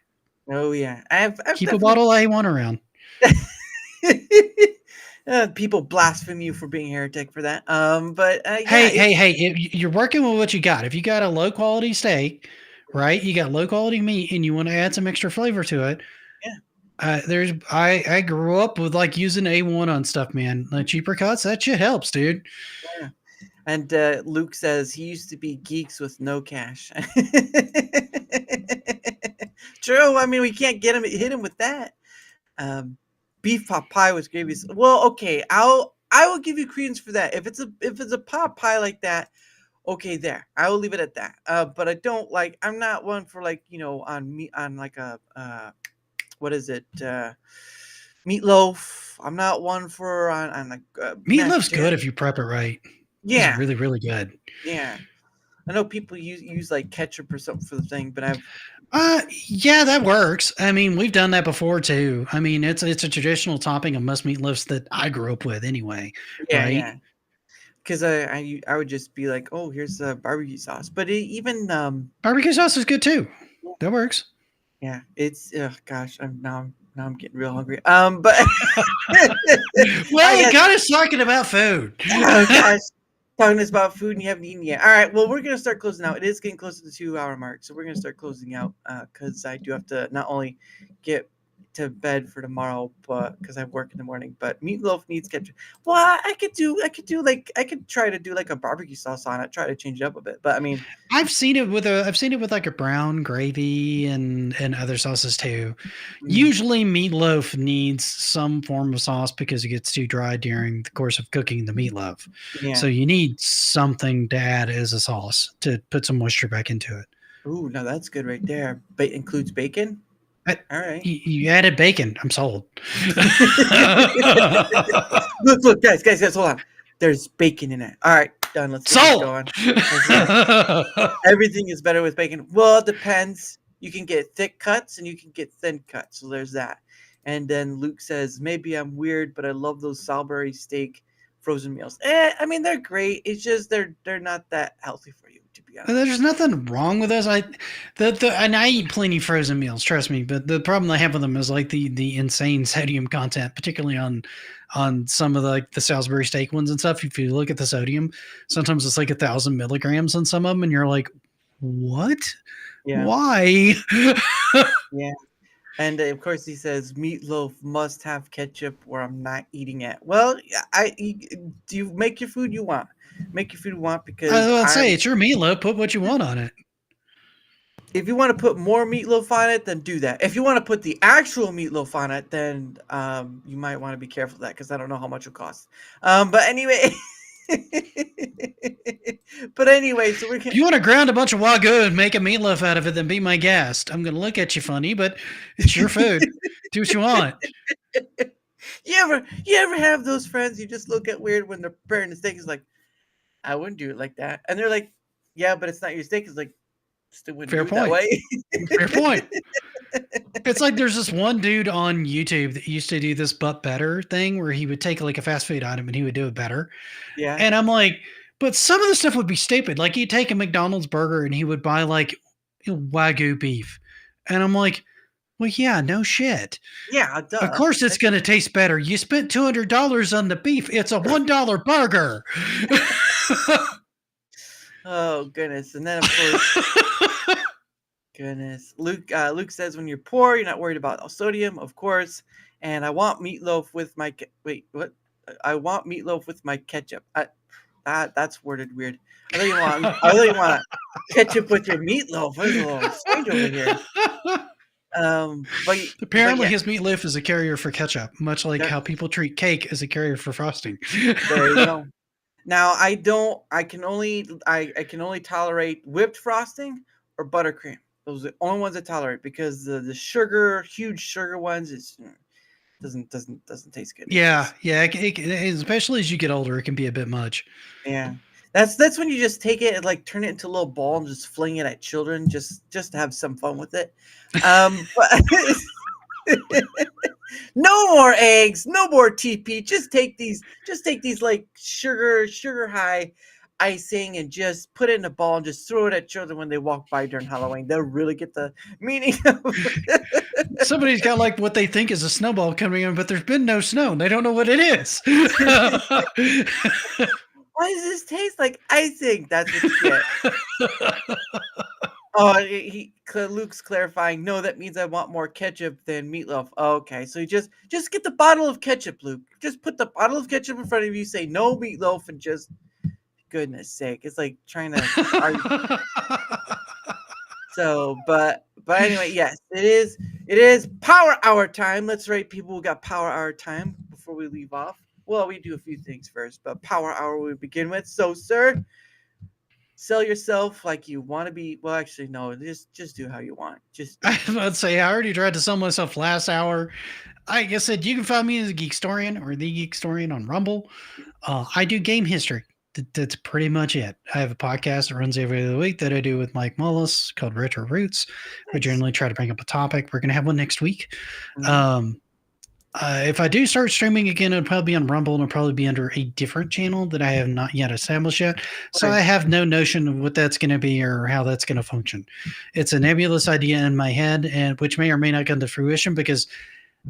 Oh yeah. I've Keep a bottle of A1 around. People blaspheme you for being heretic for that. But yeah, Hey! You're working with what you got. If you got a low quality steak, right? You got low quality meat, and you want to add some extra flavor to it. Yeah. I grew up with like using A1 on stuff, man. Like cheaper cuts, that shit helps, dude. Yeah. And Luke says he used to be geeks with no cash. True. I mean, we can't hit him with that. Beef pot pie with gravy. Well, okay, I will give you credence for that. If it's a pot pie like that, okay, there. I will leave it at that. But I don't like. I'm not one for like on meat on like a what is it meatloaf. I'm not one for on like meatloaf's good if you prep it right. Yeah, it's really really good. Yeah, I know people use like ketchup or something for the thing, but I've. Yeah, that works. I mean, we've done that before too. I mean, it's a traditional topping of most meatloafs that I grew up with anyway. Yeah, right? yeah. Because I would just be like, oh, here's the barbecue sauce, but even barbecue sauce is good too. That works. Yeah, it's gosh, now I'm getting real hungry. But well, we got us talking about food. Oh gosh. Talking to us about food and you haven't eaten yet. All right, well, we're going to start closing out. It is getting close to the 2-hour mark, so we're going to start closing out because I do have to not only get to bed for tomorrow, but because I work in the morning. But meatloaf needs ketchup. Well, I could try to do like a barbecue sauce on it, try to change it up a bit. But I mean, I've seen it with like a brown gravy and other sauces too. Usually, meatloaf needs some form of sauce because it gets too dry during the course of cooking the meatloaf. Yeah. So you need something to add as a sauce to put some moisture back into it. Ooh, now that's good right there. But includes bacon. All right. You added bacon. I'm sold. Look, guys, hold on. There's bacon in it. All right, done. Let's get going. Everything is better with bacon. Well, it depends. You can get thick cuts and you can get thin cuts. So there's that. And then Luke says, maybe I'm weird, but I love those Salisbury steak frozen meals. I mean, they're great. It's just they're not that healthy for you. There's nothing wrong with those. And I eat plenty of frozen meals, trust me. But the problem I have with them is like the insane sodium content, particularly on some of the Salisbury steak ones and stuff. If you look at the sodium, sometimes it's like 1,000 milligrams on some of them, and you're like, what? Yeah. Why? Yeah. And of course, he says meatloaf must have ketchup, or I'm not eating it. Well, do you make your food you want? Make your food you want because I'll say it's your meatloaf. Put what you want on it. If you want to put more meatloaf on it, then do that. If you want to put the actual meatloaf on it, then you might want to be careful of that because I don't know how much it costs. But anyway. So we're gonna... If you want to ground a bunch of Wagyu and make a meatloaf out of it, then be my guest. I'm going to look at you funny, but it's your food. Do what you want. You ever have those friends you just look at weird when they're preparing the steak? Is like, I wouldn't do it like that, and they're like, yeah, but it's not your steak. It's like, still wouldn't fair do it point. That way. Fair point. It's like there's this one dude on YouTube that used to do this but better thing where he would take like a fast food item and he would do it better. Yeah. And I'm like, but some of the stuff would be stupid. Like he'd take a McDonald's burger and he would buy like Wagyu beef. And I'm like, well, yeah, no shit. Yeah, duh. Of course it's going to taste better. You spent $200 on the beef. It's a $1 burger. Oh, goodness. And then, of course... Goodness. Luke says when you're poor, you're not worried about sodium, of course. And I want meatloaf with my I want meatloaf with my ketchup. That's worded weird. I thought you want ketchup with your meatloaf. It's a little strange over here. But Apparently, yeah, his meatloaf is a carrier for ketchup, much like that, how people treat cake as a carrier for frosting. there you go. Now I don't. I can only tolerate whipped frosting or buttercream. Those are the only ones I tolerate because the sugar, huge sugar ones, doesn't taste good. It's Yeah, just yeah. Especially as you get older, it can be a bit much. yeah. That's when you just take it and like turn it into a little ball and just fling it at children just to have some fun with it. But no more eggs, no more TP. Just take these like sugar high icing and just put it in a ball and just throw it at children when they walk by during Halloween. They'll really get the meaning of Somebody's got like what they think is a snowball coming in, but there's been no snow. And they don't know what it is. why does this taste like icing? That's what you get. Oh, Luke's clarifying. No, that means I want more ketchup than meatloaf. Oh, okay, so you just get the bottle of ketchup, Luke. Just put the bottle of ketchup in front of you. Say no meatloaf, and just goodness sake, it's like trying to argue. So, but anyway, yes, it is. It is power hour time. Let's rate people who got power hour time before we leave off. Well, we do a few things first, but power hour we begin with. So, sir, sell yourself like you want to be. Well, actually, no. Just do how you want. Just I was about to say, I already tried to sell myself last hour. Like I said, you can find me as a Geekstorian or the Geekstorian on Rumble. I do game history. That's pretty much it. I have a podcast that runs every other week that I do with Mike Mullis called Retro Roots. We nice. generally try to bring up a topic. We're going to have one next week. Mhm. If I do start streaming again, it'll probably be on Rumble and it'll probably be under a different channel that I have not yet established yet. So Right. I have no notion of what that's going to be or how that's going to function. It's a nebulous idea in my head, and which may or may not come to fruition because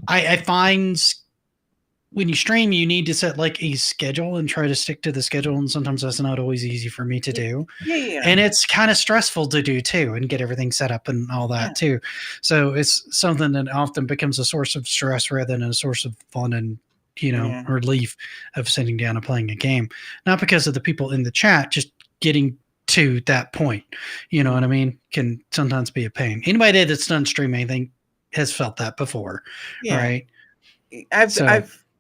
I find when you stream, you need to set like a schedule and try to stick to the schedule. And sometimes that's not always easy for me to do. Yeah. And it's kind of stressful to do too and get everything set up and all that Yeah. too. So it's something that often becomes a source of stress rather than a source of fun and, Yeah. relief of sitting down and playing a game. Not because of the people in the chat, just getting to that point. You know what I mean? Can sometimes be a pain. Anybody that's done stream anything has felt that before. Yeah. Right. I've So-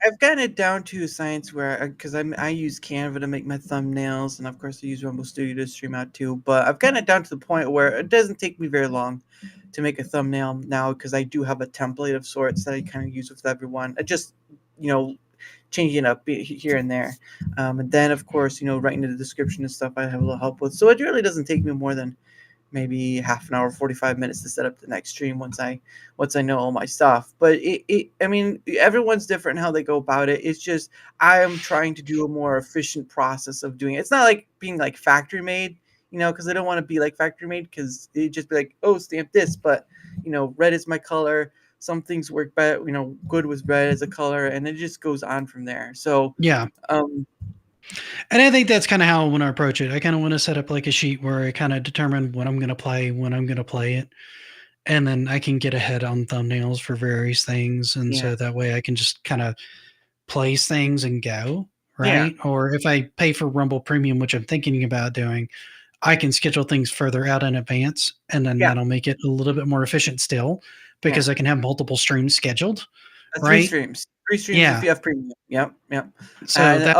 I've gotten it down to science where because I use Canva to make my thumbnails and of course I use Rumble Studio to stream out too. But I've gotten it down to the point where it doesn't take me very long to make a thumbnail now because I do have a template of sorts that I kind of use with everyone. I just changing it up here and there, and then of course writing the description and stuff I have a little help with. So it really doesn't take me more than maybe half an hour, 45 minutes to set up the next stream once I know all my stuff. But I mean, everyone's different in how they go about it. It's just I'm trying to do a more efficient process of doing it. It's not like being like factory made, because I don't want to be like factory made because it just be like, oh, stamp this. But red is my color. Some things work better, good with red as a color, and it just goes on from there. So yeah. And I think that's kind of how I want to approach it. I kind of want to set up like a sheet where I kind of determine what I'm going to play, when I'm going to play it. And then I can get ahead on thumbnails for various things. And so that way I can just kind of place things and go, right? Yeah. Or if I pay for Rumble Premium, which I'm thinking about doing, I can schedule things further out in advance. And then that'll make it a little bit more efficient still because I can have multiple streams scheduled. Three streams. If you have premium. Yep. So that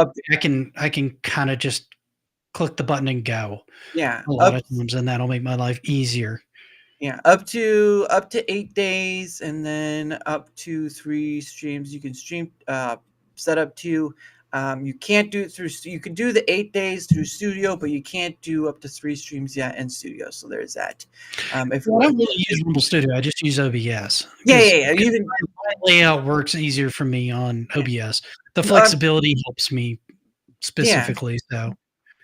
I can kind of just click the button and go. Yeah. A lot of times, and that'll make my life easier. Yeah, up to 8 days, and then up to 3 streams. You can stream set up to. You can't do it through. You can do the 8 days through Studio, but you can't do up to 3 streams yet in Studio. So there's that. I don't really use Rumble Studio. I just use OBS. Yeah. Even my layout works easier for me on OBS. The flexibility helps me specifically. So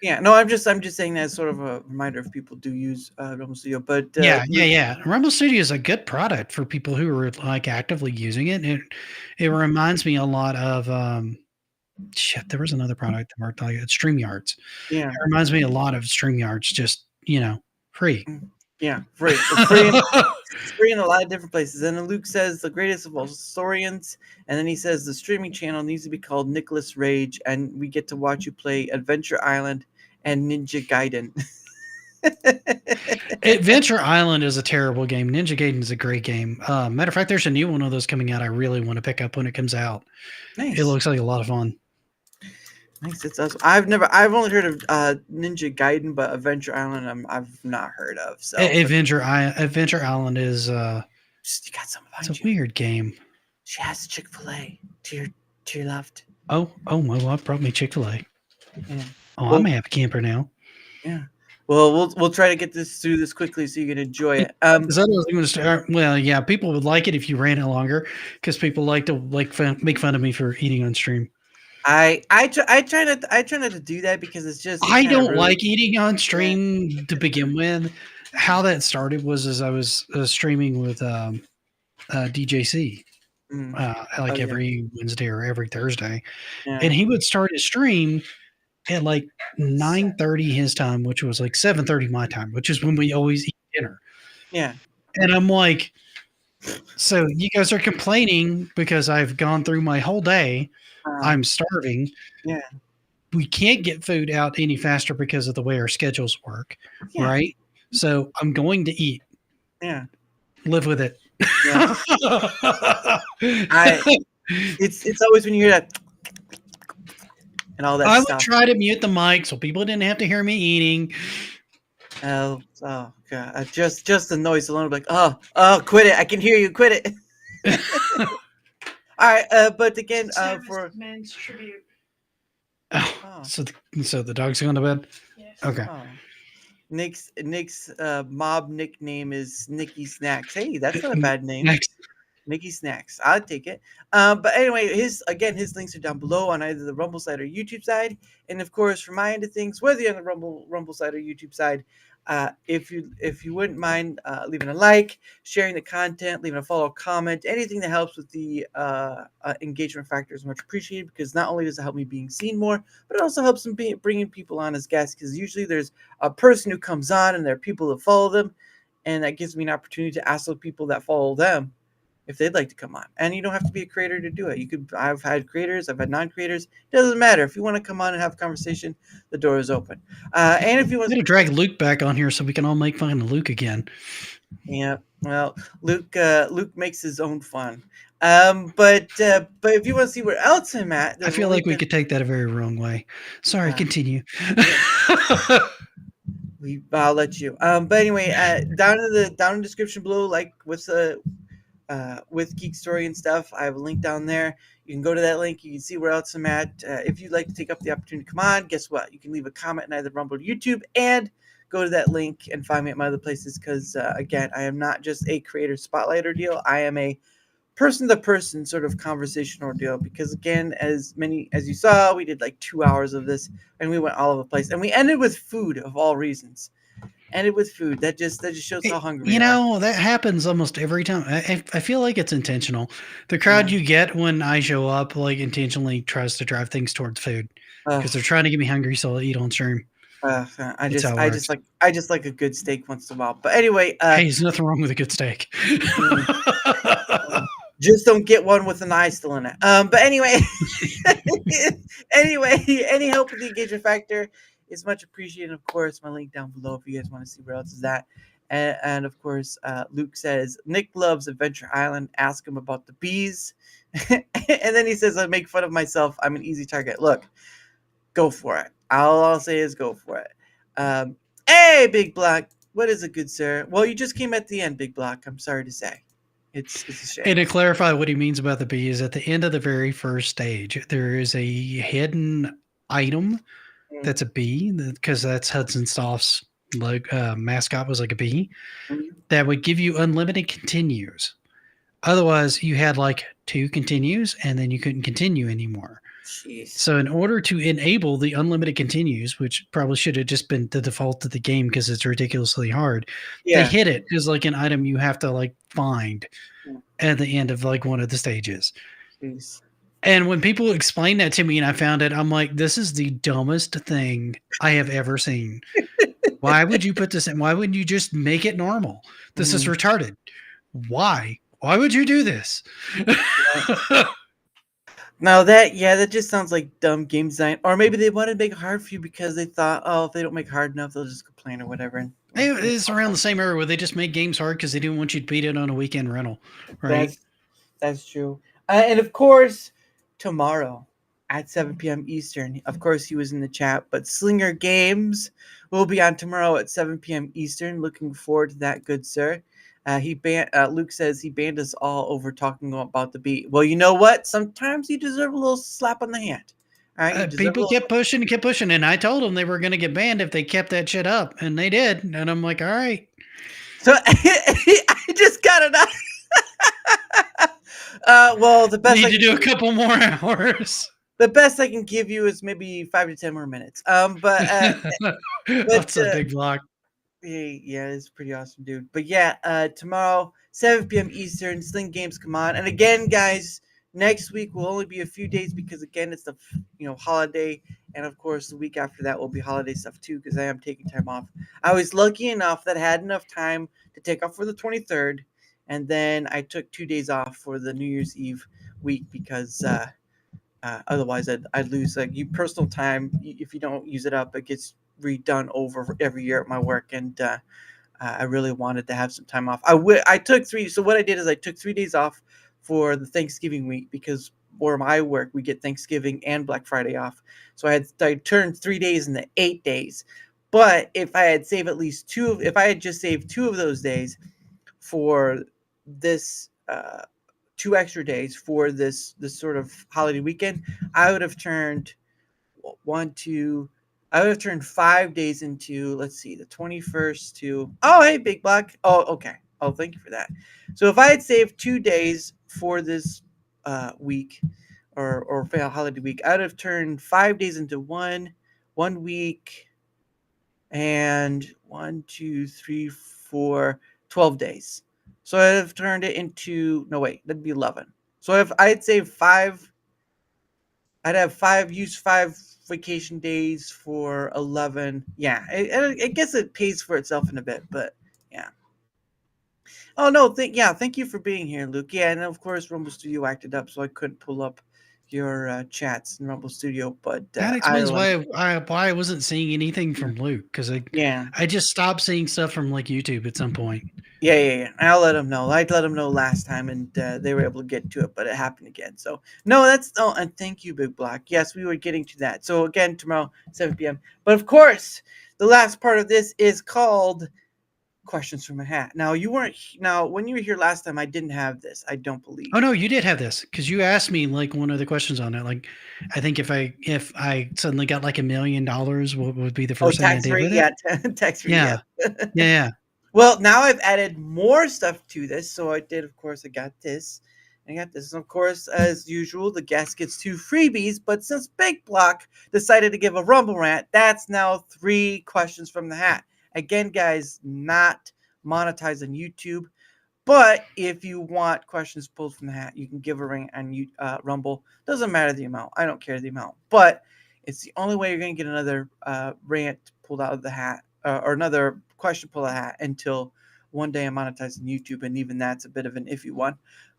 yeah, no, I'm just saying that as sort of a reminder if people do use Rumble Studio. But yeah. Rumble Studio is a good product for people who are like actively using it. It reminds me a lot of. There was another product that worked like it. StreamYards. Yeah. It reminds me a lot of StreamYards, just, free. Yeah, free. It's free in a lot of different places. And then Luke says the greatest of all historians. And then he says the streaming channel needs to be called Nicholas Rage. And we get to watch you play Adventure Island and Ninja Gaiden. Adventure Island is a terrible game. Ninja Gaiden is a great game. Matter of fact, there's a new one of those coming out. I really want to pick up when it comes out. Nice. It looks like a lot of fun. Nice. It's awesome. I've only heard of Ninja Gaiden, but Adventure Island I've not heard of. So Adventure Island is you got some it's behind a you. weird game. She has Chick-fil-A to your left. Oh, my wife brought me Chick-fil-A. Yeah. Oh, Well- I'm a happy camper now. Yeah. Well, we'll try to get through this quickly so you can enjoy it. Because otherwise I'm going to start. Well, yeah, people would like it if you ran it longer, because people like to make fun of me for eating on stream. I try not to do that because it's just I kinda don't rude. like eating on stream to begin with. How that started was as I was streaming with DJC Mm, like yeah. every Wednesday or every Thursday, yeah. and he would start his stream at like 9:30 his time, which was like 7:30 my time, which is when we always eat dinner. Yeah. And I'm like, so you guys are complaining because I've gone through my whole day. I'm starving. Yeah. We can't get food out any faster because of the way our schedules work, Yeah. right? So I'm going to eat. Yeah. Live with it. Yeah. It's always when you hear that and all that I would stuff. try to mute the mic so people didn't have to hear me eating. Oh god! Just the noise alone, like oh, quit it! I can hear you. Quit it. All right, but again, for men's tribute. Oh. So the dog's going to bed. Okay. oh. Nick's mob nickname is Nicky Snacks. Hey, that's not a bad name. Next. Nicky Snacks. I'll take it. But anyway, his links are down below on either the Rumble side or YouTube side. And of course, from my end of things, whether you're on the Rumble side or YouTube side, if you wouldn't mind leaving a like, sharing the content, leaving a follow, comment, anything that helps with the engagement factor is much appreciated, because not only does it help me being seen more, but it also helps them bringing people on as guests, because usually there's a person who comes on and there are people that follow them, and that gives me an opportunity to ask those people that follow them if they'd like to come on. And you don't have to be a creator to do it. I've had creators, I've had non-creators. It doesn't matter. If you want to come on and have a conversation, the door is open. And if you want I'm going to drag Luke back on here so we can all make fun of Luke again. yeah, well, Luke makes his own fun. But if you want to see where else I'm at, I feel like we could take that a very wrong way. Sorry, continue. I'll let you. But anyway, down in the description below, like with Geekstorian stuff, I have a link down there. You can go to that link. You can see where else I'm at. If you'd like to take up the opportunity to come on, guess what? You can leave a comment in either Rumble or YouTube, and go to that link and find me at my other places. Because again, I am not just a creator spotlighter deal. I am a person-to-person sort of conversational deal. Because again, as you saw, we did like 2 hours of this, and we went all over the place, and we ended with food of all reasons. Ended with food. That just shows how hungry you we are. know, that happens almost every time. I feel like it's intentional. The crowd you get when I show up like intentionally tries to drive things towards food because they're trying to get me hungry, so I'll eat on stream. I just like a good steak once in a while. But anyway, hey, there's nothing wrong with a good steak. just don't get one with an eye still in it. But anyway, any help with the engagement factor is much appreciated. Of course, my link down below if you guys want to see where else is at. And of course, Luke says Nick loves Adventure Island. Ask him about the bees. And then he says, I make fun of myself. I'm an easy target. Look, go for it. All I'll say is go for it. Hey, Big Block. What is it, good sir? Well, you just came at the end, Big Block. I'm sorry to say. It's a shame. And to clarify what he means about the bees, at the end of the very first stage, there is a hidden item that's a bee, because that's Hudson Soft's mascot was like a bee, that would give you unlimited continues. Otherwise, you had like 2 continues, and then you couldn't continue anymore. Jeez. So in order to enable the unlimited continues, which probably should have just been the default of the game because it's ridiculously hard, they hit it as like an item you have to like find at the end of like one of the stages. Jeez. And when people explain that to me and I found it, I'm like, this is the dumbest thing I have ever seen. Why would you put this in? Why wouldn't you just make it normal? This is retarded. Why? Why would you do this? Now that just sounds like dumb game design, or maybe they wanted to make it hard for you because they thought, oh, if they don't make it hard enough, they'll just complain or whatever. And It's around the same era where they just made games hard because they didn't want you to beat it on a weekend rental, right? that's true. And of course, tomorrow at 7 p.m. Eastern. Of course, he was in the chat, but Slinger Games will be on tomorrow at 7 p.m. Eastern. Looking forward to that, good sir. Luke says he banned us all over talking about the beat. Well, you know what? Sometimes you deserve a little slap on the hand. All right, you deserve People a little... kept pushing, and I told them they were going to get banned if they kept that shit up, and they did. And I'm like, all right. So I just got it out. Well, the best Need to do a couple more hours. The best I can give you is maybe 5 to 10 more minutes. That's a big block. Yeah, it's pretty awesome, dude. But yeah, tomorrow, 7 p.m. Eastern, Sling Games come on. And again, guys, next week will only be a few days because again, it's the holiday, and of course, the week after that will be holiday stuff too because I am taking time off. I was lucky enough that I had enough time to take off for the 23rd, and then I took 2 days off for the New Year's Eve week because otherwise I'd lose personal time. If you don't use it up, it gets redone over every year at my work, and I really wanted to have some time off. I took 3. So what I did is I took 3 days off for the Thanksgiving week because where my work we get Thanksgiving and Black Friday off. So I turned 3 days into 8 days. But if I had saved at least if I had just saved 2 of those days for this 2 extra days for this sort of holiday weekend, I would have turned 5 days into, let's see, the 21st to, oh, hey, Big Block. Oh, okay. Oh, thank you for that. So if I had saved 2 days for this week or holiday week, I would have turned 5 days into one week and 1, 2, 3, 4, 12 days. So I'd have turned it into, no, wait, that'd be 11. So if I'd save 5, I'd have 5 vacation days for 11. Yeah, I guess it pays for itself in a bit, but yeah. Oh no, thank you for being here, Luke. Yeah, and of course Rumble Studio acted up, so I couldn't pull up your chats in Rumble Studio. But that explains why I wasn't seeing anything from Luke because I just stopped seeing stuff from like YouTube at some point. Yeah. I'll let them know. I let them know last time, and they were able to get to it, but it happened again. So no, and thank you, Big Block. Yes, we were getting to that. So again, tomorrow, 7 p.m. But of course, the last part of this is called Questions from a Hat. Now when you were here last time, I didn't have this. I don't believe. Oh no, you did have this because you asked me like one of the questions on it. Like, I think if I suddenly got like $1 million, what would be the first thing I did with it? Tax free. Yeah. Well, now I've added more stuff to this. So I did, of course, I got this. And of course, as usual, the guest gets 2 freebies. But since Big Block decided to give a Rumble rant, that's now 3 questions from the hat. Again, guys, not monetized on YouTube. But if you want questions pulled from the hat, you can give a ring on Rumble. Doesn't matter the amount. I don't care the amount. But it's the only way you're going to get another rant pulled out of the hat or another question pulled out of the hat until one day I'm monetized on YouTube. And even that's a bit of an iffy one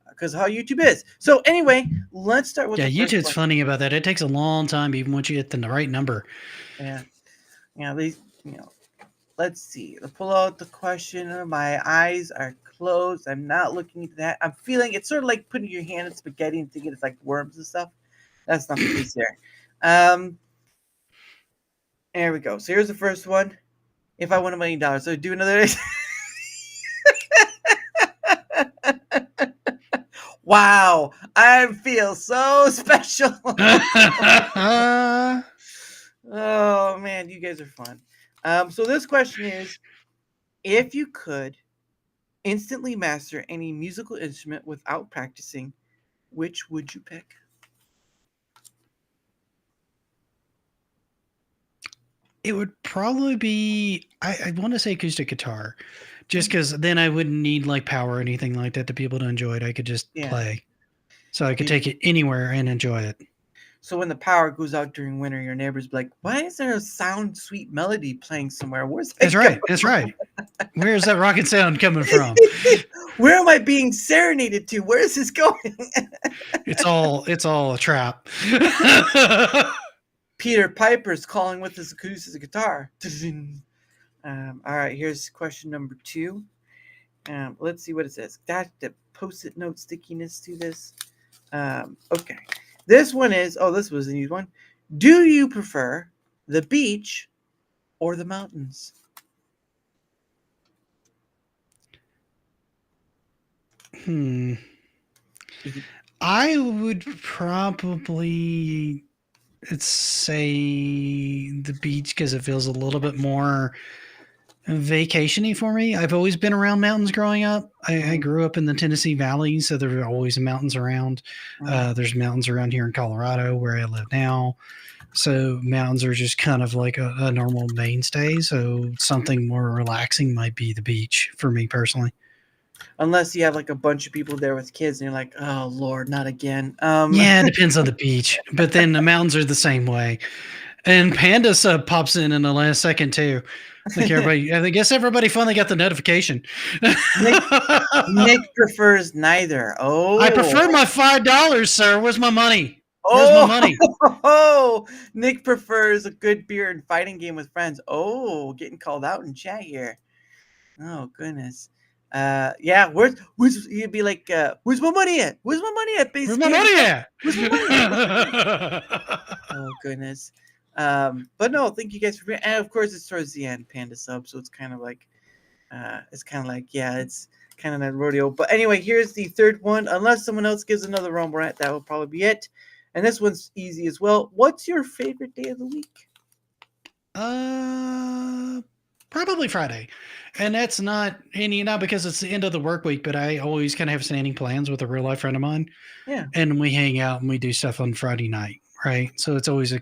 because how YouTube is. So anyway, let's start with YouTube's funny about that. It takes a long time even once you hit the right number. Yeah. Let's see. I'll pull out the question. My eyes are closed. I'm not looking at that. I'm feeling it's sort of like putting your hand in spaghetti and thinking it's like worms and stuff. That's not the case here. There we go. So here's the first one. If I won $1 million, so do another. Wow, I feel so special. Oh man, you guys are fun. So this question is, if you could instantly master any musical instrument without practicing, which would you pick? It would probably be, I want to say acoustic guitar, just because then I wouldn't need like power or anything like that to be able to enjoy it. I could just play. So I could take it anywhere and enjoy it. So when the power goes out during winter, your neighbors be like, "Why is there a sound, sweet melody playing somewhere? Where's that That's right. That's right. Where's that rocket sound coming from? Where am I being serenaded to? Where is this going?" It's all a trap. Peter Piper's calling with his acoustic guitar. All right, here's question number 2. Let's see what it says. Got the post-it note stickiness to this. Okay. This one is, this was an easy one. Do you prefer the beach or the mountains? I would probably say the beach because it feels a little bit more vacation-y for me. I've always been around mountains growing up. I grew up in the Tennessee Valley, so there are always mountains around. There's mountains around here in Colorado where I live now. So mountains are just kind of like a normal mainstay. So something more relaxing might be the beach for me personally. Unless you have like a bunch of people there with kids and you're like, oh Lord, not again. Yeah, it depends on the beach. But then the mountains are the same way. And Panda Sub pops in the last second too. Like everybody, I guess everybody finally got the notification. Nick prefers neither. Oh, I prefer my $5, sir. Where's my money? Where's my money? Oh, Nick prefers a good beer and fighting game with friends. Oh, getting called out in chat here. Oh goodness. Yeah. Where's you'd be like, where's my money at? Where's my money at? Where's my money at? Where's my money at? Oh goodness. But no, thank you guys for being, and of course it's towards the end, Panda Sub, so it's kind of like it's kind of that rodeo. But anyway, here's the third one. Unless someone else gives another rumble rant, that will probably be it. And this one's easy as well. What's your favorite day of the week? Probably Friday. And that's not because it's the end of the work week, but I always kind of have standing plans with a real life friend of mine. Yeah. And we hang out and we do stuff on Friday night, right? So it's always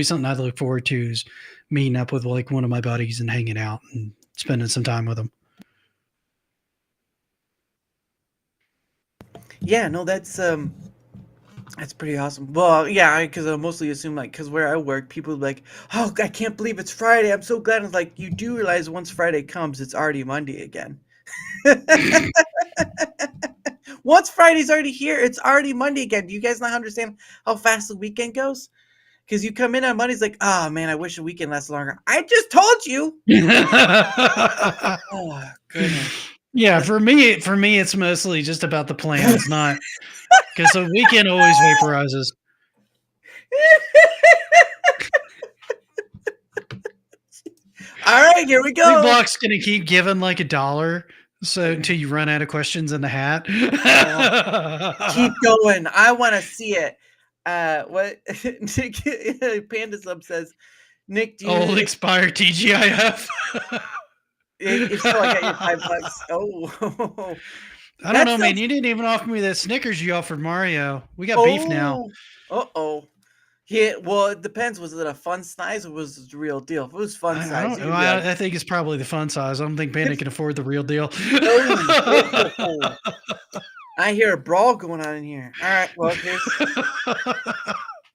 something I look forward to is meeting up with like one of my buddies and hanging out and spending some time with them. Yeah, no, that's pretty awesome. Well, yeah, because I mostly assume because where I work, people are like, oh, I can't believe it's Friday. I'm so glad. It's like you do realize once Friday comes, it's already Monday again. Once Friday's already here, it's already Monday again. Do you guys not understand how fast the weekend goes? Because you come in on Monday, it's like, oh man, I wish the weekend lasted longer. I just told you. Oh goodness. Yeah, for me, it's mostly just about the plans, not because the weekend always vaporizes. All right, here we go. Block's gonna keep giving like $1, so until you run out of questions in the hat. Keep going. I want to see it. What Panda Sub says, Nick, do you Old expired TGIF. If so, I got your $5. Oh, I don't know, man. You didn't even offer me that Snickers you offered Mario. We got beef now. Uh-oh. Yeah, well, it depends. Was it a fun size or was it the real deal? If it was fun size, I think it's probably the fun size. I don't think Panda can afford the real deal. I hear a brawl going on in here. All right, well,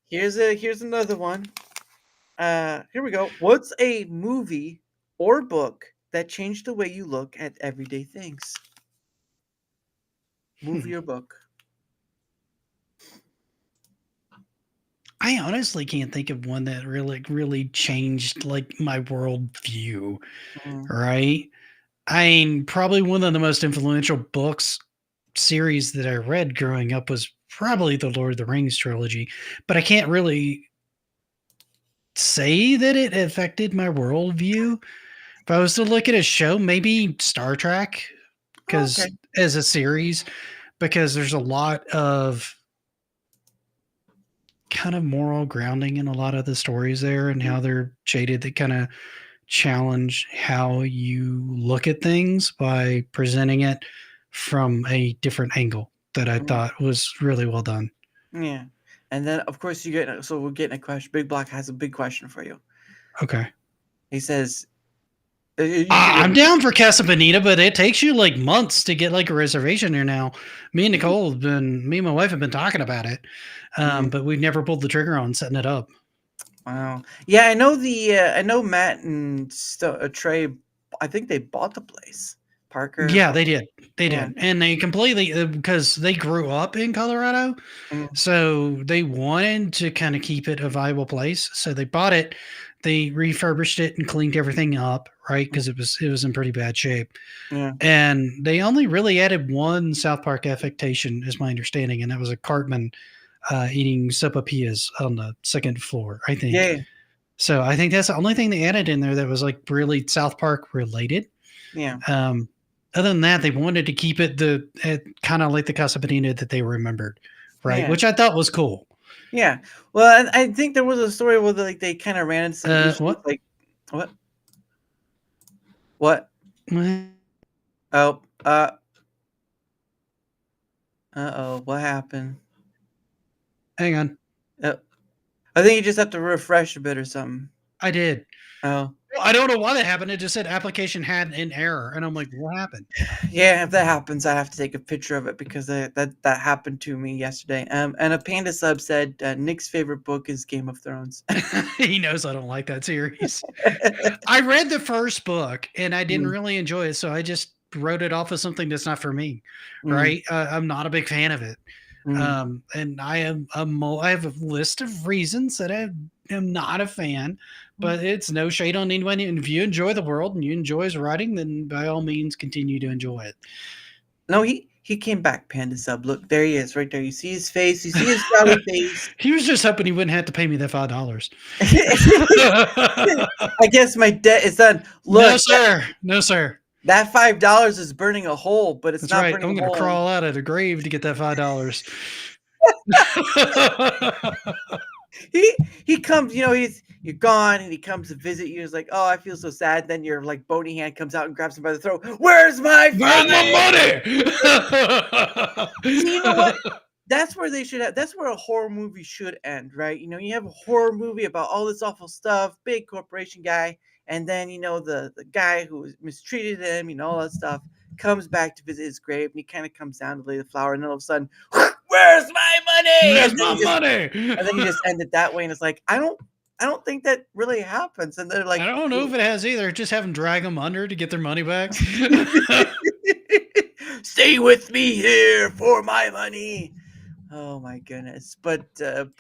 here's another one. Here we go. What's a movie or book that changed the way you look at everyday things? Movie or book? I honestly can't think of one that really changed like my worldview. Right? I mean, probably one of the most influential books series that I read growing up was probably the Lord of the Rings trilogy, but I can't really say that it affected my worldview. If I was to look at a show, maybe Star Trek, because as a series, because there's a lot of kind of moral grounding in a lot of the stories there and how they're shaded that kind of challenge how you look at things by presenting it from a different angle that I thought was really well done. Yeah. And then, of course, we're getting a question. Big Block has a big question for you. Okay. He says, I'm down for Casa Bonita, but it takes you like months to get like a reservation here now. Me and my wife have been talking about it, but we've never pulled the trigger on setting it up. Wow. Yeah, I know I know Matt and Trey. I think they bought the place. Parker. Yeah, they did. They Yeah. did, and they completely because they grew up in Colorado, so they wanted to kind of keep it a viable place. So they bought it, they refurbished it and cleaned everything up, right? Because it was in pretty bad shape. Yeah. And they only really added one South Park affectation, is my understanding, and that was a Cartman eating sopapillas on the second floor, I think. Yeah. So I think that's the only thing they added in there that was like really South Park related. Yeah. Other than that, they wanted to keep it kind of like the Casa Bonita that they remembered, right? Yeah. Which I thought was cool. Yeah. Well, and I think there was a story where they kind of ran into some issues. What? Like, what? What? Oh. Uh-oh. What happened? Hang on. I think you just have to refresh a bit or something. I did. Oh. I don't know why that happened. It just said application had an error, and I'm like, what happened? Yeah, if that happens, I have to take a picture of it because that happened to me yesterday. And a Panda sub said Nick's favorite book is Game of Thrones. He knows I don't like that series. I read the first book and I didn't really enjoy it, so I just wrote it off as something that's not for me. Right? I'm not a big fan of it. And I have a list of reasons that I am not a fan, but it's no shade on anyone. And if you enjoy the world and you enjoy his writing, then by all means continue to enjoy it. No, he came back, Panda sub. Look, there he is, right there. You see his face. You see his jolly face. He was just hoping he wouldn't have to pay me that $5. I guess my debt is done. Look, no, sir. No, sir. That $5 is burning a hole, but it's That's not right. burning I'm a going to hole. crawl out of the grave to get that $5. He comes, you're gone, and he comes to visit you. He's like, oh, I feel so sad. Then your like bony hand comes out and grabs him by the throat. Where's my money? You know what? That's where they should have. That's where a horror movie should end, right? You have a horror movie about all this awful stuff, big corporation guy, and then the guy who mistreated him, all that stuff, comes back to visit his grave, and he kind of comes down to lay the flower, and then all of a sudden, where's my money? Where's my money? And then you just end it that way, and it's like, I don't think that really happens. And they're like, I don't know if it has either. Just have them drag them under to get their money back. Stay with me here for my money. Oh my goodness. But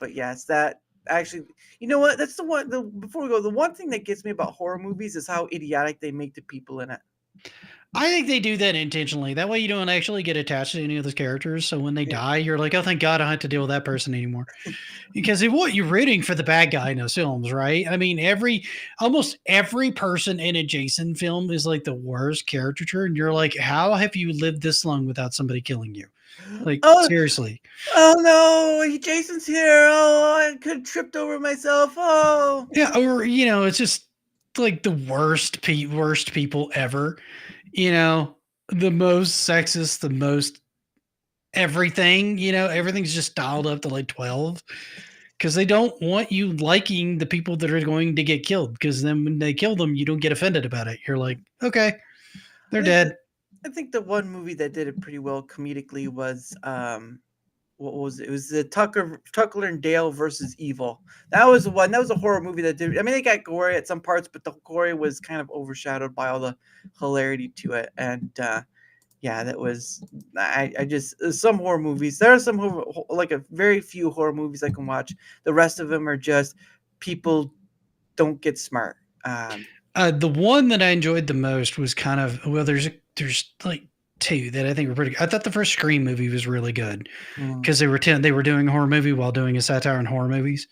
yes, that actually, you know what? That's the one. Before we go, the one thing that gets me about horror movies is how idiotic they make the people in it. I think they do that intentionally. That way you don't actually get attached to any of those characters. So when they die, you're like, oh, thank God I don't have to deal with that person anymore. Because you're rooting for the bad guy in those films, right? I mean, almost every person in a Jason film is like the worst caricature. And you're like, how have you lived this long without somebody killing you? Like, seriously. Oh no, Jason's here. Oh, I could have tripped over myself. Oh. Yeah, or, it's just like the worst people ever. The most sexist, the most everything, everything's just dialed up to like 12 because they don't want you liking the people that are going to get killed. Because then when they kill them, you don't get offended about it. You're like, okay, they're dead. I think the one movie that did it pretty well comedically was what was it? It was the Tucker and Dale versus Evil. That was the one. That was a horror movie that did. I mean, they got gory at some parts, but the gory was kind of overshadowed by all the hilarity to it. And yeah, that was. I just some horror movies. There are some like a very few horror movies I can watch. The rest of them are just people don't get smart. The one that I enjoyed the most was kind of there's like two that I think were pretty good. I thought the first Scream movie was really good because they were doing a horror movie while doing a satire on horror movies,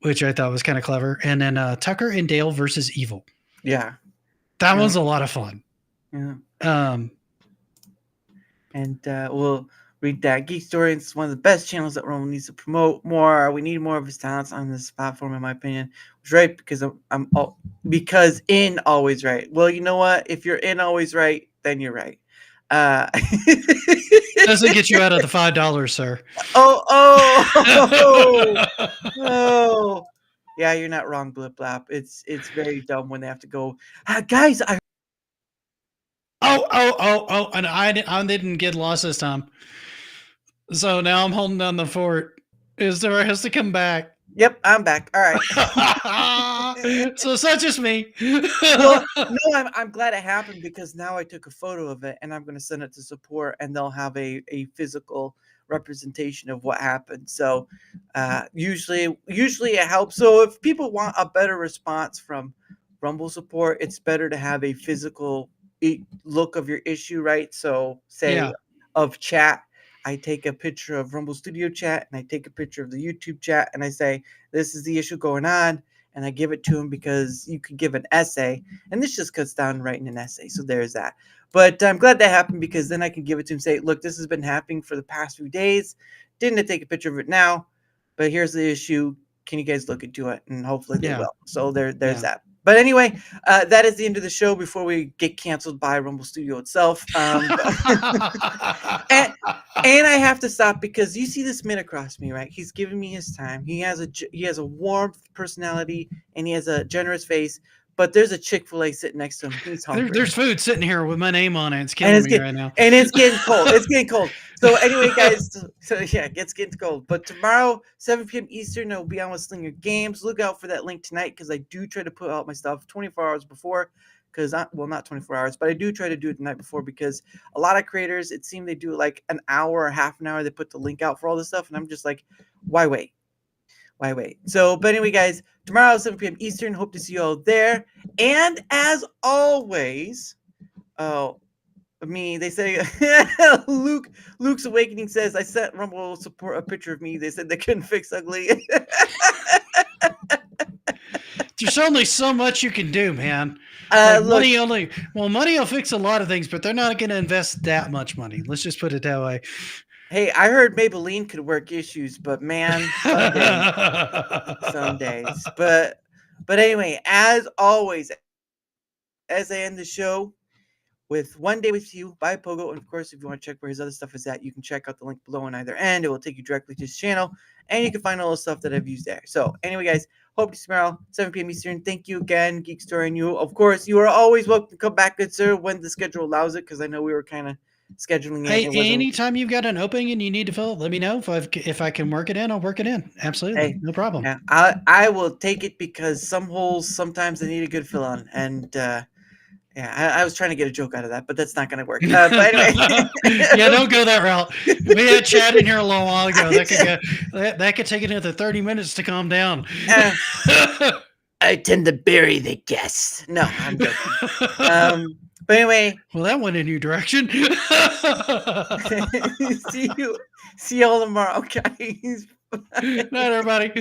which I thought was kind of clever. And then Tucker and Dale versus Evil. Yeah. That one's a lot of fun. Yeah. And we'll read that. Geekstorian is one of the best channels that Roman needs to promote more. We need more of his talents on this platform, in my opinion. Which is right because in always right. Well, you know what? If you're in always right, then you're right. Doesn't get you out of the $5, sir. Oh. Yeah, you're not wrong, Blip Blap. It's very dumb when they have to go. Guys, I And I didn't get lost this time. So now I'm holding down the fort. Dara has to come back. Yep, I'm back. All right. So it's not just me. Well, no, I'm glad it happened because now I took a photo of it and I'm going to send it to support and they'll have a physical representation of what happened. So usually it helps. So if people want a better response from Rumble support, it's better to have a physical look of your issue, right? So say Yeah. of chat, I take a picture of Rumble Studio chat and I take a picture of the YouTube chat and I say, this is the issue going on. And I give it to him because you could give an essay. And this just cuts down writing an essay. So there's that. But I'm glad that happened because then I can give it to him and say, look, this has been happening for the past few days. Didn't take a picture of it now, but here's the issue. Can you guys look into it? And hopefully they will. So there's that. But anyway, that is the end of the show before we get canceled by Rumble Studio itself. And I have to stop because you see this man across me, right? He's giving me his time. He has a warm personality and he has a generous face. But there's a Chick-fil-A sitting next to him. He's hungry. There's food sitting here with my name on it. It's killing me right now. And it's getting cold. It's getting cold. So anyway, guys, it's getting cold. But tomorrow, 7 p.m. Eastern, I'll be on with Slinger Games. Look out for that link tonight because I do try to put out my stuff 24 hours before. Not 24 hours, but I do try to do it the night before because a lot of creators, it seems they do like an hour or half an hour. They put the link out for all this stuff. And I'm just like, why wait? Why wait? So, but anyway, guys, tomorrow, 7 p.m. Eastern. Hope to see you all there. And as always, they say, Luke's Awakening says, I sent Rumble support a picture of me. They said they couldn't fix ugly. There's only so much you can do, man. Money will fix a lot of things, but they're not going to invest that much money. Let's just put it that way. Hey, I heard Maybelline could work issues, but man, some days. But anyway, as always, as I end the show with One Day With You by Pogo, and of course, if you want to check where his other stuff is at, you can check out the link below on either end. It will take you directly to his channel, and you can find all the stuff that I've used there. So anyway, guys, hope to see you tomorrow, 7 p.m. Eastern. Thank you again, Geekstorian. You, of course, you are always welcome to come back, good sir, when the schedule allows it, because I know we were kind of scheduling it. Hey, anytime you've got an opening and you need to fill it, let me know. If I can work it in, I'll work it in. Absolutely. Hey, no problem. Yeah, I will take it because some holes, sometimes they need a good fill on. And I was trying to get a joke out of that, but that's not going to work. But anyway. Yeah, don't go that route. We had Chad in here a little while ago. That could take another 30 minutes to calm down. I tend to bury the guests. No, I'm joking. But anyway. Well, that went a new direction. See you all tomorrow, guys. Bye. Night, everybody.